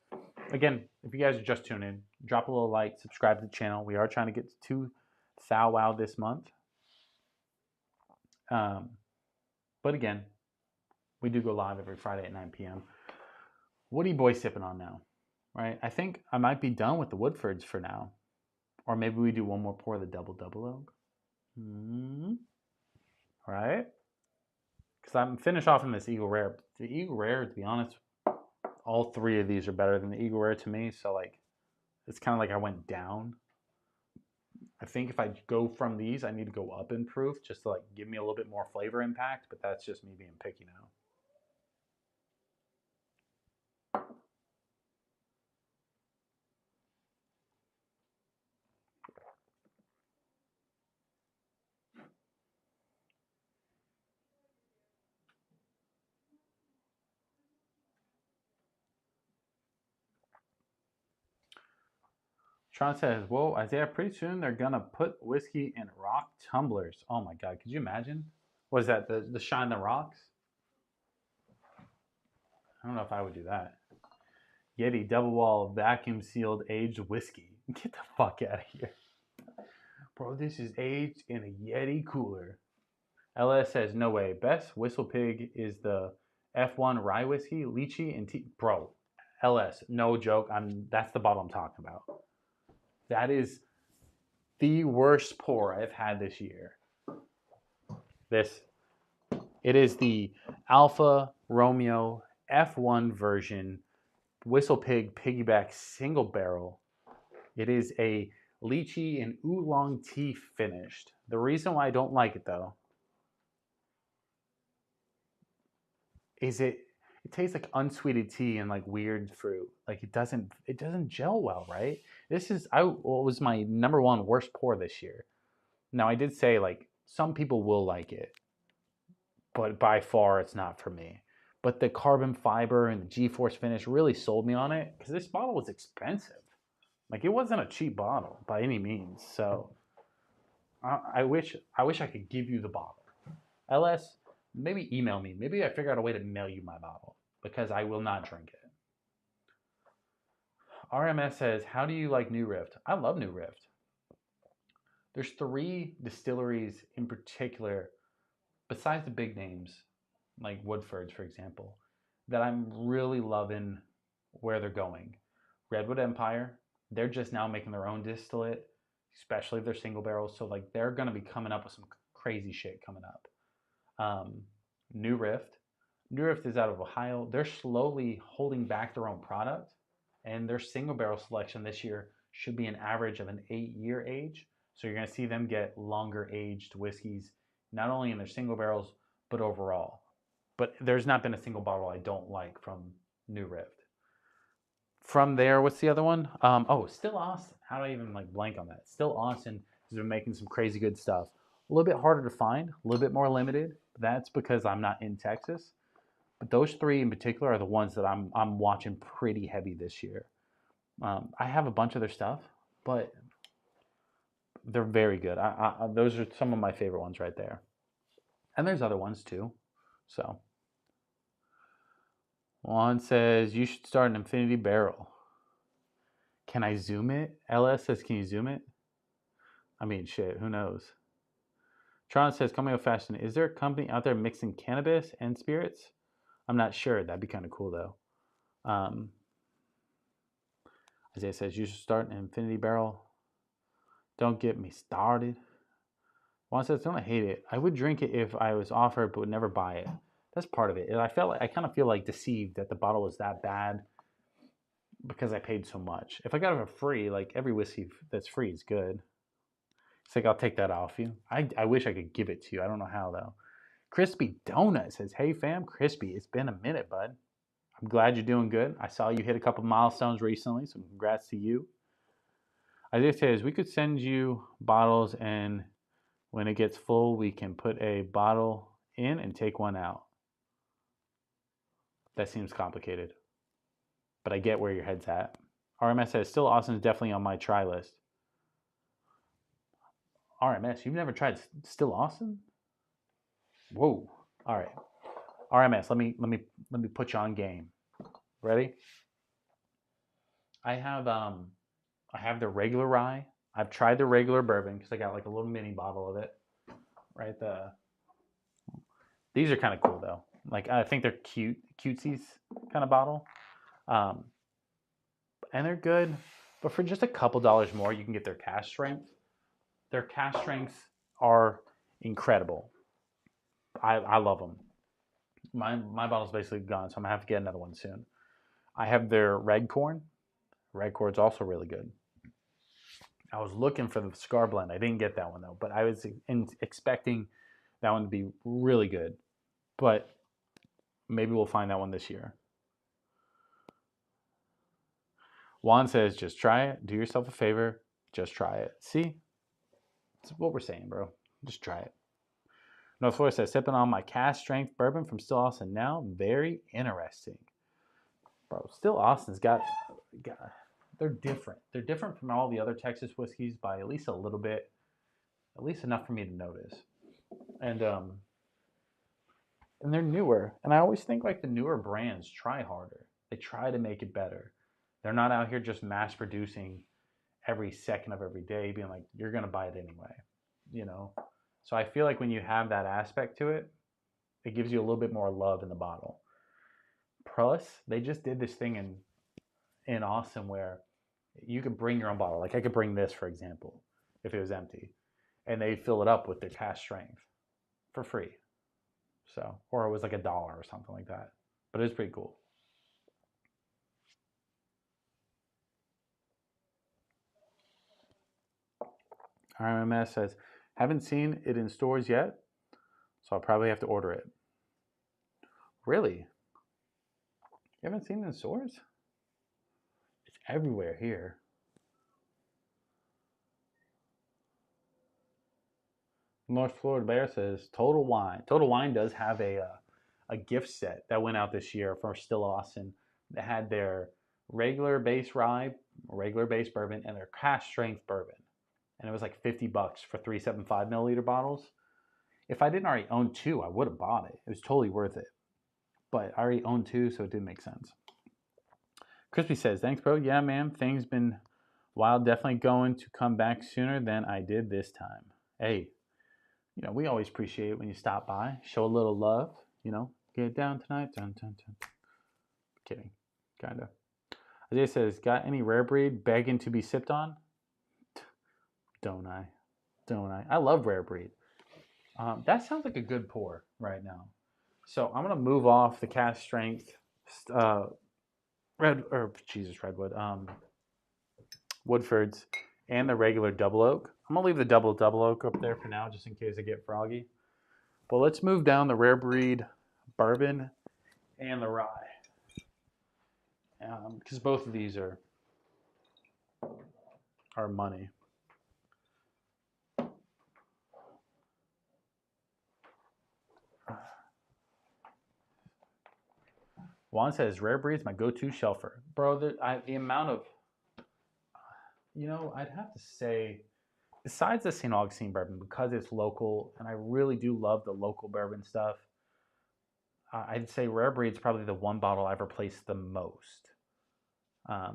Again, if you guys are just tuning in, drop a little like, subscribe to the channel. We are trying to get to 2,000 wow this month. But again, we do go live every Friday at 9 p.m. What are you boys sipping on now? Right? I think I might be done with the Woodfords for now. Or maybe we do one more pour of the double oak. Right? Because I'm finished off in this Eagle Rare. The Eagle Rare, to be honest, all three of these are better than the Eagle Rare to me. So like, it's kind of like I went down. I think if I go from these, I need to go up in proof just to like give me a little bit more flavor impact. But that's just me being picky now. Sean says, whoa, Isaiah, pretty soon they're going to put whiskey in rock tumblers. Oh my God, could you imagine? What is that, the Shine the Rocks? I don't know if I would do that. Yeti double wall vacuum sealed aged whiskey. Get the fuck out of here. Bro, this is aged in a Yeti cooler. LS says, no way. Best Whistle Pig is the F1 rye whiskey, lychee, and tea. Bro, LS, no joke. That's the bottle I'm talking about. That is the worst pour I've had this year. It is the Alfa Romeo F1 version Whistle Pig Piggyback single barrel. It is a lychee and oolong tea finished. The reason why I don't like it though is it tastes like unsweetened tea and like weird fruit. Like it doesn't gel well, right? This was my number one worst pour this year. Now I did say like some people will like it, but by far it's not for me. But the carbon fiber and the G-force finish really sold me on it because this bottle was expensive. Like it wasn't a cheap bottle by any means. So I wish I could give you the bottle. LS, maybe email me. Maybe I figure out a way to mail you my bottle because I will not drink it. RMS says, how do you like New Rift? I love New Rift. There's 3 distilleries in particular, besides the big names, like Woodford's, for example, that I'm really loving where they're going. Redwood Empire, they're just now making their own distillate, especially if they're single barrels. So like they're going to be coming up with some crazy shit coming up. New Rift is out of Ohio. They're slowly holding back their own product, and their single barrel selection this year should be an average of an 8-year age. So you're going to see them get longer aged whiskeys, not only in their single barrels, but overall. But there's not been a single bottle I don't like from New Rift. From there, what's the other one? Still Austin. How do I even like blank on that? Still Austin has been making some crazy good stuff. A little bit harder to find, a little bit more limited. That's because I'm not in Texas. But those 3 in particular are the ones that I'm watching pretty heavy this year. I have a bunch of their stuff, but they're very good. Those are some of my favorite ones right there. And there's other ones too. So Juan says you should start an infinity barrel. Can I zoom it? LS says, can you zoom it? I mean, shit, who knows? Tron says, coming up fashion, is there a company out there mixing cannabis and spirits? I'm not sure. That'd be kind of cool though. Isaiah says, you should start an infinity barrel. Don't get me started. Juan says, don't hate it. I would drink it if I was offered, but would never buy it. That's part of it. And I kind of feel like deceived that the bottle was that bad because I paid so much. If I got it for free, like every whiskey that's free is good. It's like, I'll take that off you. I wish I could give it to you. I don't know how though. Crispy Donut says, hey fam, Crispy, it's been a minute, bud. I'm glad you're doing good. I saw you hit a couple milestones recently, so congrats to you. Isaiah says, we could send you bottles and When it gets full, we can put a bottle in and take one out. That seems complicated, but I get where your head's at. RMS says, still Austin is definitely on my try list. RMS, you've never tried Still Austin? Whoa. All right. RMS, let me put you on game. Ready? I have the regular rye. I've tried the regular bourbon because I got like a little mini bottle of it. Right. These are kind of cool though. Like I think they're cutesies kind of bottle. And they're good, but for just a couple dollars more, you can get their cask strength. Their cask strengths are incredible. I love them. My bottle's basically gone, so I'm gonna have to get another one soon. I have their red corn. Red corn's also really good. I was looking for the Cigar Blend. I didn't get that one though, but I was expecting that one to be really good. But maybe we'll find that one this year. Juan says, just try it. Do yourself a favor. Just try it. See? That's what we're saying, bro. Just try it. North Florida says, sipping on my cask strength bourbon from Still Austin now. Very interesting. Bro, Still Austin's got they're different. They're different from all the other Texas whiskeys by at least a little bit. At least enough for me to notice. And they're newer. And I always think like the newer brands try harder. They try to make it better. They're not out here just mass producing every second of every day, being like, you're going to buy it anyway, you know? So I feel like when you have that aspect to it, it gives you a little bit more love in the bottle. Plus, they just did this thing in Austin where you could bring your own bottle. Like I could bring this, for example, if it was empty, and they fill it up with their cask strength for free. So, or it was like $1 or something like that. But it was pretty cool. RMS says, haven't seen it in stores yet, so I'll probably have to order it. Really? You haven't seen it in stores? It's everywhere here. North Florida Bear says, Total Wine. Total Wine does have a gift set that went out this year for Still Austin that had their regular base rye, regular base bourbon, and their cask strength bourbon. And it was like $50 for 375 milliliter bottles. If I didn't already own two, I would have bought it. It was totally worth it. But I already owned two, so it didn't make sense. Crispy says, thanks, bro. Yeah, man. Things been wild. Definitely going to come back sooner than I did this time. Hey, you know, we always appreciate it when you stop by. Show a little love, you know. Get it down tonight. Dun, dun, dun. Kidding. Kind of. Isaiah says, got any rare breed begging to be sipped on? Don't I? I love rare breed. That sounds like a good pour right now. So I'm gonna move off the cask strength Redwood, Woodfords, and the regular double oak. I'm gonna leave the double oak up there for now, just in case I get froggy. But let's move down the rare breed bourbon and the rye, because both of these are money. Juan says, rare breed's my go-to shelfer. Bro, the amount of, you know, I'd have to say, besides the St. Augustine bourbon, because it's local, and I really do love the local bourbon stuff, I'd say rare breed's probably the one bottle I've replaced the most. I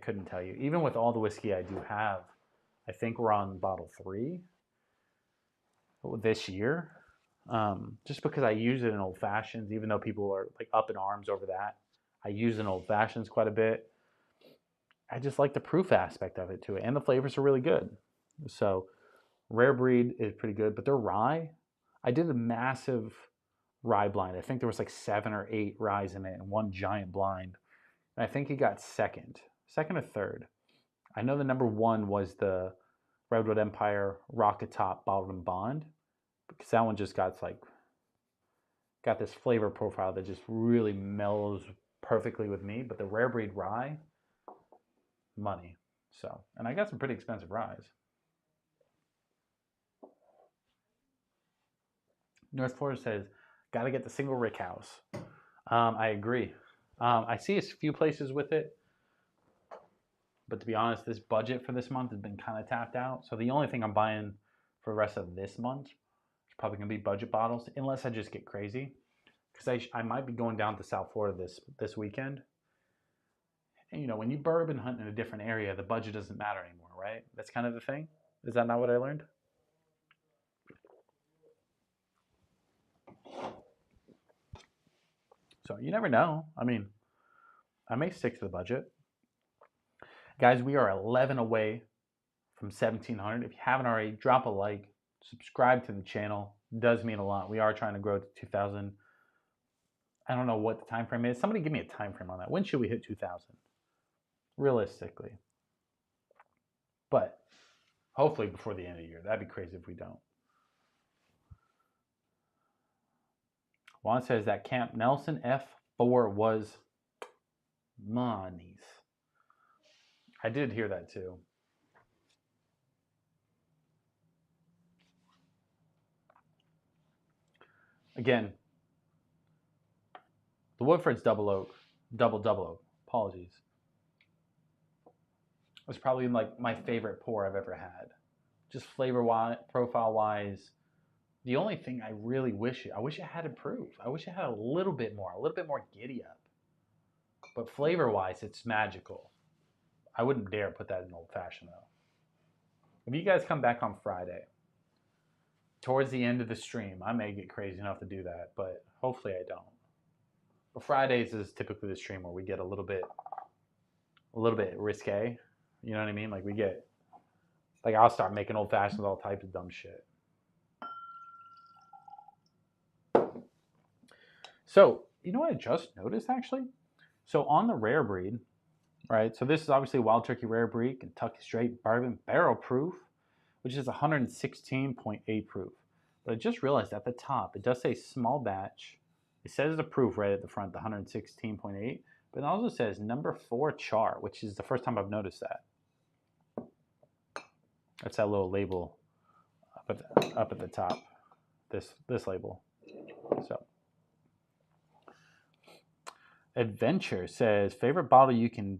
couldn't tell you. Even with all the whiskey I do have, I think we're on bottle 3 this year. Just because I use it in old fashions, even though people are like up in arms over that, I use it in old fashions quite a bit. I just like the proof aspect of it to it, and the flavors are really good. So rare breed is pretty good, but their rye, I did a massive rye blind. I think there was like 7 or 8 ryes in it and one giant blind. And I think he got second or third. I know the number 1 was the Redwood Empire Rocket Top Bottled and Bond, because that one just got this flavor profile that just really mellows perfectly with me. But the rare breed rye, money. So, and I got some pretty expensive ryes. North Florida says, got to get the single rick house. I agree. I see a few places with it, but to be honest, this budget for this month has been kind of tapped out. So the only thing I'm buying for the rest of this month is probably going to be budget bottles, unless I just get crazy. Because I might be going down to South Florida this weekend. And, you know, when you bourbon hunt in a different area, the budget doesn't matter anymore, right? That's kind of the thing. Is that not what I learned? So you never know. I mean, I may stick to the budget. Guys, we are 11 away from 1,700. If you haven't already, drop a like, subscribe to the channel. It does mean a lot. We are trying to grow to 2,000. I don't know what the time frame is. Somebody give me a time frame on that. When should we hit 2,000? Realistically. But hopefully before the end of the year. That'd be crazy if we don't. Juan says that Camp Nelson F4 was monies. I did hear that too. Again, the Woodford's double oak, double oak. Apologies. It was probably like my favorite pour I've ever had. Just flavor wise, profile wise. The only thing I really wish it had improved. I wish it had a little bit more giddy up. But flavor wise, it's magical. I wouldn't dare put that in old fashioned though. If you guys come back on Friday, towards the end of the stream, I may get crazy enough to do that, but hopefully I don't. But Fridays is typically the stream where we get a little bit risque. You know what I mean? Like I'll start making old fashions, all types of dumb shit. So, you know what I just noticed actually? So on the rare breed, right? So this is obviously Wild Turkey Rare Breed, Kentucky Straight Bourbon Barrel Proof, which is 116.8 proof. But I just realized at the top, it does say small batch. It says the proof right at the front, the 116.8, but it also says number 4 char, which is the first time I've noticed that. That's that little label up at the top, this label. So, Adventure says, favorite bottle you can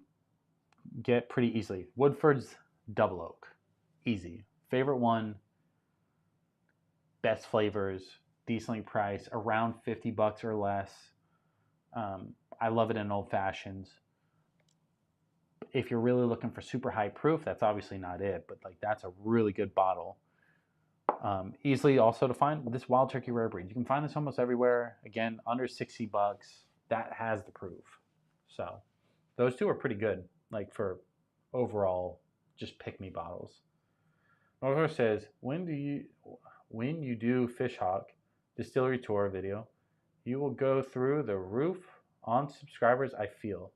get pretty easily. Woodford's Double Oak. Easy. Favorite one. Best flavors. Decently priced. Around $50 or less. I love it in old fashions. If you're really looking for super high proof, that's obviously not it. But like that's a really good bottle. Easily also to find this Wild Turkey Rare Breed. You can find this almost everywhere. Again, under $60. That has the proof. So those two are pretty good. Like for overall, just pick me bottles. Northwest says, when you do Fish Hawk distillery tour video, you will go through the roof on subscribers. I feel.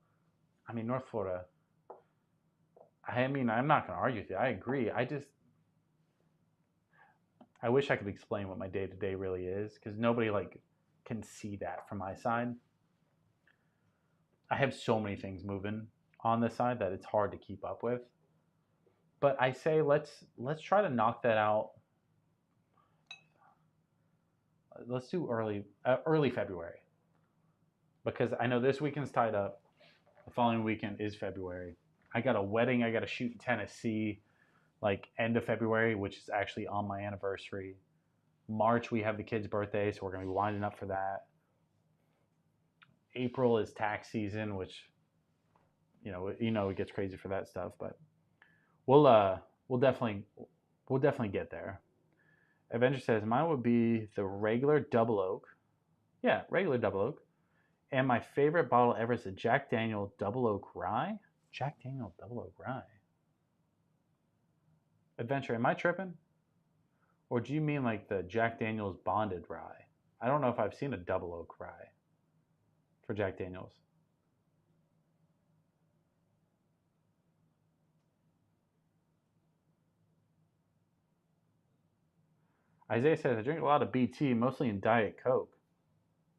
I mean, North Florida. I mean, I'm not going to argue with you. I agree. I wish I could explain what my day-to-day really is because nobody like can see that from my side. I have so many things moving on this side that it's hard to keep up with. But I say let's try to knock that out. Let's do early February. Because I know this weekend's tied up. The following weekend is February. I got a wedding I got to shoot in Tennessee like end of February, which is actually on my anniversary. March we have the kid's birthday, so we're going to be winding up for that. April is tax season, which it gets crazy for that stuff, but we'll definitely get there. Avenger says mine would be the regular double oak. Yeah, regular double oak. And my favorite bottle ever is the Jack Daniel Double Oak Rye. Jack Daniel Double Oak Rye. Adventure, am I tripping? Or do you mean like the Jack Daniel's Bonded Rye? I don't know if I've seen a Double Oak Rye for Jack Daniel's. Isaiah says, I drink a lot of BT, mostly in Diet Coke.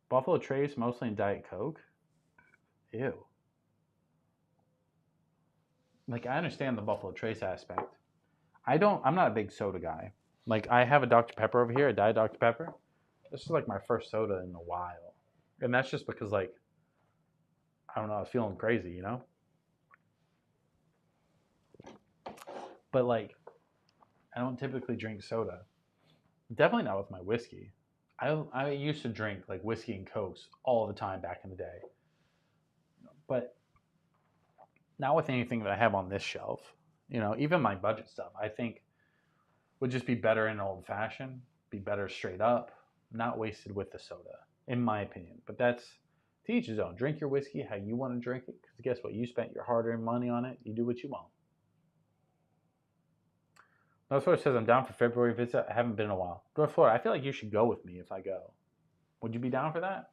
Buffalo Trace, mostly in Diet Coke? Ew. Like, I understand the Buffalo Trace aspect. I'm not a big soda guy. Like, I have a Dr. Pepper over here, a Diet Dr. Pepper. This is like my first soda in a while. And that's just because, like, I don't know, I was feeling crazy, you know? But, like, I don't typically drink soda. Definitely not with my whiskey. I used to drink, like, whiskey and Cokes all the time back in the day. But not with anything that I have on this shelf. You know, even my budget stuff, I think would just be better in old fashioned, be better straight up, not wasted with the soda, in my opinion. But that's to each his own. Drink your whiskey how you want to drink it, because guess what? You spent your hard-earned money on it. You do what you want. North Florida says I'm down for February visit. I haven't been in a while. North Florida, I feel like you should go with me if I go. Would you be down for that?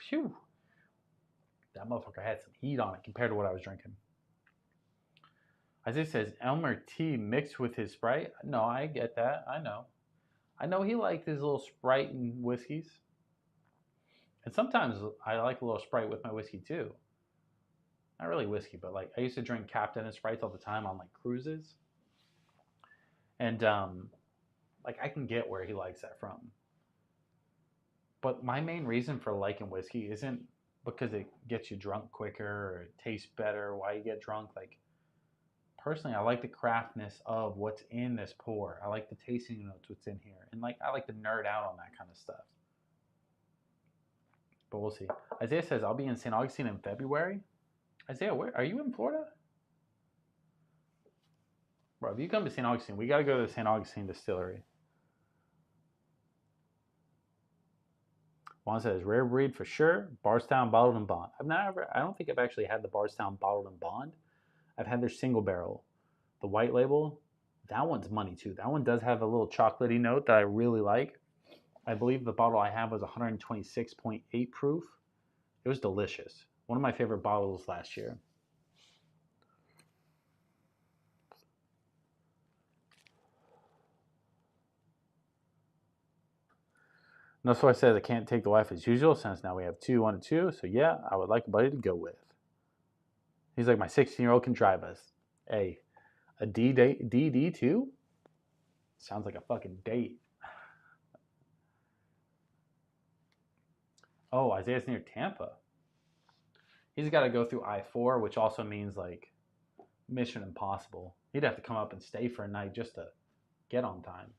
Phew. That motherfucker had some heat on it compared to what I was drinking. Isaiah says Elmer tea mixed with his Sprite. No, I get that. I know he liked his little Sprite and whiskeys. And sometimes I like a little Sprite with my whiskey too. Not really whiskey, but like I used to drink Captain and Sprites all the time on like cruises. And like I can get where he likes that from. But my main reason for liking whiskey isn't because it gets you drunk quicker or it tastes better, why you get drunk. Like personally, I like the craftness of what's in this pour. I like the tasting notes what's in here. And like I like to nerd out on that kind of stuff. But we'll see. Isaiah says I'll be in St. Augustine in February. Isaiah, where are you in Florida? Bro, if you come to St. Augustine, we got to go to the St. Augustine distillery. Juan says rare breed for sure. Bardstown bottled and bond. I don't think I've actually had the Bardstown bottled and bond. I've had their single barrel, the white label. That one's money too. That one does have a little chocolatey note that I really like. I believe the bottle I have was 126.8 proof. It was delicious. One of my favorite bottles last year. No, so I said I can't take the wife as usual since now we have 2, 1, and 2. So yeah, I would like a buddy to go with. He's like, my 16-year-old can drive us. Hey, a DD too? Sounds like a fucking date. Oh, Isaiah's near Tampa. He's got to go through I-4, which also means like Mission Impossible. He'd have to come up and stay for a night just to get on time.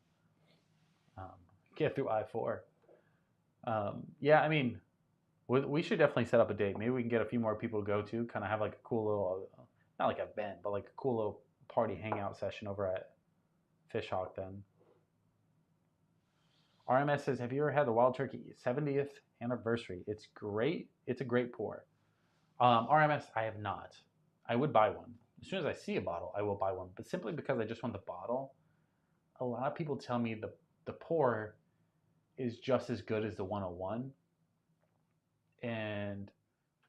Get through I-4. Yeah, I mean, we should definitely set up a date. Maybe we can get a few more people to go to, kind of have like a cool little, not like an event, but like a cool little party hangout session over at Fishhawk then. RMS says, have you ever had the Wild Turkey 70th anniversary? It's great. It's a great pour. RMS, I have not. I would buy one. As soon as I see a bottle, I will buy one. But simply because I just want the bottle, a lot of people tell me the pour is just as good as the 101. And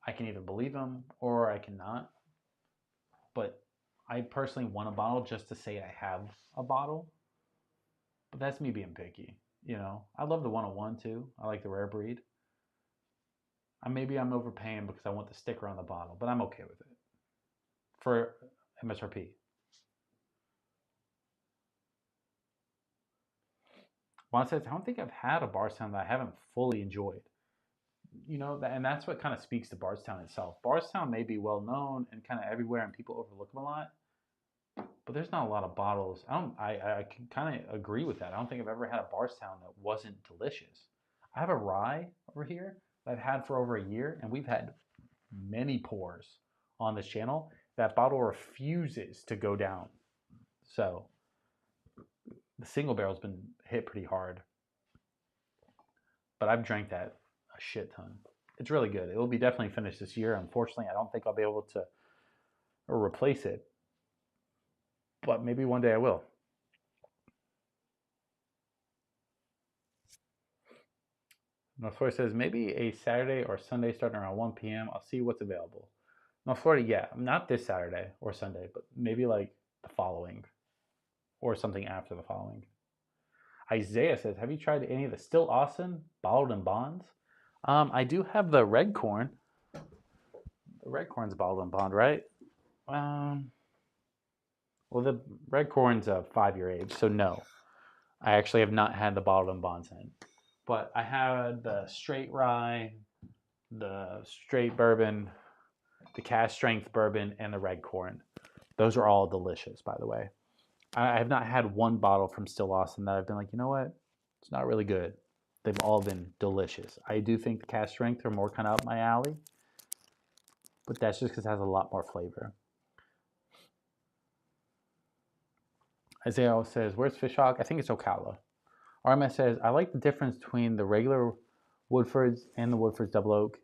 I can either believe them or I cannot. But I personally want a bottle just to say I have a bottle. But that's me being picky. You know, I love the 101 too. I like the rare breed. Maybe I'm overpaying because I want the sticker on the bottle, but I'm okay with it for MSRP. Juan says, I don't think I've had a Bardstown that I haven't fully enjoyed. You know, and that's what kind of speaks to Bardstown itself. Bardstown may be well known and kind of everywhere, and people overlook them a lot. But there's not a lot of bottles. I can kind of agree with that. I don't think I've ever had a Bardstown that wasn't delicious. I have a rye over here that I've had for over a year, and we've had many pours on this channel. That bottle refuses to go down. So the single barrel's been hit pretty hard. But I've drank that a shit ton. It's really good. It will be definitely finished this year. Unfortunately, I don't think I'll be able to replace it. But maybe one day I will. North Florida says, maybe a Saturday or Sunday starting around 1 p.m. I'll see what's available. North Florida, yeah. Not this Saturday or Sunday, but maybe like the following. Or something after the following. Isaiah says, have you tried any of the Still Austin bottled and bonds? I do have the red corn. The red corn's bottled and bond, right? Well, the red corn's a 5-year age, so no. I actually have not had the bottled and bond sin. But I had the straight rye, the straight bourbon, the cast strength bourbon, and the red corn. Those are all delicious, by the way. I have not had one bottle from Still Austin that I've been like, you know what? It's not really good. They've all been delicious. I do think the cast strength are more kind of up my alley, but that's just because it has a lot more flavor. Isaiah says, where's Fishhawk? I think it's Ocala. RMS says, I like the difference between the regular Woodfords and the Woodfords Double Oak.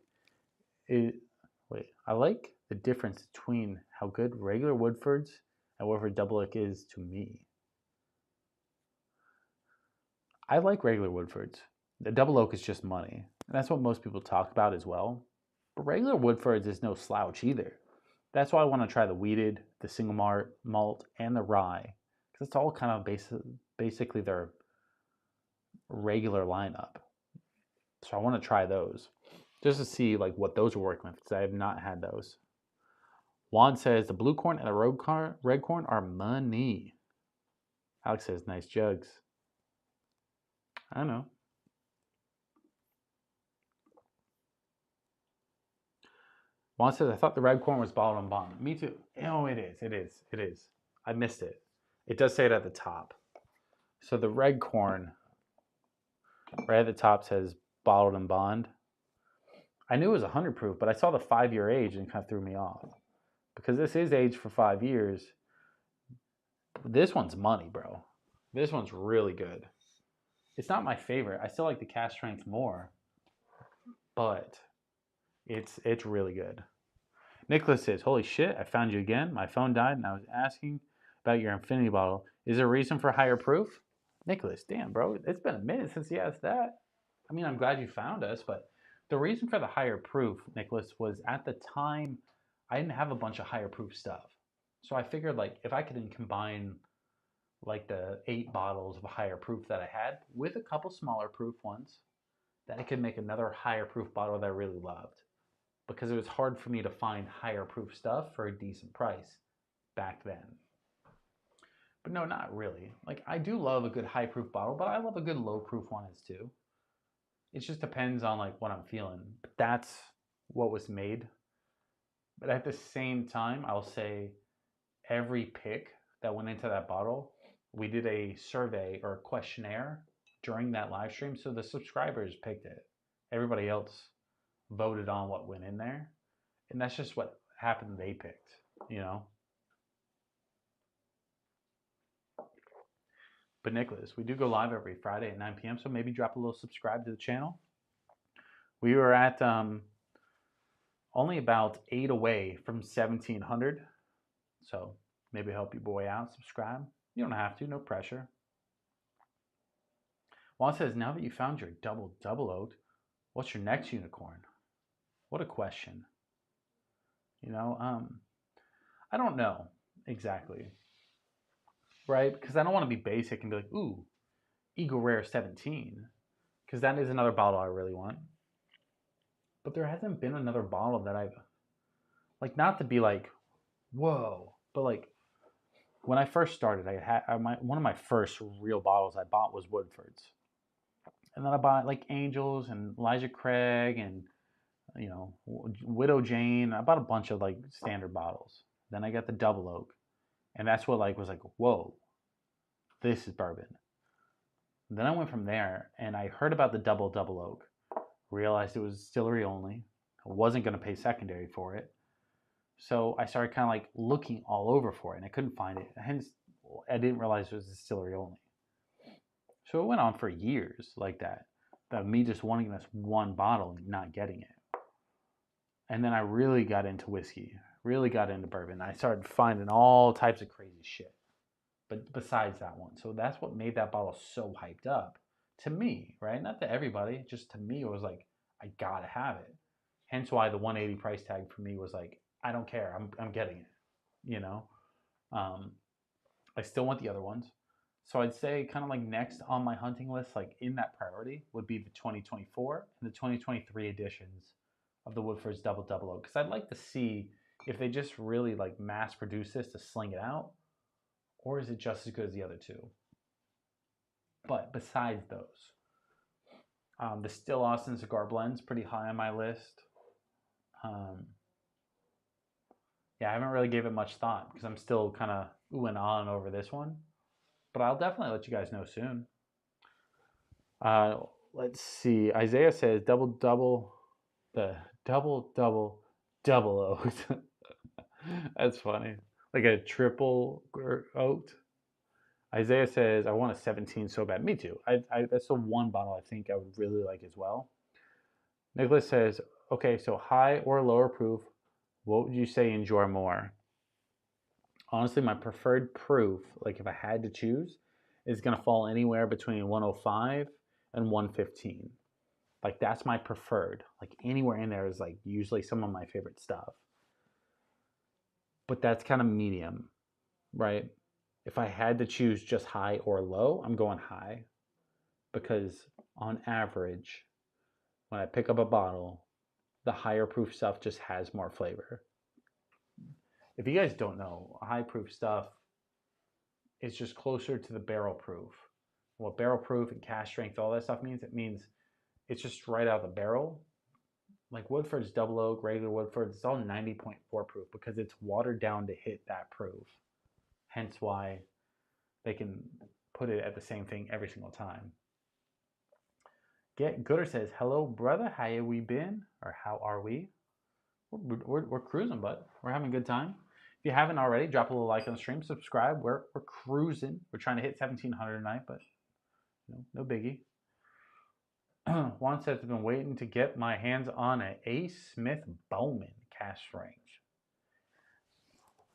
I like the difference between how good regular Woodfords and Woodford Double Oak is to me. I like regular Woodfords. The Double Oak is just money. And that's what most people talk about as well. But regular Woodfords is no slouch either. That's why I want to try the wheated, the single malt, and the rye. Because it's all kind of basically their regular lineup. So I want to try those. Just to see like what those are working with. Because I have not had those. Juan says the blue corn and the red corn are money. Alex says nice jugs. I don't know. Juan says, I thought the red corn was bottled and bond. Me too. Oh, it is. It is. It is. I missed it. It does say it at the top. So the red corn, right at the top says bottled and bond. I knew it was 100 proof, but I saw the 5-year age and kind of threw me off. Because this is aged for 5 years. This one's money, bro. This one's really good. It's not my favorite. I still like the cast strength more. But it's really good. Nicholas says, holy shit, I found you again. My phone died and I was asking about your infinity bottle. Is there a reason for higher proof? Nicholas, damn, bro. It's been a minute since you asked that. I mean, I'm glad you found us, but the reason for the higher proof, Nicholas, was at the time I didn't have a bunch of higher proof stuff. So I figured like if I could combine like the 8 bottles of higher proof that I had with a couple smaller proof ones, that I could make another higher proof bottle that I really loved. Because it was hard for me to find higher proof stuff for a decent price back then. But no, not really. Like I do love a good high proof bottle, but I love a good low proof one as too. It just depends on like what I'm feeling. But that's what was made. But at the same time, I'll say every pick that went into that bottle, we did a survey or a questionnaire during that live stream. So the subscribers picked it. Everybody else voted on what went in there. And that's just what happened they picked, you know? But Nicholas, we do go live every Friday at 9 p.m. So maybe drop a little subscribe to the channel. We were at only about 8 away from 1,700. So maybe help your boy out. Subscribe. You don't have to. No pressure. Juan says, now that you found your double oak, what's your next unicorn? What a question. You know, I don't know exactly. Right? Because I don't want to be basic and be like, ooh, Eagle Rare 17. Because that is another bottle I really want. But there hasn't been another bottle that I've, like, not to be like, whoa. But like, when I first started, one of my first real bottles I bought was Woodford's. And then I bought like Angels and Elijah Craig and, you know, Widow Jane. I bought a bunch of like standard bottles. Then I got the double oak. And that's what like was like, whoa, this is bourbon. And then I went from there and I heard about the double oak. Realized it was distillery only. I wasn't going to pay secondary for it. So I started kind of like looking all over for it and I couldn't find it. Hence, I didn't realize it was distillery only. So it went on for years like that. Of me just wanting this one bottle and not getting it. And then I really got into whiskey, really got into bourbon. I started finding all types of crazy shit. But besides that one. So that's what made that bottle so hyped up to me, right? Not to everybody, just to me, it was like, I gotta have it. Hence why the 180 price tag for me was like, I don't care, I'm getting it, you know? I still want the other ones. So I'd say kind of like next on my hunting list, like in that priority, would be the 2024 and the 2023 editions of the Woodford's Double Oak. Because I'd like to see if they just really like mass produce this to sling it out, or is it just as good as the other two? But besides those, the Still Austin Cigar Blend's pretty high on my list. Yeah, I haven't really gave it much thought because I'm still kind of ooh and on over this one. But I'll definitely let you guys know soon. Let's see. Isaiah says double oaked. That's funny. Like a triple oaked. Isaiah says, I want a 17 so bad. Me too. That's the one bottle I think I would really like as well. Nicholas says, okay, so high or lower proof, what would you say you enjoy more? Honestly, my preferred proof, like if I had to choose, is going to fall anywhere between 105 and 115. Like that's my preferred. Like anywhere in there is like usually some of my favorite stuff. But that's kind of medium, right? If I had to choose just high or low, I'm going high. Because on average, when I pick up a bottle, the higher proof stuff just has more flavor. If you guys don't know, high proof stuff is just closer to the barrel proof. What barrel proof and cask strength, all that stuff means, it means it's just right out of the barrel. Like Woodford's double oak, regular Woodford, it's all 90.4 proof because it's watered down to hit that proof. Hence why they can put it at the same thing every single time. Get Gooder says, hello, brother. How have we been? Or how are we? We're cruising, bud. We're having a good time. If you haven't already, drop a little like on the stream. Subscribe. We're cruising. We're trying to hit 1,700 tonight, but no biggie. Juan says, I've been waiting to get my hands on an A. Smith Bowman cask range.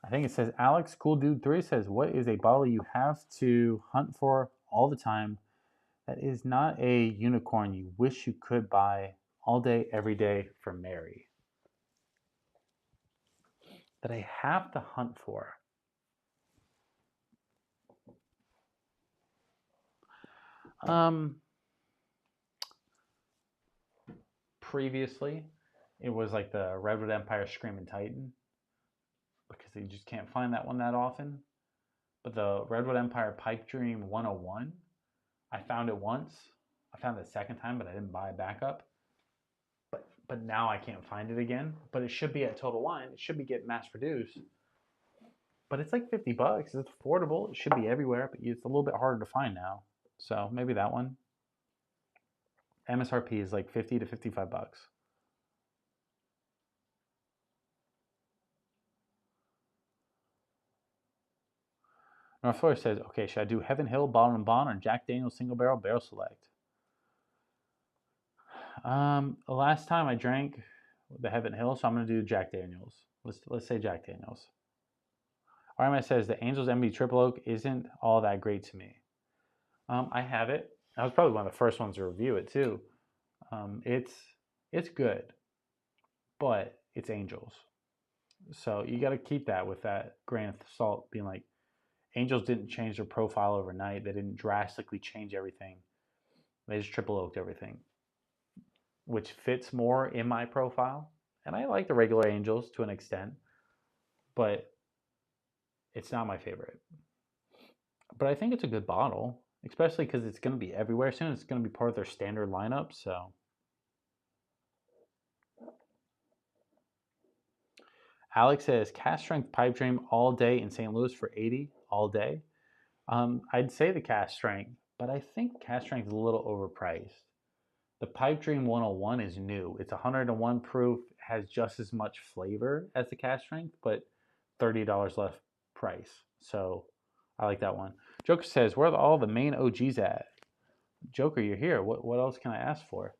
I think it says Alex Cool Dude 3 says, what is a bottle you have to hunt for all the time that is not a unicorn you wish you could buy all day, every day for Mary? That I have to hunt for. Previously, it was like the Redwood Empire Screaming Titan, because you just can't find that one that often. But the Redwood Empire Pipe Dream 101, I found it once. I found it a second time, but I didn't buy a backup. But now I can't find it again. But it should be at Total Wine. It should be getting mass produced. But it's like $50. It's affordable. It should be everywhere, but it's a little bit harder to find now. So maybe that one. MSRP is like $50 to $55. North Florida says, okay, should I do Heaven Hill, Bottle and Bond, or Jack Daniel's Single Barrel, Barrel Select? The last time I drank the Heaven Hill, so I'm going to do Jack Daniel's. Let's say Jack Daniel's. RMS says, the Angel's Envy Triple Oak isn't all that great to me. I have it. I was probably one of the first ones to review it, too. It's good, but it's Angel's. So you got to keep that with that grain of salt, being like, Angels didn't change their profile overnight. They didn't drastically change everything. They just triple oaked everything, which fits more in my profile. And I like the regular Angels to an extent, but it's not my favorite. But I think it's a good bottle, especially because it's going to be everywhere soon. It's going to be part of their standard lineup, so. Alex says, cask strength pipe dream all day in St. Louis for $80 all day. I'd say the cask strength, but I think cask strength is a little overpriced. The Pipe Dream 101 is new. It's 101 proof, has just as much flavor as the cask strength, but $30 less price. So I like that one. Joker says, where are all the main OGs at? Joker, you're here. What else can I ask for?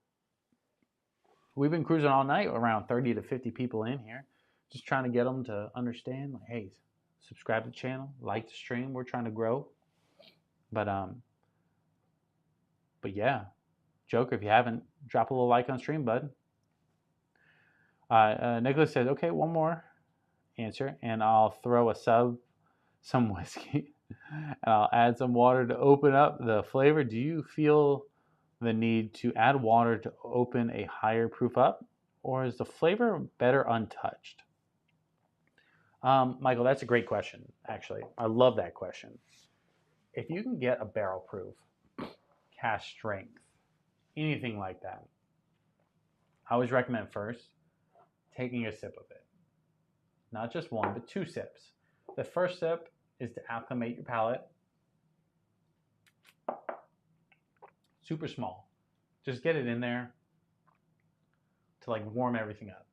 We've been cruising all night, around 30 to 50 people in here. Just trying to get them to understand, like, hey, subscribe to the channel, like the stream. We're trying to grow. But yeah, Joker, if you haven't, drop a little like on stream, bud. Nicholas says, okay, one more answer, and I'll throw a sub, some whiskey, and I'll add some water to open up the flavor. Do you feel the need to add water to open a higher proof up, or is the flavor better untouched? Michael, that's a great question, actually. I love that question. If you can get a barrel proof, cask strength, anything like that, I always recommend first taking a sip of it. Not just one, but 2 sips. The first sip is to acclimate your palate. Super small. Just get it in there to like warm everything up.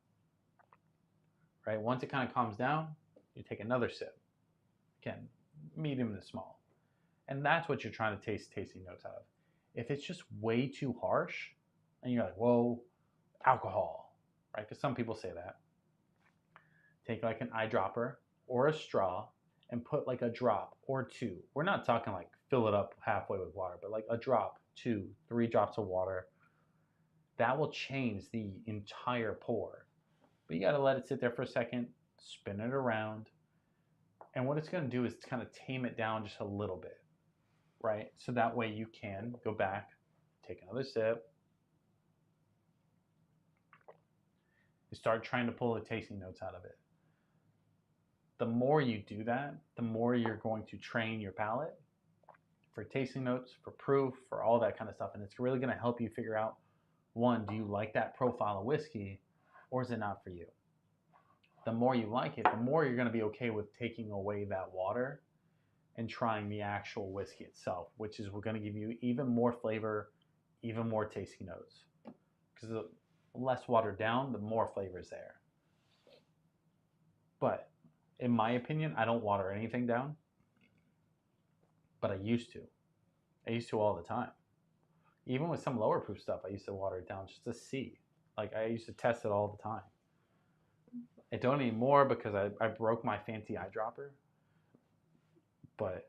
Right? Once it kind of calms down, you take another sip. Again, medium to small. And that's what you're trying to taste tasting notes out of. If it's just way too harsh, and you're like, whoa, alcohol, right? Because some people say that. Take like an eyedropper or a straw and put like a drop or 2. We're not talking like fill it up halfway with water, but like a drop, 2, 3 drops of water. That will change the entire pour. But you got to let it sit there for a second, spin it around. And what it's going to do is kind of tame it down just a little bit, right? So that way you can go back, take another sip. You start trying to pull the tasting notes out of it. The more you do that, the more you're going to train your palate for tasting notes, for proof, for all that kind of stuff. And it's really going to help you figure out, one, do you like that profile of whiskey, or is it not for you? The more you like it, the more you're going to be okay with taking away that water and trying the actual whiskey itself, which is going to give you even more flavor, even more tasting notes. Because the less watered down, the more flavor is there. But in my opinion, I don't water anything down, but I used to. I used to all the time. Even with some lower proof stuff, I used to water it down just to see. Like I used to test it all the time. I don't anymore because I broke my fancy eyedropper. But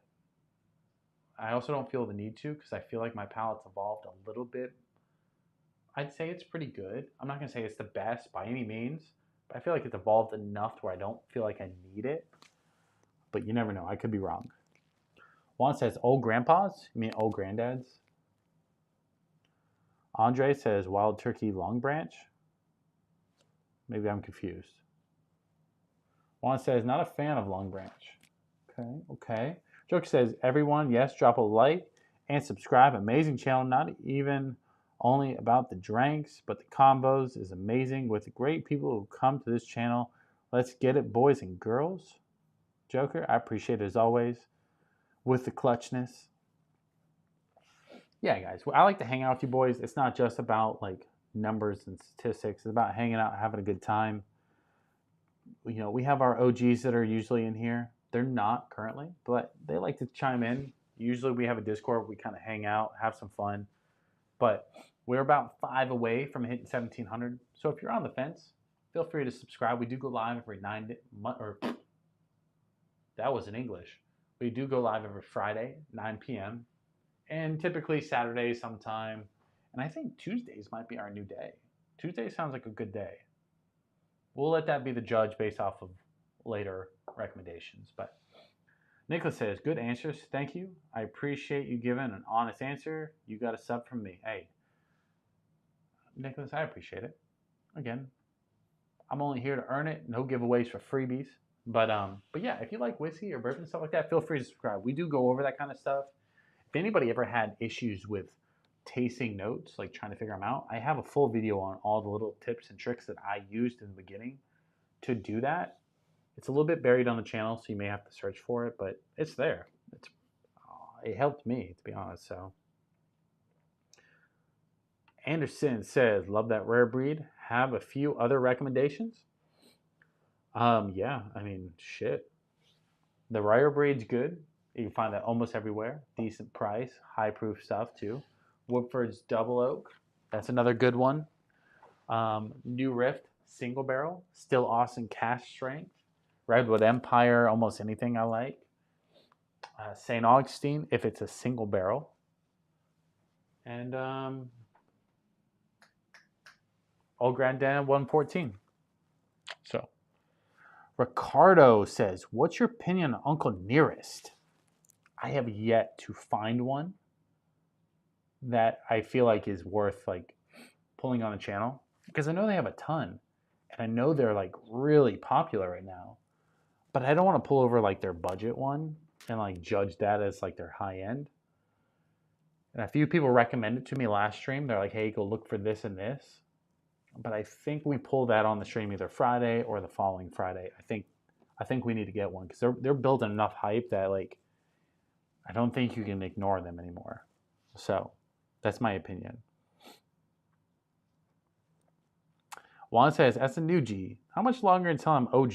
I also don't feel the need to because I feel like my palate's evolved a little bit. I'd say it's pretty good. I'm not going to say it's the best by any means, but I feel like it's evolved enough to where I don't feel like I need it. But you never know. I could be wrong. Juan says, old grandpas? You mean old granddads? Andre says, Wild Turkey Long Branch? Maybe I'm confused. Juan says, not a fan of Long Branch. Okay. Joke says, everyone, yes, drop a like and subscribe. Amazing channel. Not even only about the drinks, but the combos is amazing with the great people who come to this channel. Let's get it, boys and girls. Joker, I appreciate it as always. With the clutchness. Yeah, guys, I like to hang out with you boys. It's not just about like numbers and statistics. It's about hanging out, having a good time. You know, we have our OGs that are usually in here. They're not currently, but they like to chime in. Usually we have a Discord. We kind of hang out, have some fun. But we're about 5 away from hitting 1,700. So if you're on the fence, feel free to subscribe. We do go live every 9 months, or that was in English. We do go live every Friday, 9 p.m. And typically Saturdays sometime. And I think Tuesdays might be our new day. Tuesday sounds like a good day. We'll let that be the judge based off of later recommendations. But Nicholas says, good answers. Thank you. I appreciate you giving an honest answer. You got a sub from me. Hey, Nicholas, I appreciate it. Again, I'm only here to earn it. No giveaways for freebies. But yeah, if you like whiskey or bourbon, stuff like that, feel free to subscribe. We do go over that kind of stuff. If anybody ever had issues with tasting notes, like trying to figure them out, I have a full video on all the little tips and tricks that I used in the beginning to do that. It's a little bit buried on the channel, so you may have to search for it, but it's there. It helped me, to be honest. So Anderson says, love that rare breed. Have a few other recommendations? Yeah, I mean, shit. The rare breed's good. You can find that almost everywhere. Decent price, high proof stuff too. Woodford's Double Oak. That's another good one. New Rift Single Barrel. Still awesome cask strength. Redwood Empire, almost anything I like. St. Augustine, if it's a single barrel. And Old Grandad 114. So, Ricardo says, what's your opinion on Uncle Nearest? I have yet to find one that I feel like is worth like pulling on the channel, because I know they have a ton, and I know they're like really popular right now. but I don't want to pull over like their budget one and like judge that as like their high end. And a few people recommended to me last stream. They're like, hey, go look for this and this. But I think we pull that on the stream either Friday or the following Friday. I think we need to get one because they're building enough hype that like I don't think you can ignore them anymore. So that's my opinion. Juan says, as a new G, how much longer until I'm OG?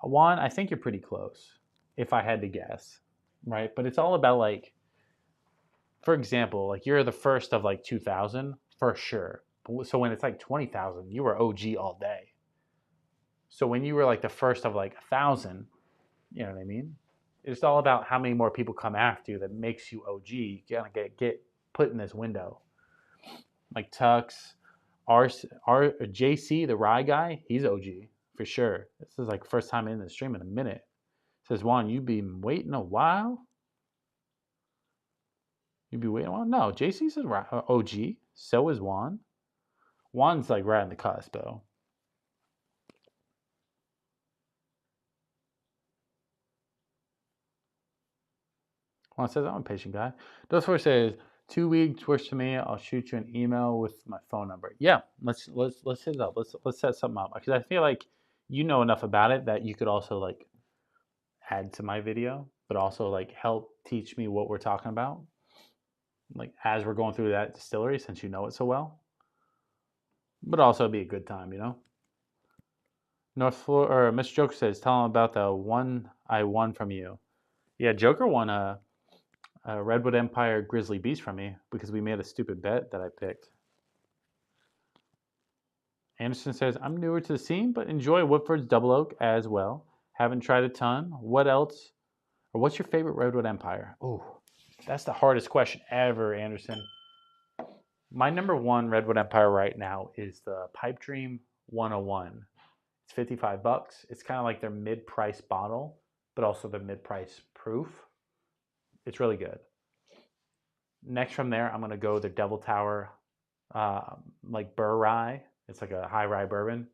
Juan, I think you're pretty close, if I had to guess, right? But it's all about like, for example, like you're the first of like 2000 for sure. So when it's like 20,000, you were OG all day. So when you were like the first of like 1,000, you know what I mean? It's all about how many more people come after you that makes you OG. You gotta get put in this window. Like Tux, our JC, the Rye guy, he's OG for sure. This is like first time in the stream in a minute. Says Juan, you been waiting a while? You be waiting a while? No, JC's an OG. So is Juan. Juan's like right on the cusp though. Juan says, I'm a patient guy. Dosfor says, 2 weeks works for me. I'll shoot you an email with my phone number. Yeah, let's hit it up. Let's set something up because I feel like you know enough about it that you could also like add to my video, but also like help teach me what we're talking about. Like as we're going through that distillery, since you know it so well. But also be a good time, you know. North Florida, or Mr. Joker says, tell him about the one I won from you. Yeah, Joker won a Redwood Empire Grizzly Beast from me because we made a stupid bet that I picked. Anderson says, I'm newer to the scene, but enjoy Woodford's Double Oak as well. Haven't tried a ton. What else? Or what's your favorite Redwood Empire? Oh, that's the hardest question ever, Anderson. My number one Redwood Empire right now is the Pipe Dream 101. It's $55. It's kind of like their mid-price bottle, but also their mid-price proof. It's really good. Next from there, I'm going to go the Devil Tower, like Burr Rye. It's like a high rye bourbon.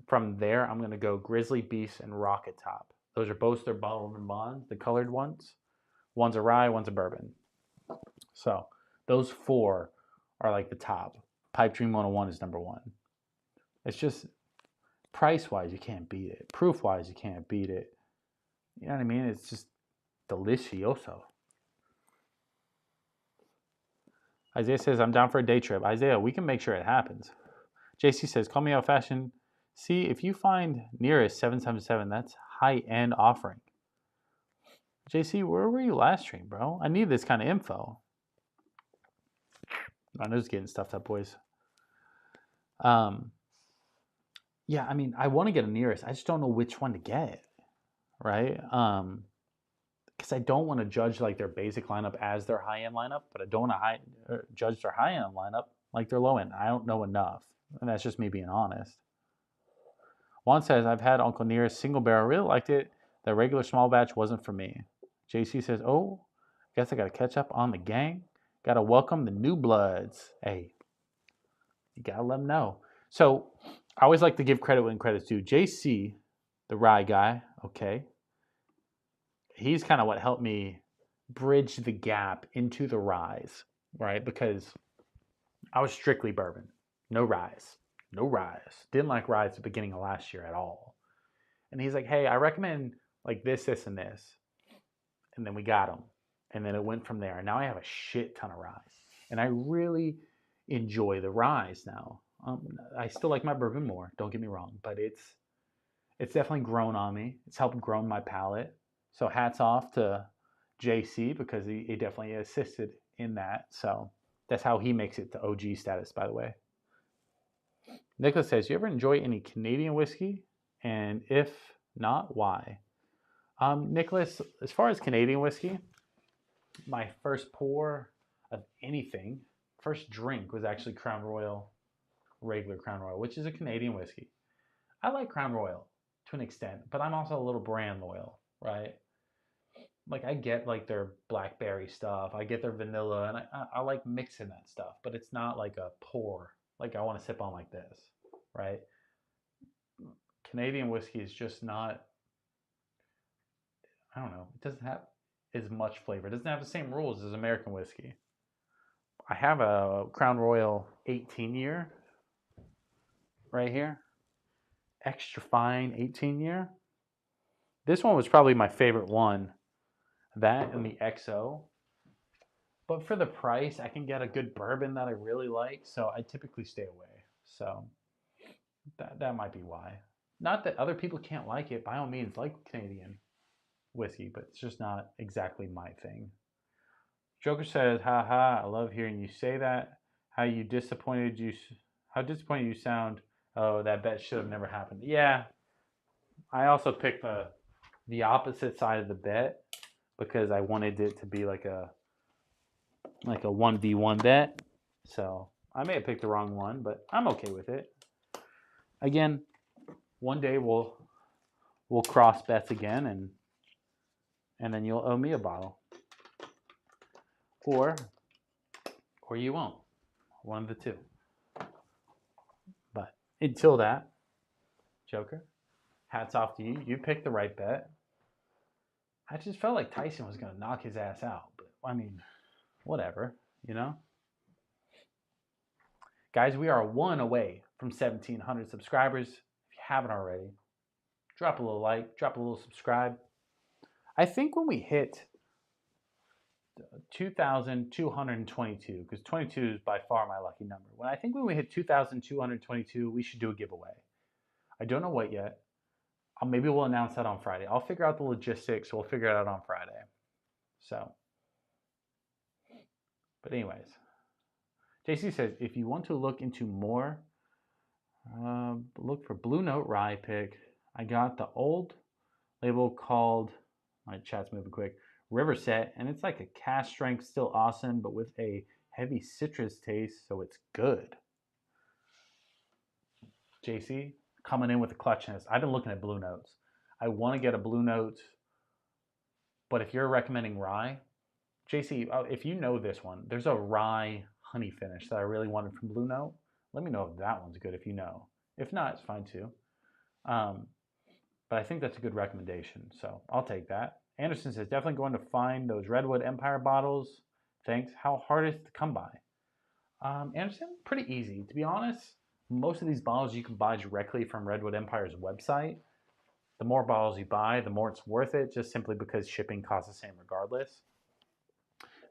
From there, I'm going to go Grizzly Beast and Rocket Top. Those are both their bottled and bonds, the colored ones. One's a rye, one's a bourbon. So those four are like the top. Pipe Dream 101 is number one. It's just price-wise, you can't beat it. Proof-wise, you can't beat it. You know what I mean? It's just delicioso. Isaiah says, I'm down for a day trip. Isaiah, we can make sure it happens. JC says, call me out fashion. See, if you find nearest 777, that's high-end offering. JC, where were you last stream, bro? I need this kind of info. I'm just getting stuffed up, boys. Yeah, I mean, I want to get a nearest. I just don't know which one to get, right? Because I don't want to judge like their basic lineup as their high-end lineup, but I don't want to judge their high-end lineup like their low-end. I don't know enough, and that's just me being honest. Juan says, I've had Uncle Nearest single barrel. Really liked it. The regular small batch wasn't for me. JC says, oh, guess I got to catch up on the gang. Got to welcome the new bloods. Hey, you got to let them know. So I always like to give credit when credit's due. JC, the rye guy, okay, he's kind of what helped me bridge the gap into the ryes, right? Because I was strictly bourbon, no ryes. No ryes. Didn't like ryes at the beginning of last year at all. And he's like, hey, I recommend like this, this, and this. And then we got them. And then it went from there. And now I have a shit ton of ryes. And I really enjoy the ryes now. I still like my bourbon more, don't get me wrong. But it's definitely grown on me. It's helped grow my palate. So hats off to JC because he definitely assisted in that. So that's how he makes it to OG status, by the way. Nicholas says, you ever enjoy any Canadian whiskey? And if not, why? Nicholas, as far as Canadian whiskey, my first pour of anything, first drink was actually Crown Royal, regular Crown Royal, which is a Canadian whiskey. I like Crown Royal to an extent, but I'm also a little brand loyal, right? Like I get like their blackberry stuff, I get their vanilla, and I like mixing that stuff, but it's not like a pour. Like I want to sip on like this, right? Canadian whiskey is just not, I don't know, it doesn't have as much flavor. It doesn't have the same rules as American whiskey. I have a Crown Royal 18 year right here. Extra fine 18 year. This one was probably my favorite one. That and the XO. But for the price, I can get a good bourbon that I really like. So I typically stay away. So that might be why. Not that other people can't like it. By all means, like Canadian whiskey, but it's just not exactly my thing. Joker says, haha, I love hearing you say that. How disappointed you sound. Oh, that bet should have never happened. Yeah. I also picked the opposite side of the bet because I wanted it to be like a 1v1 bet. So I may have picked the wrong one, but I'm okay with it. Again, one day we'll cross bets again, and then you'll owe me a bottle, or you won't. One of the two. But until that, Joker, hats off to you. You picked the right bet. I just felt like Tyson was going to knock his ass out, but I mean, whatever, you know. Guys, we are one away from 1,700 subscribers. If you haven't already, drop a little like, drop a little subscribe. I think when we hit 2,222, because 22 is by far my lucky number. When we hit 2,222, we should do a giveaway. I don't know what yet. Maybe we'll announce that on Friday. I'll figure out the logistics. We'll figure it out on Friday. So, but anyways, JC says, if you want to look into more, look for Blue Note Rye pick. I got the old label called, my chat's moving quick, River Set, and it's like a cask strength, still awesome, but with a heavy citrus taste, so it's good. JC, coming in with the clutchness. I've been looking at Blue Notes. I want to get a Blue Note, but if you're recommending rye, JC, if you know this one, there's a rye honey finish that I really wanted from Blue Note. Let me know if that one's good if you know. If not, it's fine too. But I think that's a good recommendation, so I'll take that. Anderson says, definitely going to find those Redwood Empire bottles. Thanks. How hard is it to come by? Anderson, pretty easy. To be honest, most of these bottles you can buy directly from Redwood Empire's website. The more bottles you buy, the more it's worth it, just simply because shipping costs the same regardless.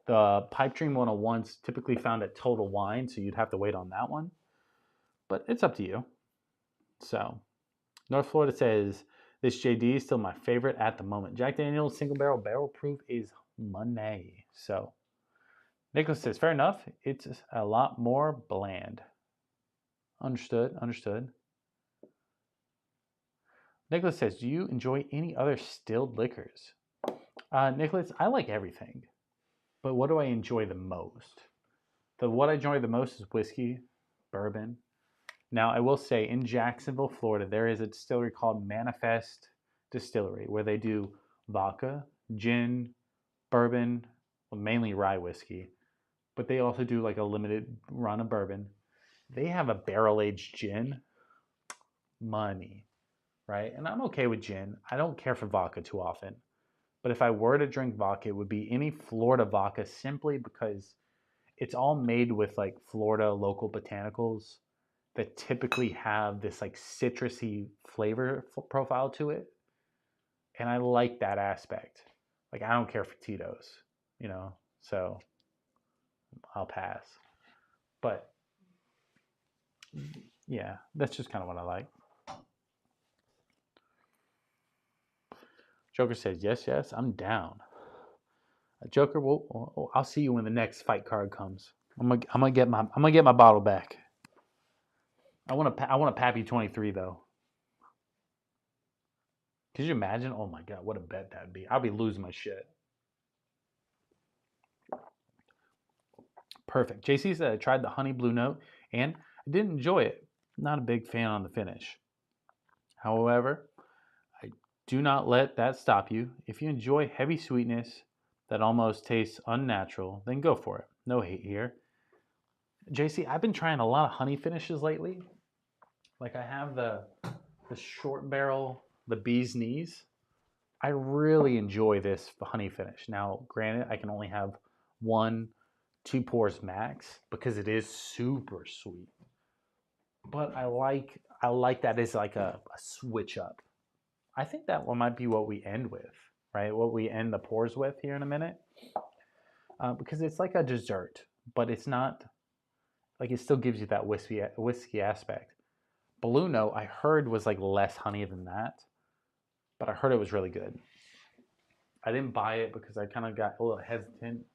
The Pipe Dream 101's typically found at Total Wine, so you'd have to wait on that one. But it's up to you. So, North Florida says, this JD is still my favorite at the moment. Jack Daniel's single barrel proof is money. So, Nicholas says, fair enough. It's a lot more bland. Understood. Nicholas says, do you enjoy any other distilled liquors? Nicholas, I like everything. But what do I enjoy the most? What I enjoy the most is whiskey, bourbon. Now, I will say in Jacksonville, Florida, there is a distillery called Manifest Distillery where they do vodka, gin, bourbon, well, mainly rye whiskey, but they also do like a limited run of bourbon. They have a barrel-aged gin. Money, right? And I'm okay with gin. I don't care for vodka too often. But if I were to drink vodka, it would be any Florida vodka simply because it's all made with like Florida local botanicals that typically have this like citrusy flavor profile to it. And I like that aspect. Like I don't care for Tito's, you know, so I'll pass. But yeah, that's just kind of what I like. Joker says, yes, I'm down. Joker, I'll see you when the next fight card comes. I'm gonna get my bottle back. I want a Pappy 23 though. Could you imagine? Oh my God, what a bet that'd be. I'll be losing my shit. Perfect. JC said I tried the honey Blue Note and I didn't enjoy it. Not a big fan on the finish. However, I do not let that stop you. If you enjoy heavy sweetness that almost tastes unnatural, then go for it. No hate here. JC, I've been trying a lot of honey finishes lately. Like I have the the short barrel, the bee's knees. I really enjoy this honey finish. Now, granted, I can only have 1-2 pours max because it is super sweet. But I like that as like a switch up. I think that one might be what we end with, right? What we end the pours with here in a minute. Because it's like a dessert, but it's not, like it still gives you that whiskey aspect. Blue Note, I heard, was like less honey than that, but I heard it was really good. I didn't buy it because I kind of got a little hesitant,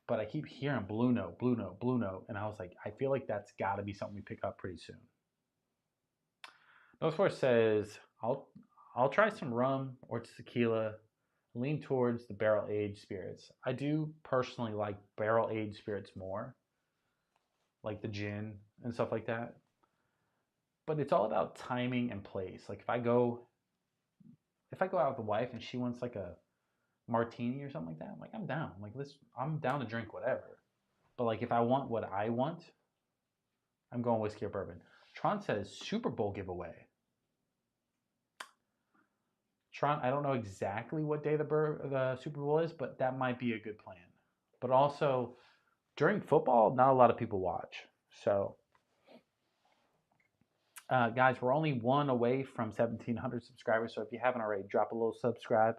but I keep hearing Blue Note, Blue Note, Blue Note, and I was like, I feel like that's got to be something we pick up pretty soon. Northward says, I'll try some rum or tequila, lean towards the barrel-aged spirits. I do personally like barrel-aged spirits more, like the gin and stuff like that. But it's all about timing and place. Like if I go out with the wife and she wants like a martini or something like that, I'm like, I'm down. Like I'm down to drink whatever. But like if I want what I want, I'm going whiskey or bourbon. Tron says Super Bowl giveaway. Tron, I don't know exactly what day the Super Bowl is, but that might be a good plan. But also, during football, not a lot of people watch. So, guys, we're only one away from 1,700 subscribers. So if you haven't already, drop a little subscribe.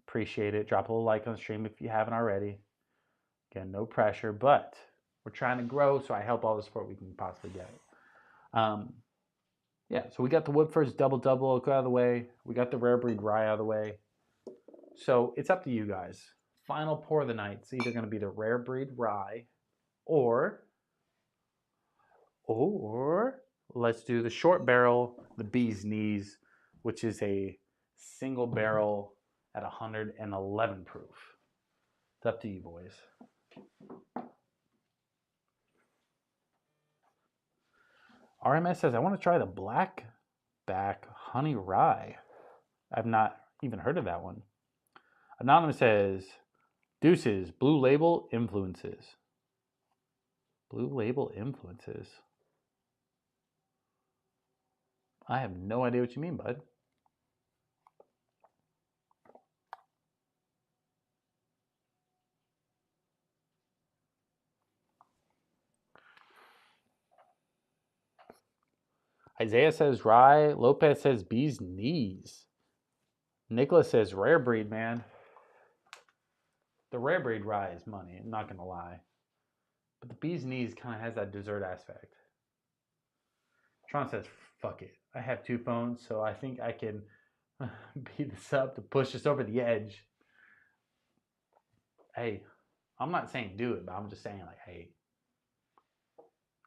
Appreciate it. Drop a little like on the stream if you haven't already. Again, no pressure, but we're trying to grow, so I help all the support we can possibly get. Yeah, so we got the Woodford's double-double out of the way. We got the Rare Breed Rye out of the way. So it's up to you guys. Final pour of the night. It's either going to be the Rare Breed Rye or let's do the short barrel, the Bee's Knees, which is a single barrel at 111 proof. It's up to you, boys. RMS says, I want to try the Blackback Honey Rye. I've not even heard of that one. Anonymous says, Deuces, Blue Label Influences. Blue Label Influences. I have no idea what you mean, bud. Isaiah says rye. Lopez says bee's knees. Nicholas says rare breed, man. The rare breed rye is money, I'm not going to lie. But the bee's knees kind of has that dessert aspect. Tron says, fuck it. I have 2 phones, so I think I can beat this up to push this over the edge. Hey, I'm not saying do it, but I'm just saying, like, hey,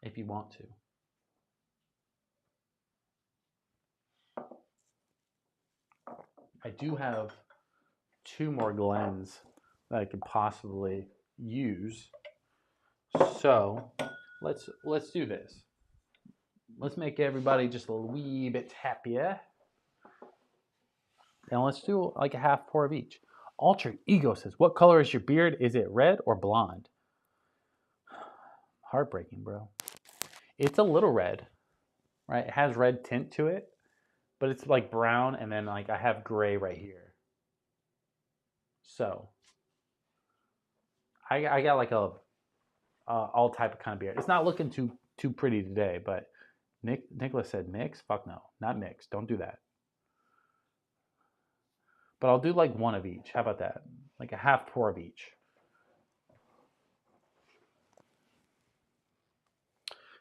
if you want to. I do have 2 more Glens that I could possibly use. So let's do this. Let's make everybody just a wee bit happier. And let's do like a half pour of each. Alter Ego says, what color is your beard? Is it red or blonde? Heartbreaking, bro. It's a little red, right? It has red tint to it. But it's like brown, and then like I have gray right here. So I got like a all type of kind of beard. It's not looking too pretty today, but Nicholas said mix. Fuck no, not mix. Don't do that. But I'll do like 1 of each. How about that? Like a half pour of each.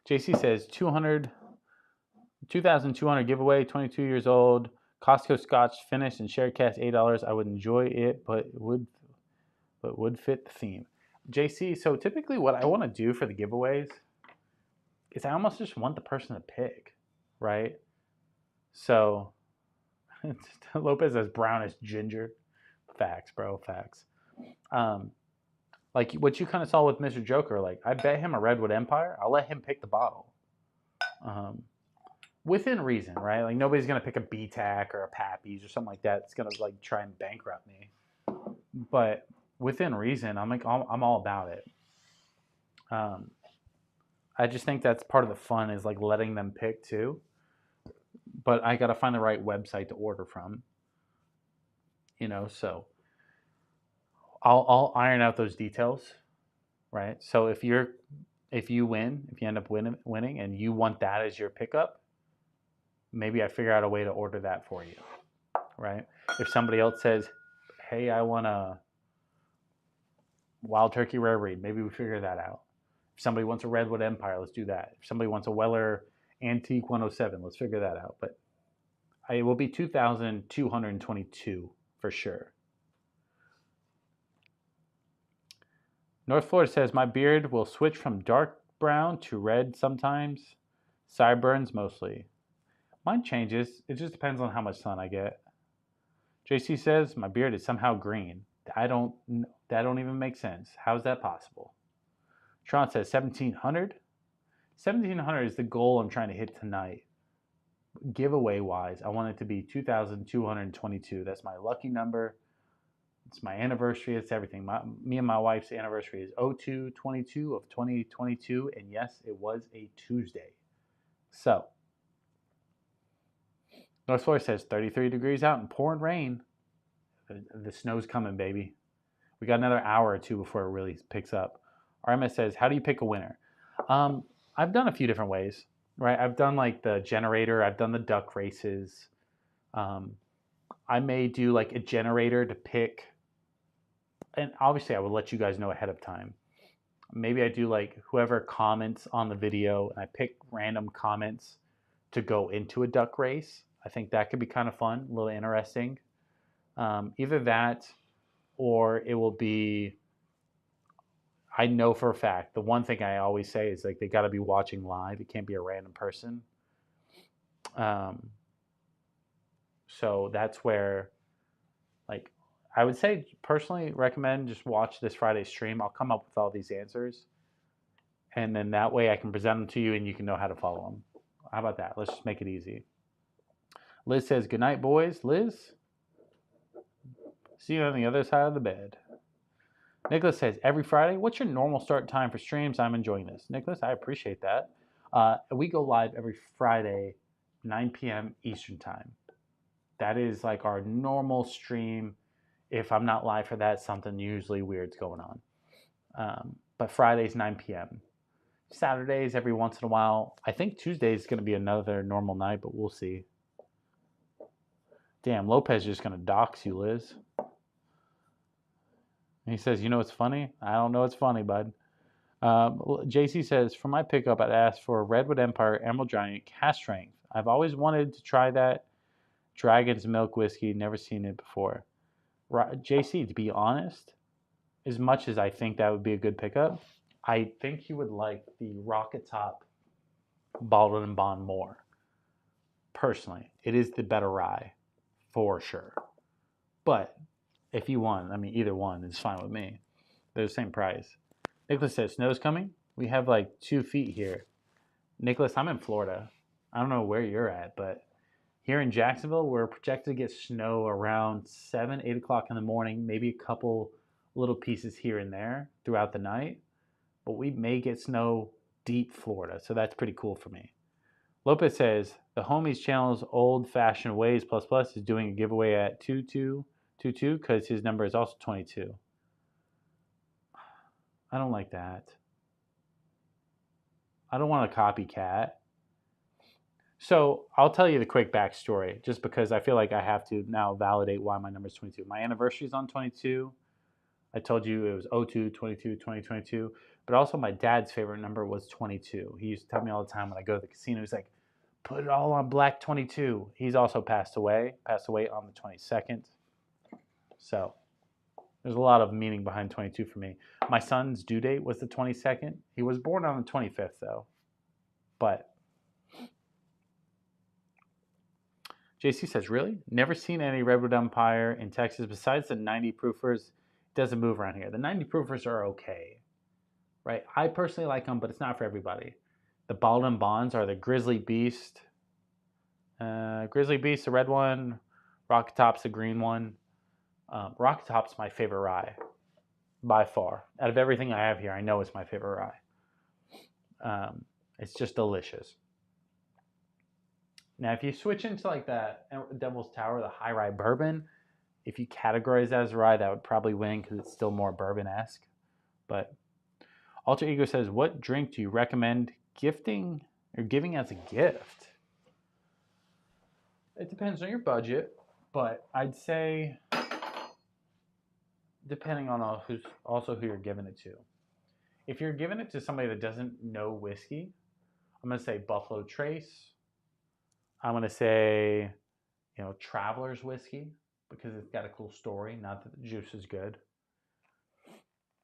JC says 2,200 giveaway, 22 years old, Costco Scotch finished and shared cash $8. I would enjoy it, but would fit the theme. JC, so typically what I want to do for the giveaways is I almost just want the person to pick, right? So Lopez says brown as ginger. Facts, bro, facts. Like what you kind of saw with Mr. Joker, like I bet him a Redwood Empire. I'll let him pick the bottle. Within reason, right? Like nobody's gonna pick a BTAC or a Pappy's or something like that. It's gonna like try and bankrupt me. But within reason, I'm all about it. I just think that's part of the fun is like letting them pick too. but I got to find the right website to order from. So I'll iron out those details, right? So if you end up winning, and you want that as your pickup, maybe I figure out a way to order that for you, right? If somebody else says, "Hey, I want a Wild Turkey Rare Breed," maybe we figure that out. If somebody wants a Redwood Empire, let's do that. If somebody wants a Weller Antique 107, let's figure that out. But it will be 2,222 for sure. North Florida says, my beard will switch from dark brown to red sometimes. Sideburns mostly. Mine changes. It just depends on how much sun I get. JC says, my beard is somehow green. That don't even make sense. How's that possible? Tron says 1,700. 1,700 is the goal I'm trying to hit tonight. Giveaway wise, I want it to be 2,222. That's my lucky number. It's my anniversary. It's everything. Me and my wife's anniversary is 02/22 of 2022. And yes, it was a Tuesday. So, North Florida says 33 degrees out and pouring rain. The snow's coming, baby. We got another hour or two before it really picks up. RMS says, how do you pick a winner? I've done a few different ways, right? I've done like the generator. I've done the duck races. I may do like a generator to pick. And obviously I would let you guys know ahead of time. Maybe I do like whoever comments on the video, and I pick random comments to go into a duck race. I think that could be kind of fun, a little interesting. Either that, or it will be, I know for a fact, the one thing I always say is like they got to be watching live. It can't be a random person. So that's where, like, I would say personally recommend just watch this Friday stream. I'll come up with all these answers, and then that way I can present them to you and you can know how to follow them. How about that? Let's just make it easy. Liz says, good night, boys. Liz, see you on the other side of the bed. Nicholas says, every Friday, what's your normal start time for streams? I'm enjoying this. Nicholas, I appreciate that. We go live every Friday, 9 p.m. Eastern time. That is like our normal stream. If I'm not live for that, something usually weird's going on. But Fridays, 9 p.m. Saturdays, every once in a while. I think Tuesday is going to be another normal night, but we'll see. Damn, Lopez is just going to dox you, Liz. And he says, you know what's funny? I don't know what's funny, bud. JC says, for my pickup, I'd ask for a Redwood Empire Emerald Giant cast strength. I've always wanted to try that Dragon's Milk whiskey. Never seen it before. JC, to be honest, as much as I think that would be a good pickup, I think you would like the Rocket Top Bottled and Bond more. Personally, it is the better rye, for sure. But if you want, I mean, either one is fine with me. They're the same price. Nicholas says, snow's coming? We have like 2 feet here. Nicholas, I'm in Florida. I don't know where you're at, but here in Jacksonville, we're projected to get snow around 7, 8 o'clock in the morning, maybe a couple little pieces here and there throughout the night. But we may get snow deep Florida, so that's pretty cool for me. Lopez says, the Homies channel's Old Fashioned Ways Plus Plus is doing a giveaway at 2222 because his number is also 22. I don't like that. I don't want a copycat. So I'll tell you the quick backstory, just because I feel like I have to now validate why my number is 22. My anniversary is on 22. I told you it was 02/22/2022, but also my dad's favorite number was 22. He used to tell me all the time when I go to the casino, he's like, put it all on black 22. He's also passed away on the 22nd. So there's a lot of meaning behind 22 for me. My son's due date was the 22nd. He was born on the 25th though. But JC says, really? Never seen any Redwood Empire in Texas besides the 90 proofers. It doesn't move around here. The 90 proofers are okay, right? I personally like them, but it's not for everybody. The Baldwin Bonds are the Grizzly Beast. Grizzly Beast, the red one. Rocket Top's the green one. Rocket Top's my favorite rye, by far. Out of everything I have here, I know it's my favorite rye. It's just delicious. Now, if you switch into like that Devil's Tower, the high rye bourbon, if you categorize that as a rye, that would probably win because it's still more bourbon-esque. But Alter Ego says, what drink do you recommend gifting or giving as a gift? It depends on your budget, but I'd say depending on who you're giving it to. If you're giving it to somebody that doesn't know whiskey, I'm going to say Buffalo Trace. I'm going to say, Traveler's Whiskey because it's got a cool story, not that the juice is good.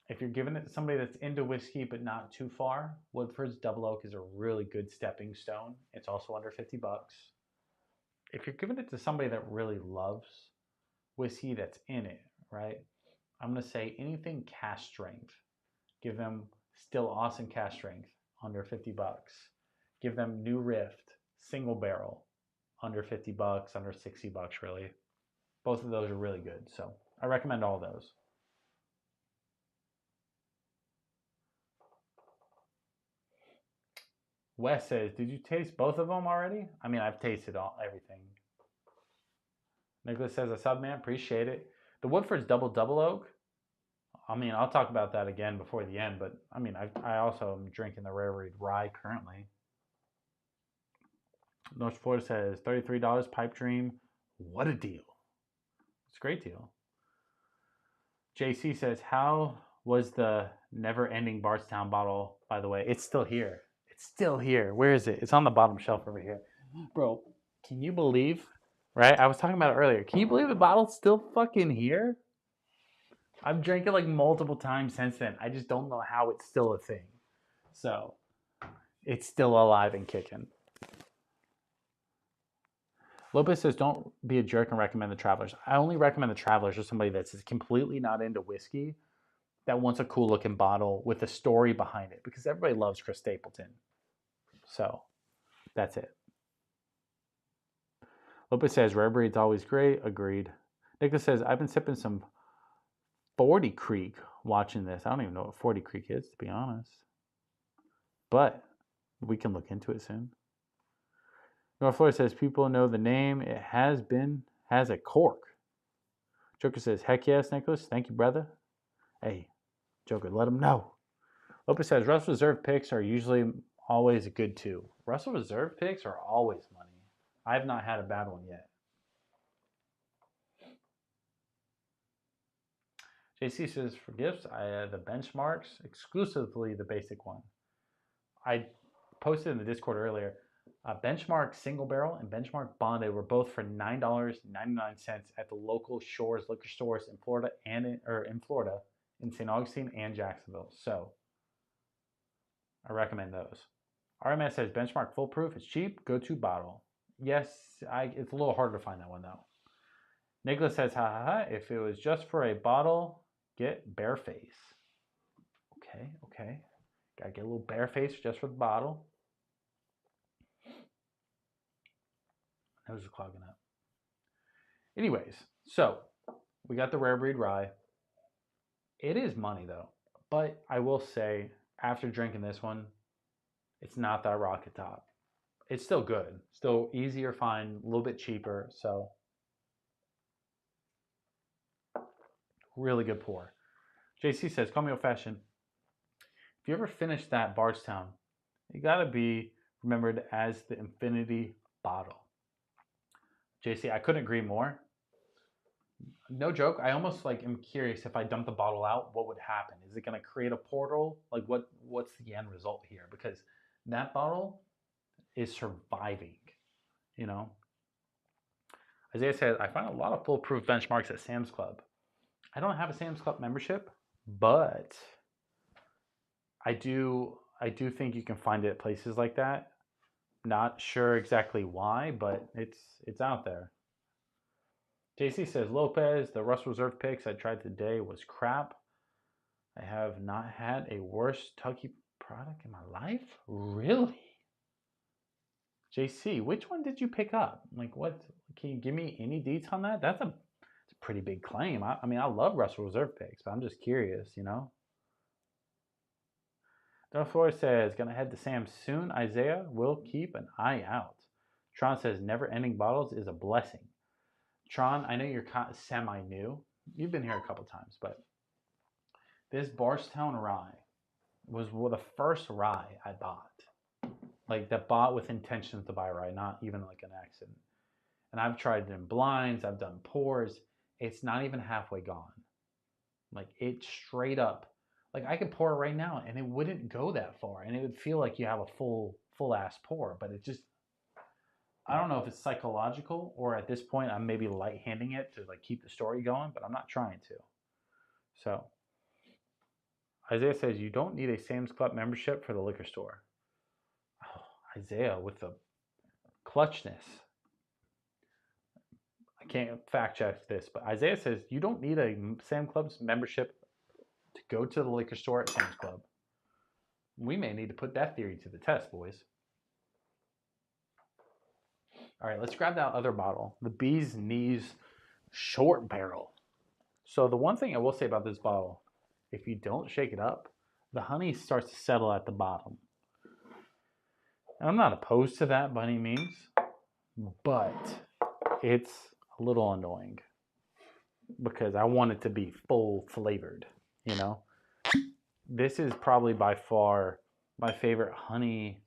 If you're giving it to somebody that's into whiskey but not too far, Woodford's Double Oak is a really good stepping stone. It's also under $50. If you're giving it to somebody that really loves whiskey that's in it, right? I'm going to say anything cask strength. Give them Still Awesome cask strength, under $50. Give them New Rift single barrel, under $50, under $60 really. Both of those are really good. So I recommend all those. Wes says, did you taste both of them already? I mean, I've tasted everything. Nicholas says, a sub man, appreciate it. The Woodford's Double Oak. I mean, I'll talk about that again before the end, but I mean, I also am drinking the Rare Breed Rye currently. North Florida says, $33 Pipe Dream. What a deal. It's a great deal. JC says, how was the never-ending Bardstown bottle, by the way? It's still here. It's still here. Where is it? It's on the bottom shelf over here. Bro, can you believe, right? I was talking about it earlier. Can you believe the bottle's still fucking here? I've drank it like multiple times since then. I just don't know how it's still a thing. So, it's still alive and kicking. Lopez says, don't be a jerk and recommend the Travelers. I only recommend the Travelers to somebody that's completely not into whiskey that wants a cool looking bottle with a story behind it because everybody loves Chris Stapleton. So, that's it. Lopez says, Rare Breed's always great. Agreed. Nicholas says, I've been sipping some 40 Creek watching this. I don't even know what 40 Creek is, to be honest. But we can look into it soon. North Florida says, people know the name. It has a cork. Joker says, heck yes, Nicholas. Thank you, brother. Hey, Joker, let him know. Lopez says, Russell Reserve picks are usually always good too. Russell Reserve picks are always money. I have not had a bad one yet. JC says, for gifts, the benchmarks, exclusively the basic one. I posted in the Discord earlier. Benchmark Single Barrel and Benchmark Bonded were both for $9.99 at the local Shores liquor stores in Florida in St. Augustine and Jacksonville. So I recommend those. RMS says Benchmark Foolproof is cheap. Go-to bottle. Yes, it's a little harder to find that one though. Nicholas says, ha ha ha. If it was just for a bottle, get Bareface. Okay. Gotta get a little Bareface just for the bottle. Nose is clogging up. Anyways, so we got the Rare Breed Rye. It is money though, but I will say after drinking this one, it's not that rocket top. It's still good, still easier to find, a little bit cheaper. So really good pour. JC says, call me old fashioned. If you ever finish that Bardstown, you gotta be remembered as the Infinity Bottle. JC, I couldn't agree more. No joke. I almost am curious if I dump the bottle out, what would happen? Is it going to create a portal? What's the end result here? Because that bottle is surviving, Isaiah says, I find a lot of foolproof benchmarks at Sam's Club. I don't have a Sam's Club membership, but I do think you can find it at places like that. Not sure exactly why, but it's out there. JC says, Lopez, the Russell Reserve picks I tried today was crap. I have not had a worse Tucky product in my life. Really? JC, which one did you pick up? What? Can you give me any deets on that? It's a pretty big claim. I mean, I love Russell Reserve picks, but I'm just curious, North Florida says, gonna head to Sam soon. Isaiah will keep an eye out. Tron says never-ending bottles is a blessing. Tron, I know you're semi-new. You've been here a couple times, but this Barstown rye was the first rye I bought. Like, that bought with intentions to buy rye, not even like an accident. And I've tried it in blinds, I've done pours. It's not even halfway gone. Like, it straight up, like, I could pour it right now and it wouldn't go that far. And it would feel like you have a full ass pour, but it just, I don't know if it's psychological or at this point I'm maybe light-handing it to like keep the story going, but I'm not trying to. So Isaiah says you don't need a Sam's Club membership for the liquor store. Oh, Isaiah with the clutchness. I can't fact check this, but Isaiah says you don't need a Sam's Club's membership to go to the liquor store at Sam's Club. We may need to put that theory to the test, boys. All right, let's grab that other bottle, the Bee's Knees Short Barrel. So the one thing I will say about this bottle, if you don't shake it up, the honey starts to settle at the bottom. And I'm not opposed to that by any means, but it's a little annoying because I want it to be full flavored, you know? This is probably by far my favorite honey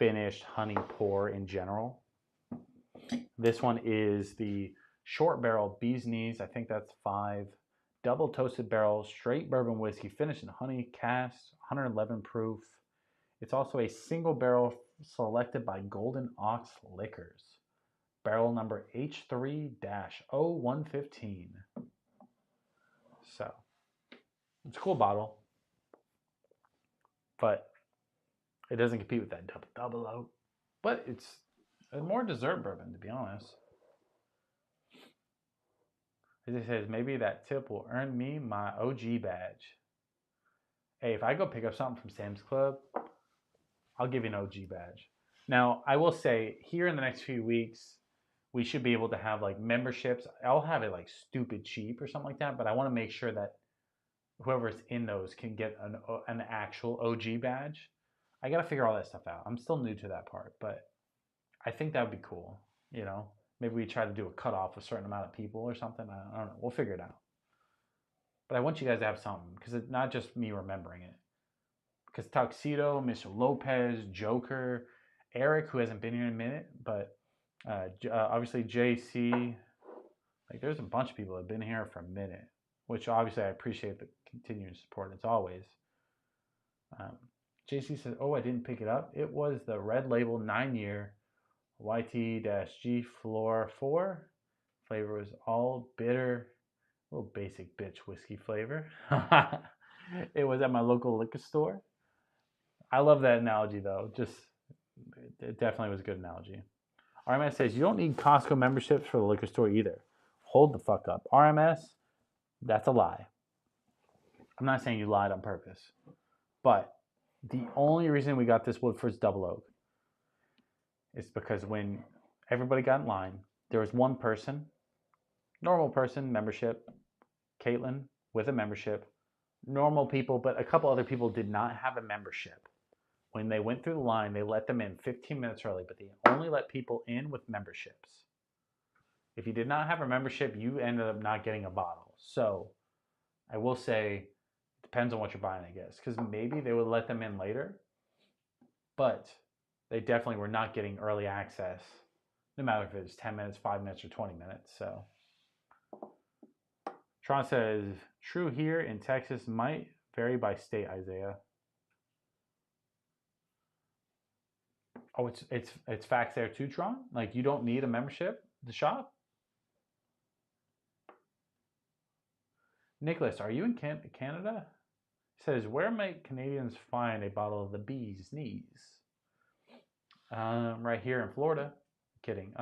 finished honey pour in general. This one is the Short Barrel Bee's Knees. I think that's 5. Double toasted barrel, straight bourbon whiskey, finished in honey, cast, 111 proof. It's also a single barrel selected by Golden Ox Liquors. Barrel number H3-0115. So, it's a cool bottle. But it doesn't compete with that double oak. But it's a more dessert bourbon, to be honest. As it says, maybe that tip will earn me my OG badge. Hey, if I go pick up something from Sam's Club, I'll give you an OG badge. Now, I will say, here in the next few weeks, we should be able to have like memberships. I'll have it like stupid cheap or something like that, but I want to make sure that whoever's in those can get an actual OG badge. I got to figure all that stuff out. I'm still new to that part, but I think that would be cool. You know, maybe we try to do a cutoff of a certain amount of people or something. I don't know. We'll figure it out. But I want you guys to have something because it's not just me remembering it. Because Tuxedo, Mr. Lopez, Joker, Eric, who hasn't been here in a minute, but obviously JC, like there's a bunch of people that have been here for a minute, which obviously I appreciate the continuing support as always. JC says, oh, I didn't pick it up. It was the Red Label 9-year YT-G Floor 4. Flavor was all bitter, little basic bitch whiskey flavor. It was at my local liquor store. I love that analogy though. It definitely was a good analogy. RMS says, you don't need Costco memberships for the liquor store either. Hold the fuck up. RMS, that's a lie. I'm not saying you lied on purpose. But the only reason we got this Woodford's Double Oak is because when everybody got in line, there was one person, normal person, membership, Caitlin with a membership, normal people, but a couple other people did not have a membership. When they went through the line, they let them in 15 minutes early, but they only let people in with memberships. If you did not have a membership, you ended up not getting a bottle. So I will say, it depends on what you're buying, I guess, because maybe they would let them in later, but they definitely were not getting early access, no matter if it was 10 minutes, 5 minutes, or 20 minutes. So Tron says, true here in Texas might vary by state, Isaiah. Oh, it's facts there too, Tron? Like, you don't need a membership to shop? Nicholas, are you in Canada? He says, where might Canadians find a bottle of the Bee's Knees? Right here in Florida. Kidding.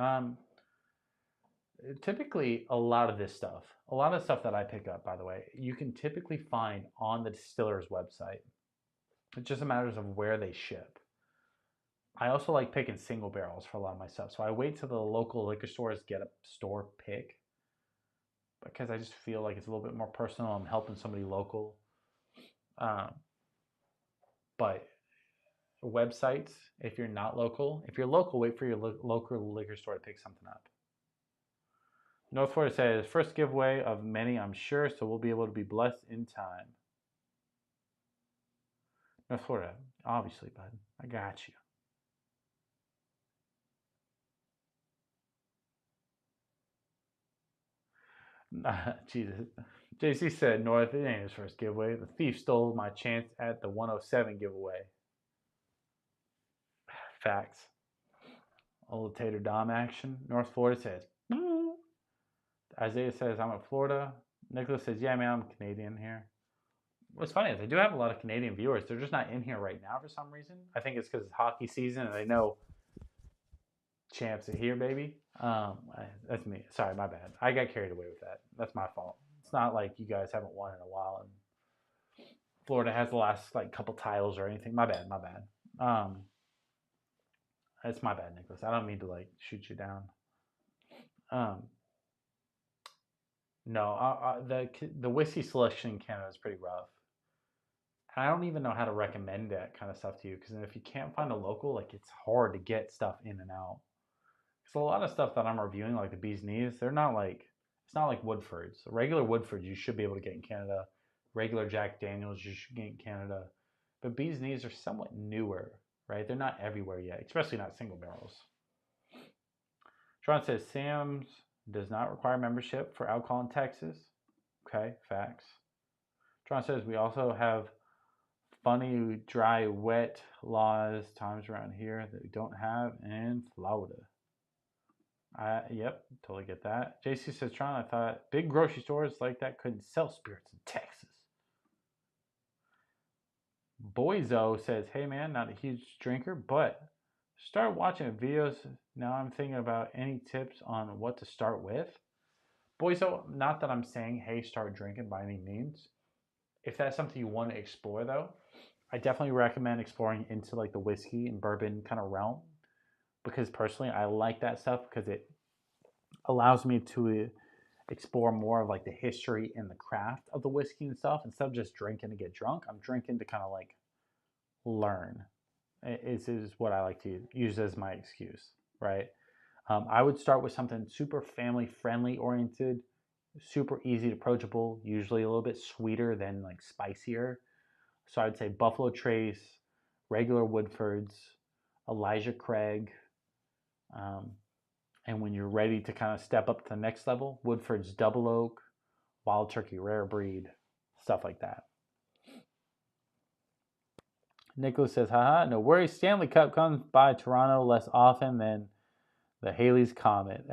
Typically, a lot of stuff that I pick up, by the way, you can typically find on the distiller's website. It's just a matter of where they ship. I also like picking single barrels for a lot of my stuff. So I wait till the local liquor stores get a store pick because I just feel like it's a little bit more personal. I'm helping somebody local. But websites if you're not local. If you're local, wait for your local liquor store to pick something up. North Florida says, first giveaway of many, I'm sure, so we'll be able to be blessed in time. North Florida, obviously, bud. I got you. Jesus. JC said, North, it ain't his first giveaway. The thief stole my chance at the 107 giveaway. Facts. Old Tater Dom action. North Florida says, Isaiah says, I'm in Florida. Nicholas says, yeah, man, I'm Canadian here. What's funny is I do have a lot of Canadian viewers. They're just not in here right now for some reason. I think it's because it's hockey season and they know champs are here, baby. That's me. Sorry, my bad. I got carried away with that. That's my fault. It's not like you guys haven't won in a while and Florida has the last like couple titles or anything. My bad. That's my bad, Nicholas. I don't mean to like shoot you down. No, the whiskey selection in Canada is pretty rough. And I don't even know how to recommend that kind of stuff to you because if you can't find a local, like it's hard to get stuff in and out. So a lot of stuff that I'm reviewing, like the Bee's Knees, it's not like Woodfords. Regular Woodfords you should be able to get in Canada. Regular Jack Daniels you should get in Canada. But Bee's Knees are somewhat newer, right? They're not everywhere yet, especially not single barrels. Sean says, Sam's does not require membership for alcohol in Texas. Okay, facts. Sean says, we also have funny, dry, wet laws times around here that we don't have in Florida. Yep, totally get that. JC says, Tron, I thought big grocery stores like that couldn't sell spirits in Texas. Boyzo says, hey man, not a huge drinker, but start watching videos. Now I'm thinking about any tips on what to start with. Boyzo, not that I'm saying, hey, start drinking by any means. If that's something you want to explore though, I definitely recommend exploring into like the whiskey and bourbon kind of realm. Because personally, I like that stuff because it allows me to explore more of like the history and the craft of the whiskey and stuff. Instead of just drinking to get drunk, I'm drinking to kind of like learn. Is what I like to use as my excuse, right? I would start with something super family friendly oriented, super easy to approachable, usually a little bit sweeter than like spicier. So I'd say Buffalo Trace, regular Woodfords, Elijah Craig. And when you're ready to kind of step up to the next level, Woodford's Double Oak, Wild Turkey Rare Breed, stuff like that. Nicholas says, haha, no worries. Stanley Cup comes by Toronto less often than the Haley's Comet.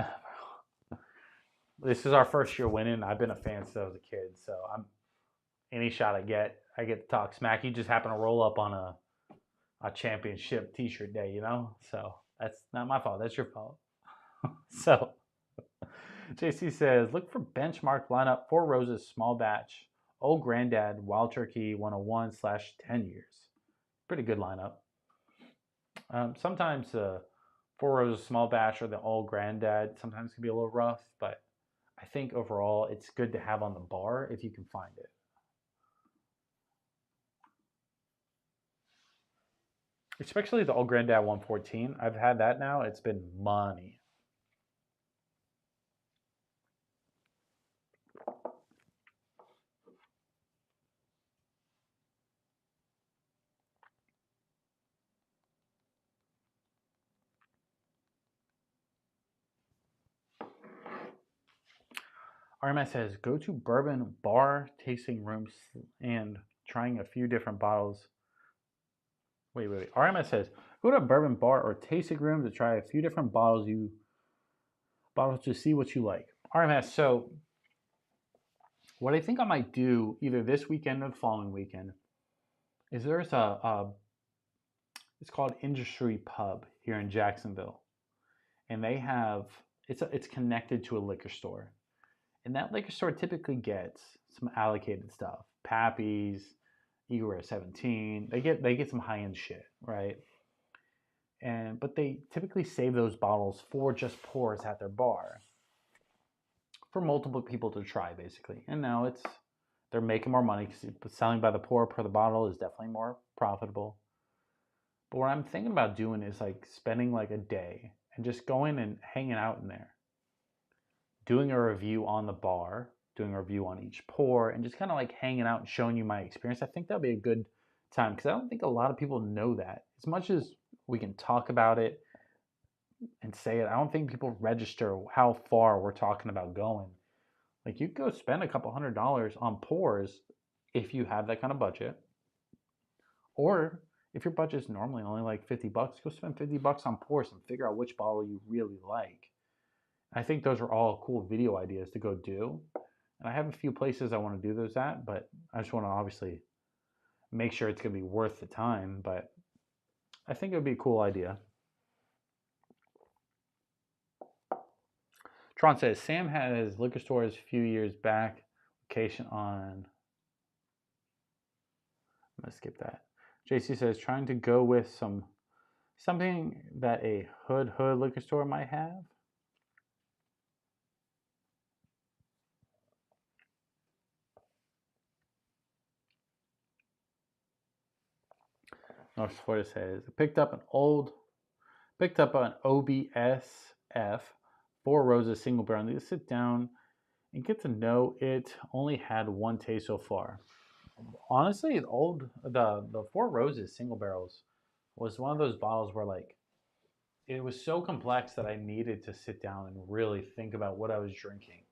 This is our first year winning. I've been a fan since I was a kid, so any shot I get to talk smack. You just happen to roll up on a championship t-shirt day, you know? So that's not my fault. That's your fault. So JC says, look for benchmark lineup, 4 Roses, small batch, Old Granddad, Wild Turkey 101/10 years. Pretty good lineup. Sometimes 4 Roses, small batch, or the Old Granddad sometimes can be a little rough, but I think overall it's good to have on the bar if you can find it. Especially the Old Granddad 114. I've had that now. It's been money. RMS says, go to bourbon bar tasting rooms and trying a few different bottles. Wait. RMS says, go to a bourbon bar or tasting room to try a few different bottles to see what you like. RMS, so what I think I might do either this weekend or the following weekend is there's it's called Industry Pub here in Jacksonville. And they have, it's connected to a liquor store. And that liquor store typically gets some allocated stuff. Pappy's, Eagle Rare 17. They get some high-end shit, right? But they typically save those bottles for just pours at their bar. For multiple people to try, basically. And now they're making more money because selling by the pour per the bottle is definitely more profitable. But what I'm thinking about doing is like spending like a day and just going and hanging out in there, doing a review on the bar, doing a review on each pour, and just kind of like hanging out and showing you my experience. I think that'll be a good time because I don't think a lot of people know that. As much as we can talk about it and say it, I don't think people register how far we're talking about going. Like you could go spend a couple $100s on pours if you have that kind of budget. Or if your budget's normally only like $50, go spend $50 on pours and figure out which bottle you really like. I think those are all cool video ideas to go do. And I have a few places I want to do those at, but I just want to obviously make sure it's going to be worth the time. But I think it would be a cool idea. Tron says, Sam had his liquor stores a few years back. Location on... I'm going to skip that. JC says, trying to go with something that a hood liquor store might have. North Florida says, picked up an OBSF, Four Roses single barrel. I need to sit down and get to know it. Only had one taste so far. Honestly, the Four Roses single barrels was one of those bottles where like it was so complex that I needed to sit down and really think about what I was drinking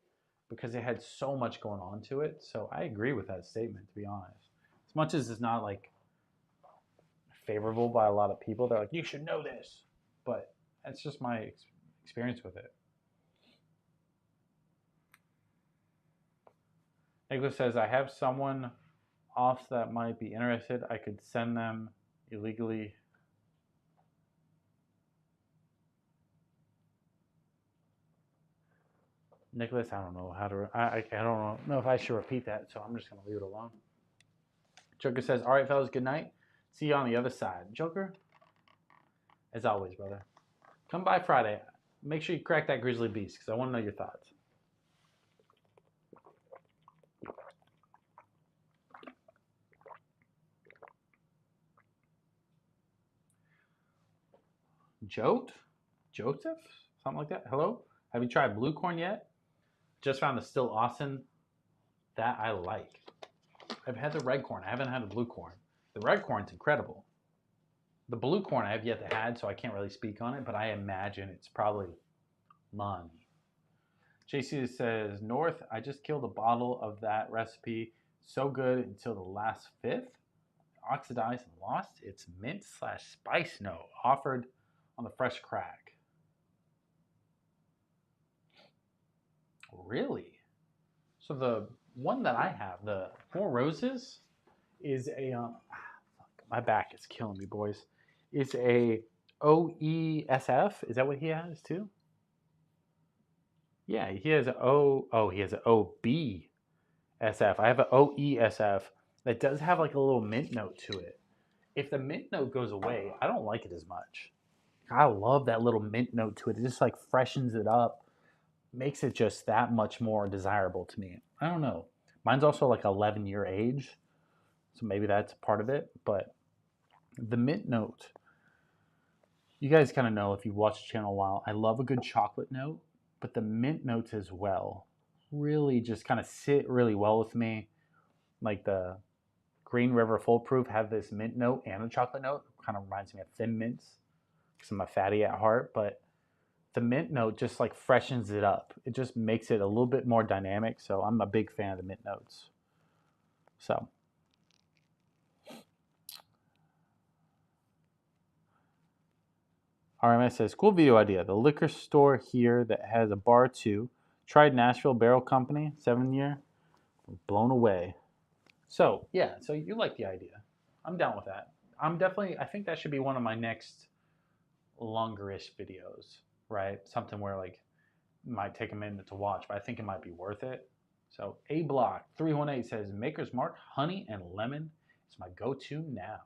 because it had so much going on to it. So I agree with that statement, to be honest. As much as it's not like favorable by a lot of people, they're like, you should know this, but that's just my experience with it. Nicholas says, I have someone off that might be interested. I could send them illegally. Nicholas, I don't know how to, I don't know if I should repeat that, so I'm just going to leave it alone. Joker says, all right, fellas, good night. See you on the other side. Joker, as always, brother, come by Friday. Make sure you crack that Grizzly Beast because I want to know your thoughts. Joseph? Something like that. Hello? Have you tried blue corn yet? Just found the Still Austin that I like. I've had the red corn. I haven't had the blue corn. The red corn's incredible. The blue corn I have yet to had, so I can't really speak on it, but I imagine it's probably money. JC says, North, I just killed a bottle of that recipe. So good until the last fifth. Oxidized and lost its mint/spice note offered on the fresh crack. Really? So the one that I have, the Four Roses, is a my back is killing me, boys. It's a OESF. Is that what he has too? Yeah, he has an he has an OBSF. I have an OESF that does have like a little mint note to it. If the mint note goes away, I don't like it as much. I love that little mint note to it. It just like freshens it up, makes it just that much more desirable to me. I don't know. Mine's also like 11-year age, so maybe that's part of it. But the mint note, you guys kind of know if you've watched the channel a while, I love a good chocolate note, but the mint notes as well really just kind of sit really well with me. Like the Green River Full Proof have this mint note and a chocolate note. Kind of reminds me of Thin Mints because I'm a fatty at heart, but the mint note just like freshens it up. It just makes it a little bit more dynamic. So I'm a big fan of the mint notes. So RMS says, cool video idea. The liquor store here that has a bar too. Tried Nashville Barrel Company, 7-year. Blown away. So yeah, so you like the idea. I'm down with that. I think that should be one of my next longer-ish videos, right? Something where like it might take a minute to watch, but I think it might be worth it. So A Block 318 says, Maker's Mark honey and lemon is my go-to now.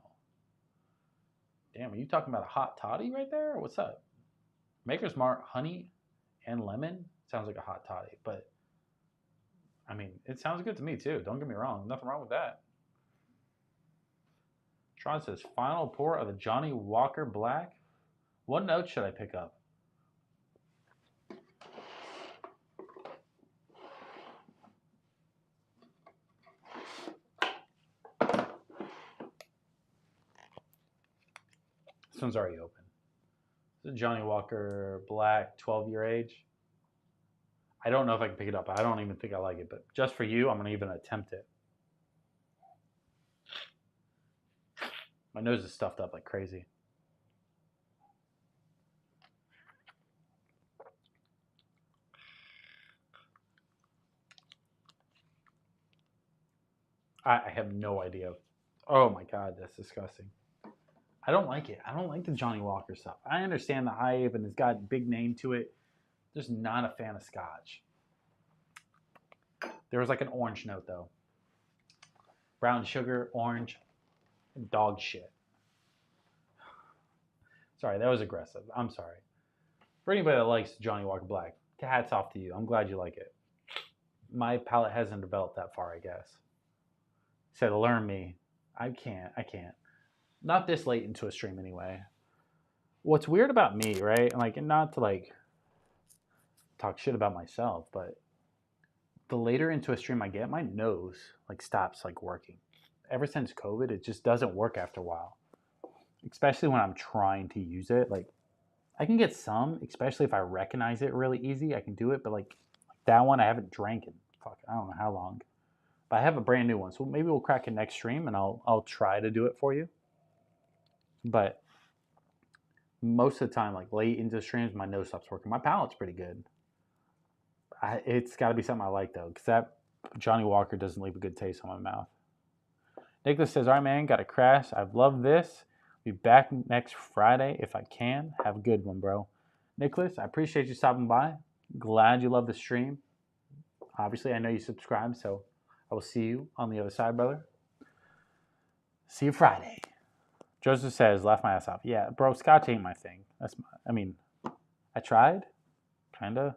Damn, are you talking about a hot toddy right there? Or what's up? Maker's Mark honey and lemon sounds like a hot toddy, but I mean, it sounds good to me too. Don't get me wrong. Nothing wrong with that. Tron says, final pour of the Johnny Walker Black. What note should I pick up? This one's already open. It's a Johnny Walker Black, 12-year age. I don't know if I can pick it up. I don't even think I like it, but just for you, I'm going to even attempt it. My nose is stuffed up like crazy. I have no idea. Oh my God, that's disgusting. I don't like it. I don't like the Johnny Walker stuff. I understand the hype and it's got big name to it. Just not a fan of Scotch. There was like an orange note though. Brown sugar, orange, and dog shit. Sorry, that was aggressive. I'm sorry. For anybody that likes Johnny Walker Black, hats off to you. I'm glad you like it. My palate hasn't developed that far, I guess. Said, learn me. I can't. Not this late into a stream anyway. What's weird about me, right? Like, not to like talk shit about myself, but the later into a stream I get, my nose like stops like working. Ever since COVID, it just doesn't work after a while. Especially when I'm trying to use it. Like, I can get some, especially if I recognize it really easy. I can do it, but like that one I haven't drank in I don't know how long. But I have a brand new one, so maybe we'll crack it next stream, and I'll try to do it for you. But most of the time, like late into streams, my nose stops working. My palate's pretty good. It's got to be something I like though, because that Johnny Walker doesn't leave a good taste on my mouth. Nicholas says, "All right, man, got to crash. I've loved this. Be back next Friday if I can. Have a good one, bro." Nicholas, I appreciate you stopping by. Glad you love the stream. Obviously, I know you subscribe, so I will see you on the other side, brother. See you Friday. Joseph says, laugh my ass off. Yeah, bro, Scotch ain't my thing. I tried. Kinda.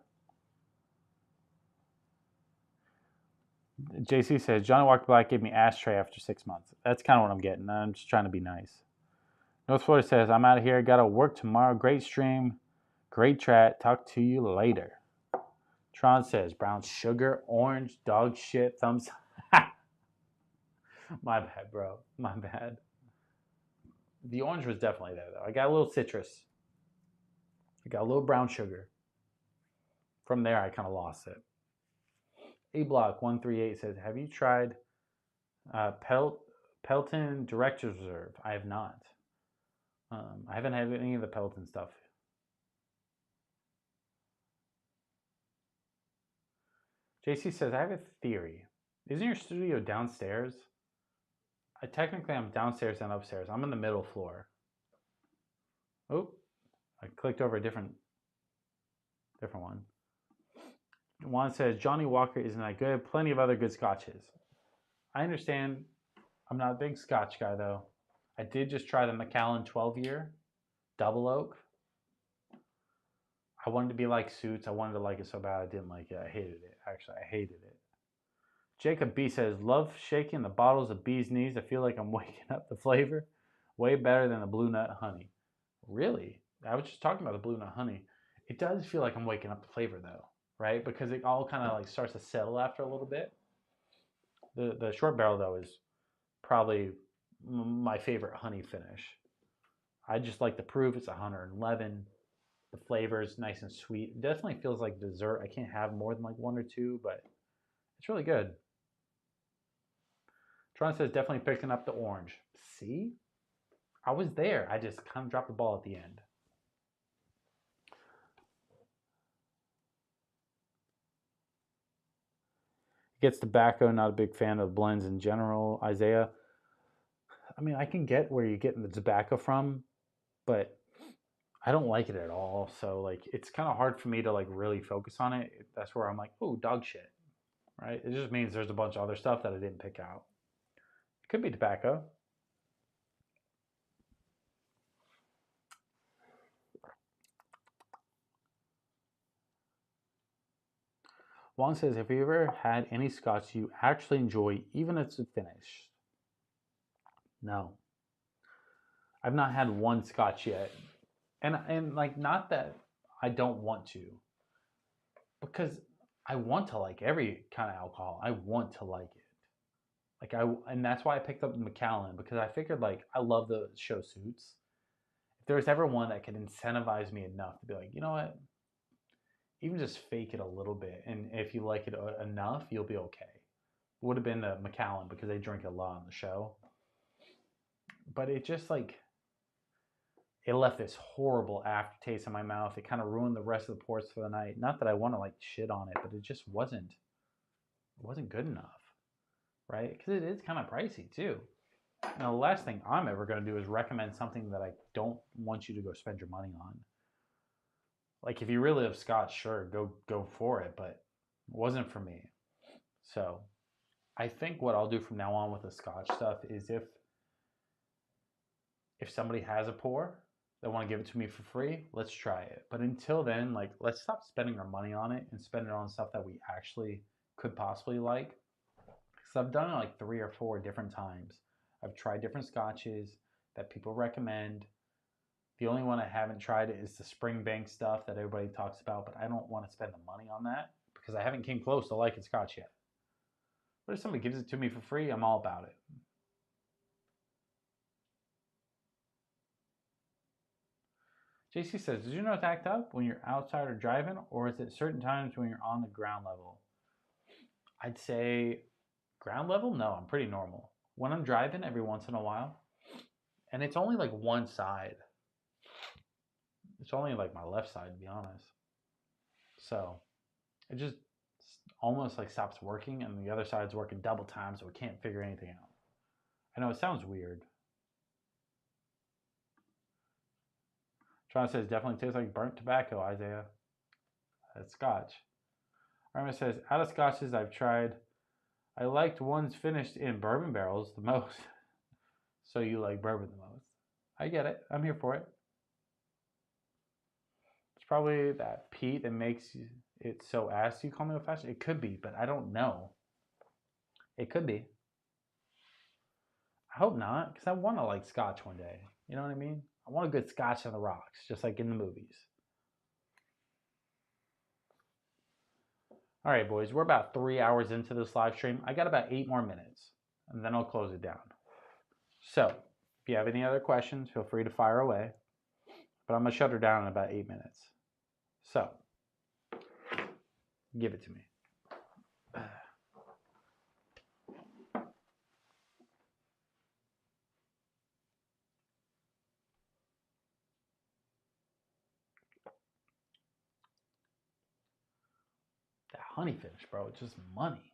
JC says, Johnny Walker Black gave me ashtray after 6 months. That's kind of what I'm getting. I'm just trying to be nice. North Florida says, I'm out of here. Got to work tomorrow. Great stream. Great chat. Talk to you later. Tron says, brown sugar, orange, dog shit, thumbs. My bad, bro. My bad. The orange was definitely there, though. I got a little citrus. I got a little brown sugar. From there, I kind of lost it. A-Block138 says, have you tried Pelton Director's Reserve? I have not. I haven't had any of the Pelton stuff. JC says, I have a theory. Isn't your studio downstairs? Technically, I'm downstairs and upstairs. I'm in the middle floor. Oh, I clicked over a different one. Juan says, Johnny Walker isn't that good. Plenty of other good scotches. I understand. I'm not a big scotch guy, though. I did just try the Macallan 12-year double oak. I wanted to be like Suits. I wanted to like it so bad. I didn't like it. I hated it. Actually, I hated it. Jacob B says, love shaking the bottles of bee's knees. I feel like I'm waking up the flavor. Way better than the blue nut honey. Really? I was just talking about the blue nut honey. It does feel like I'm waking up the flavor, though, right? Because it all kind of like starts to settle after a little bit. The short barrel, though, is probably my favorite honey finish. I just like the proof. It's 111. The flavor is nice and sweet. It definitely feels like dessert. I can't have more than like one or two, but it's really good. Tron says definitely picking up the orange. See? I was there. I just kind of dropped the ball at the end. Gets tobacco, not a big fan of blends in general. Isaiah, I mean, I can get where you're getting the tobacco from, but I don't like it at all. So like, it's kind of hard for me to like really focus on it. That's where I'm like, oh, dog shit, right? It just means there's a bunch of other stuff that I didn't pick out. It could be tobacco. Juan says, have you ever had any scotch you actually enjoy, even if it's finished? No. I've not had one Scotch yet, and like not that I don't want to, because I want to like every kind of alcohol. I want to like it. And that's why I picked up the Macallan, because I figured like I love the show suits. If there's ever one that could incentivize me enough to be like, you know what, even just fake it a little bit, and if you like it enough, you'll be okay. Would have been the Macallan, because they drink a lot on the show. But it just like, it left this horrible aftertaste in my mouth. It kind of ruined the rest of the pours for the night. Not that I want to like shit on it, but it just wasn't good enough, right? Because it is kind of pricey too. Now, the last thing I'm ever going to do is recommend something that I don't want you to go spend your money on. Like, if you really love Scotch, sure, go for it, but it wasn't for me. So I think what I'll do from now on with the Scotch stuff is if somebody has a pour, they want to give it to me for free, let's try it. But until then, like, let's stop spending our money on it and spend it on stuff that we actually could possibly like. Because I've done it like 3 or 4 different times. I've tried different Scotches that people recommend. The only one I haven't tried is the Springbank stuff that everybody talks about, but I don't want to spend the money on that because I haven't came close to liking Scotch yet. But if somebody gives it to me for free, I'm all about it. JC says, did you know it's act up when you're outside or driving, or is it certain times when you're on the ground level? I'd say ground level? No, I'm pretty normal. When I'm driving every once in a while, and it's only like one side. It's only like my left side, to be honest. So it just almost like stops working, and the other side's working double time, so we can't figure anything out. I know it sounds weird. John says, definitely tastes like burnt tobacco, Isaiah. That's Scotch. Armin says, out of Scotches I've tried, I liked ones finished in bourbon barrels the most. So you like bourbon the most. I get it. I'm here for it. It's probably that peat that makes it so ass you call me old-fashioned. It could be, but I don't know. It could be. I hope not, because I want to like Scotch one day. You know what I mean? I want a good Scotch on the rocks, just like in the movies. All right, boys, we're about 3 hours into this live stream. I got about 8 more minutes, and then I'll close it down. So if you have any other questions, feel free to fire away. But I'm going to shut her down in about 8 minutes. So give it to me. That honey finish, bro, it's just money.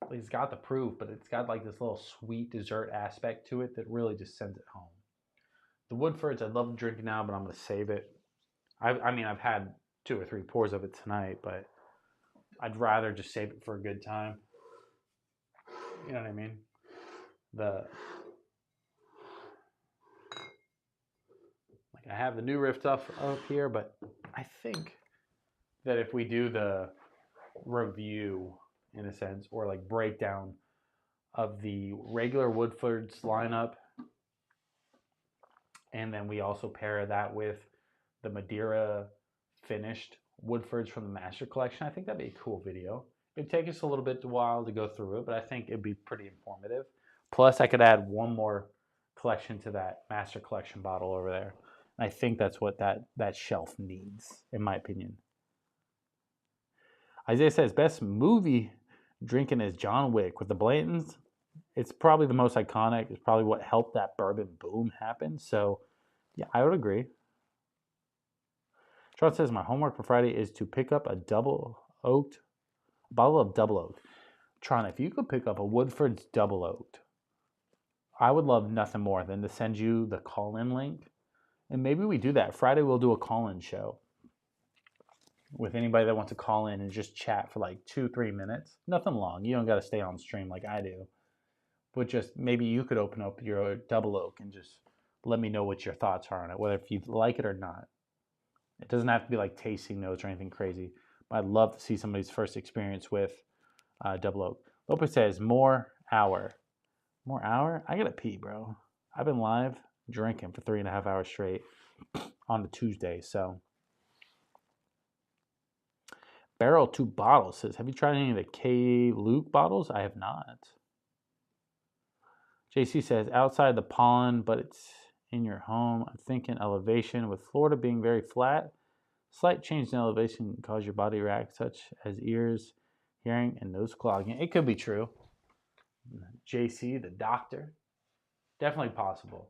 Like, it's got the proof, but it's got like this little sweet dessert aspect to it that really just sends it home. The Woodfords, I'd love to drink now, but I'm going to save it. I mean, I've had 2 or 3 pours of it tonight, but I'd rather just save it for a good time. You know what I mean? I have the new riff stuff up here, but I think that if we do the review, in a sense, or like breakdown of the regular Woodford's lineup, and then we also pair that with the Madeira finished Woodfords from the Master Collection, I think that'd be a cool video. It'd take us a little bit while to go through it, but I think it'd be pretty informative. Plus, I could add one more collection to that Master Collection bottle over there. And I think that's what that shelf needs, in my opinion. Isaiah says, best movie drinking is John Wick with the Blantons. It's probably the most iconic. It's probably what helped that bourbon boom happen. So, yeah, I would agree. Charles says, my homework for Friday is to pick up a bottle of double oaked. Tron, if you could pick up a Woodford's double oaked, I would love nothing more than to send you the call-in link. And maybe we do that. Friday we'll do a call-in show with anybody that wants to call in and just chat for like 2-3 minutes. Nothing long. You don't got to stay on stream like I do. But just maybe you could open up your double oak and just let me know what your thoughts are on it, whether if you like it or not. It doesn't have to be like tasting notes or anything crazy. But I'd love to see somebody's first experience with double oak. Lopez says, more hour. More hour? I got to pee, bro. I've been live drinking for 3.5 hours straight on the Tuesday. So, Barrel 2 bottles says, have you tried any of the K. Luke bottles? I have not. JC says, outside the pollen, but it's in your home. I'm thinking elevation. With Florida being very flat, slight change in elevation can cause your body to react, such as ears, hearing, and nose clogging. It could be true. JC, the doctor. Definitely possible.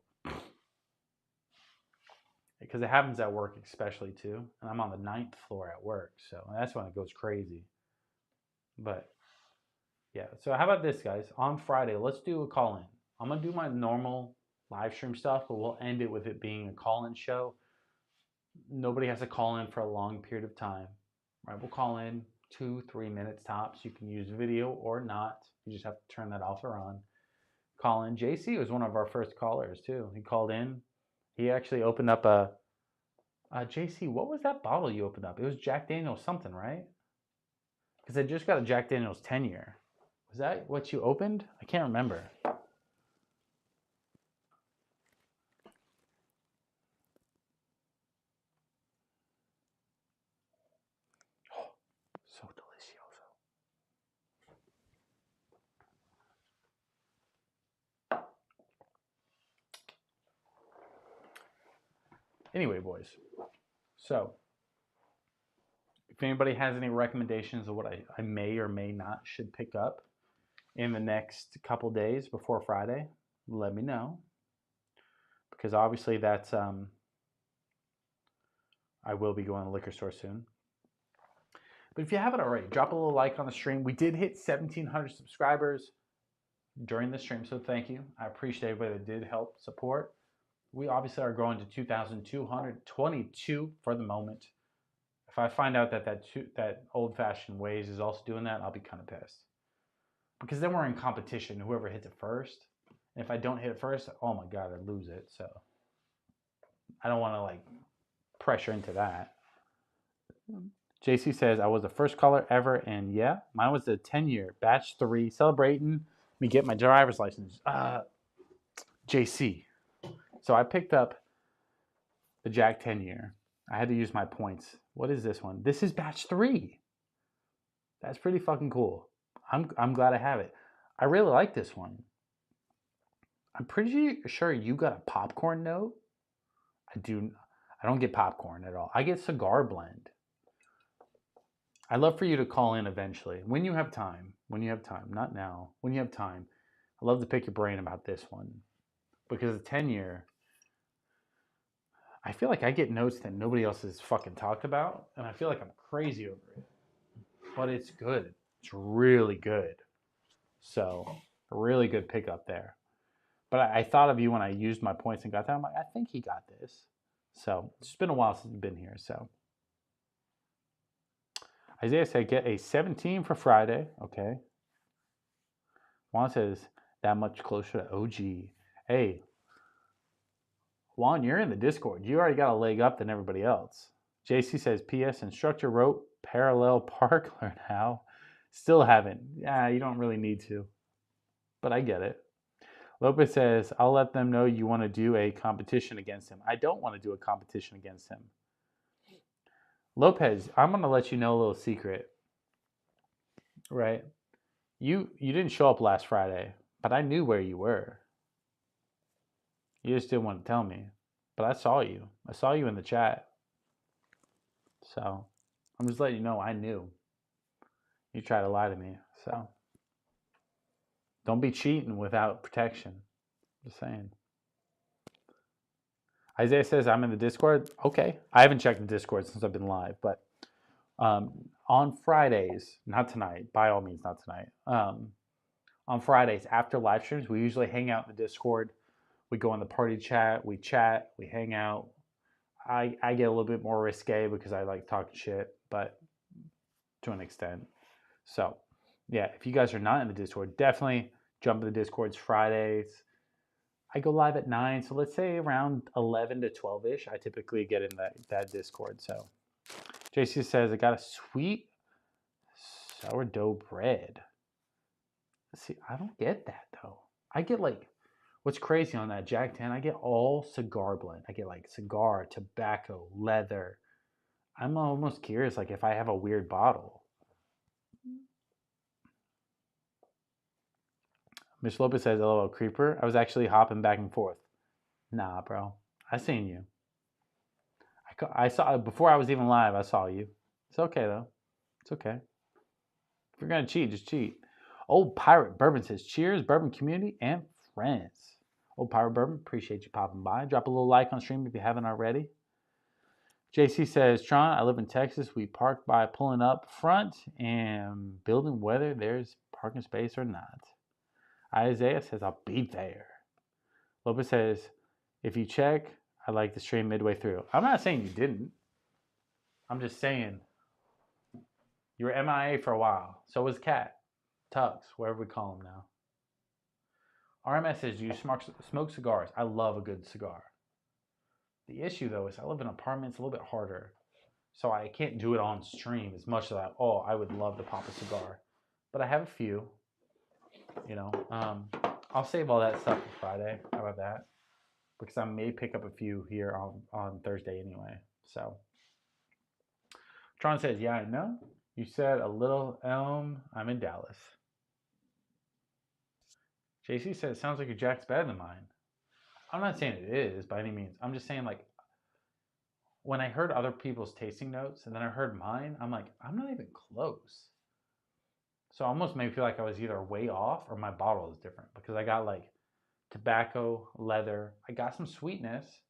Because it happens at work especially too. And I'm on the 9th floor at work. So that's when it goes crazy. But yeah. So how about this, guys? On Friday, let's do a call-in. I'm going to do my normal live stream stuff, but we'll end it with it being a call-in show. Nobody has to call in for a long period of time. Right? We'll call in 2-3 minutes tops. You can use video or not. You just have to turn that off or on. Call in. JC was one of our first callers too. He called in. He actually opened up a JC, what was that bottle you opened up? It was Jack Daniel's something, right? Because I just got a Jack Daniel's 10-year. Was that what you opened? I can't remember. Oh, so delicioso. Anyway, boys. So, if anybody has any recommendations of what I may or may not should pick up in the next couple days before Friday, let me know. Because obviously that's, I will be going to the liquor store soon. But if you haven't already, drop a little like on the stream. We did hit 1,700 subscribers during the stream, so thank you. I appreciate everybody that did help support. We obviously are growing to 2,222 for the moment. If I find out that old-fashioned Waze is also doing that, I'll be kind of pissed. Because then we're in competition, whoever hits it first. And if I don't hit it first, oh my God, I'd lose it. So I don't want to like pressure into that. JC says, I was the first caller ever, and yeah, mine was the 10-year, batch 3, celebrating me get my driver's license. JC. So I picked up the Jack 10-year. I had to use my points. What is this one? This is batch 3. That's pretty fucking cool. I'm glad I have it. I really like this one. I'm pretty sure you got a popcorn note. I don't get popcorn at all. I get cigar blend. I'd love for you to call in eventually. When you have time. When you have time. Not now. When you have time. I'd love to pick your brain about this one. Because the 10-year, I feel like I get notes that nobody else has fucking talked about. And I feel like I'm crazy over it. But it's good. It's really good. So, a really good pickup there. But I thought of you when I used my points and got that. I'm like, I think he got this. So, it's been a while since you've been here. So, Isaiah said, get a 17 for Friday. Okay. Juan says, that much closer to OG. Hey, Juan, you're in the Discord. You already got a leg up than everybody else. JC says, P.S. Instructor wrote parallel park. Learn how. Still haven't. Yeah, you don't really need to. But I get it. Lopez says, I'll let them know you want to do a competition against him. I don't want to do a competition against him. Lopez, I'm going to let you know a little secret. Right? You didn't show up last Friday, but I knew where you were. You just didn't want to tell me. But I saw you. I saw you in the chat. So, I'm just letting you know I knew. You tried to lie to me. So, don't be cheating without protection. Just saying. Isaiah says, I'm in the Discord. Okay. I haven't checked the Discord since I've been live. But on Fridays, not tonight, by all means, not tonight. On Fridays, after live streams, we usually hang out in the Discord. We go in the party chat, we hang out. I get a little bit more risque because I like talking shit, but to an extent. So, yeah, if you guys are not in the Discord, definitely jump in the Discords Fridays. I go live at 9, so let's say around 11 to 12-ish. I typically get in that Discord. So, JC says, I got a sweet sourdough bread. See, I don't get that, though. I get like, What's crazy on that Jack 10, I get all cigar blend. I get like cigar, tobacco, leather. I'm almost curious, like if I have a weird bottle. Mitch Lopez says, "LOL, creeper. I was actually hopping back and forth." Nah, bro. I seen you. I saw before I was even live. I saw you. It's okay though. It's okay. If you're gonna cheat, just cheat. Old Pirate Bourbon says, "Cheers, Bourbon community and friends." Old Pirate Bourbon, appreciate you popping by. Drop a little like on stream if you haven't already. JC says, "Tron, I live in Texas. We park by pulling up front and building whether there's parking space or not." Isaiah says, "I'll be there." Lopez says, "If you check, I'd like to stream midway through." I'm not saying you didn't. I'm just saying you were MIA for a while. So was Cat, Tugs, whatever we call him now. RMS says, "Do you smoke cigars?" I love a good cigar. The issue, though, is I live in an apartment. It's a little bit harder. So I can't do it on stream as much as I would love to pop a cigar. But I have a few. You know, I'll save all that stuff for Friday. How about that? Because I may pick up a few here on Thursday anyway. So Tron says, "Yeah, I know. You said a little elm. I'm in Dallas." JC says, "Sounds like your Jack's better than mine." I'm not saying it is by any means. I'm just saying, like, when I heard other people's tasting notes and then I heard mine, I'm like, I'm not even close. So it almost made me feel like I was either way off or my bottle is different, because I got like tobacco, leather. I got some sweetness,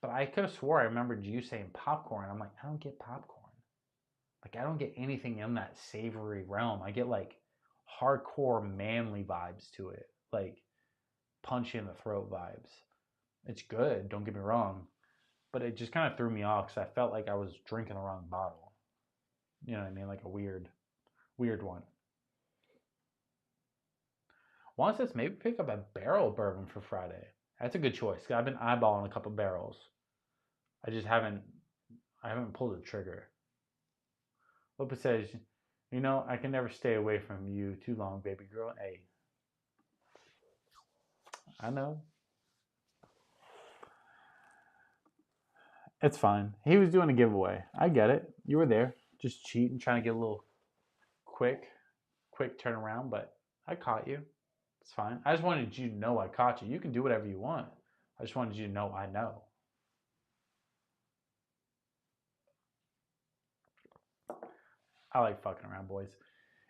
but I could have swore I remembered you saying popcorn. I'm like, I don't get popcorn. Like, I don't get anything in that savory realm. I get like hardcore manly vibes to it, like punch in the throat vibes. It's good, don't get me wrong, but it just kind of threw me off because I felt like I was drinking the wrong bottle. You know what I mean? Like a weird one. Juan says, maybe pick up a barrel of bourbon for Friday. That's a good choice. I've been eyeballing a couple barrels. I haven't pulled the trigger. Lopez says, "You know, I can never stay away from you too long, baby girl." Hey, I know. It's fine. He was doing a giveaway. I get it. You were there, just cheating, trying to get a little quick turnaround, but I caught you. It's fine. I just wanted you to know I caught you. You can do whatever you want. I just wanted you to know I know. I like fucking around, boys.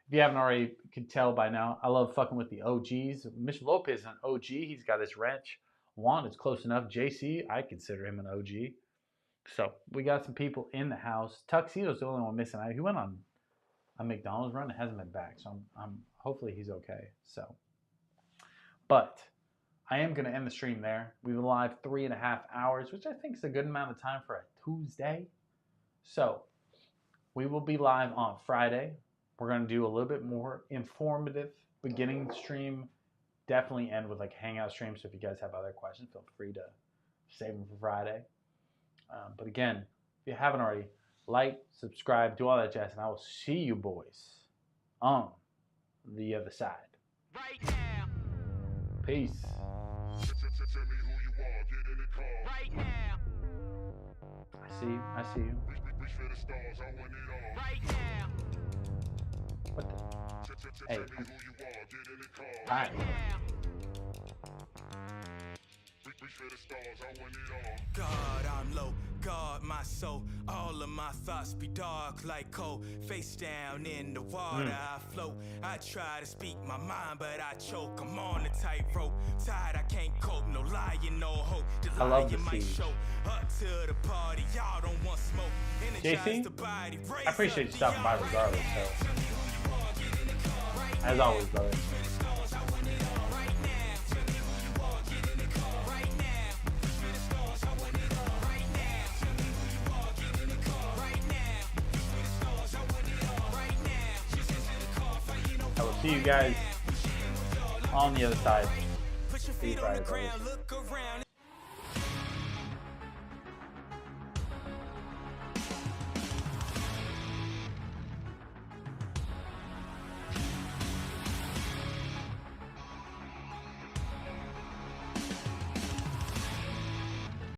If you haven't already could tell by now, I love fucking with the OGs. Mitch Lopez is an OG. He's got his wrench. Juan is close enough. JC, I consider him an OG. So we got some people in the house. Tuxedo's the only one missing. He went on a McDonald's run and hasn't been back. So I'm hopefully he's okay. So, but I am going to end the stream there. We've been live 3.5 hours, which I think is a good amount of time for a Tuesday. So we will be live on Friday. We're going to do a little bit more informative beginning stream. Definitely end with like hangout stream. So if you guys have other questions, feel free to save them for Friday. But again, if you haven't already, like, subscribe, do all that jazz, and I will see you boys on the other side.
Right now.
Peace.
Right now.
I see you. I see you.
Right now.
What the? Hey. Hi.
God, I'm low, guard my soul. All of my thoughts be dark like coal. Face down in the water, I float. I try to speak my mind, but I choke. I'm on a tightrope. Tired, I can't cope. No lying, no hope.
I love the
might
scene.
show up to the party. Y'all don't want smoke.
JC, I appreciate you stopping by regardless. So, as always, brother. I will see you guys on the other side. See you Friday, brothers.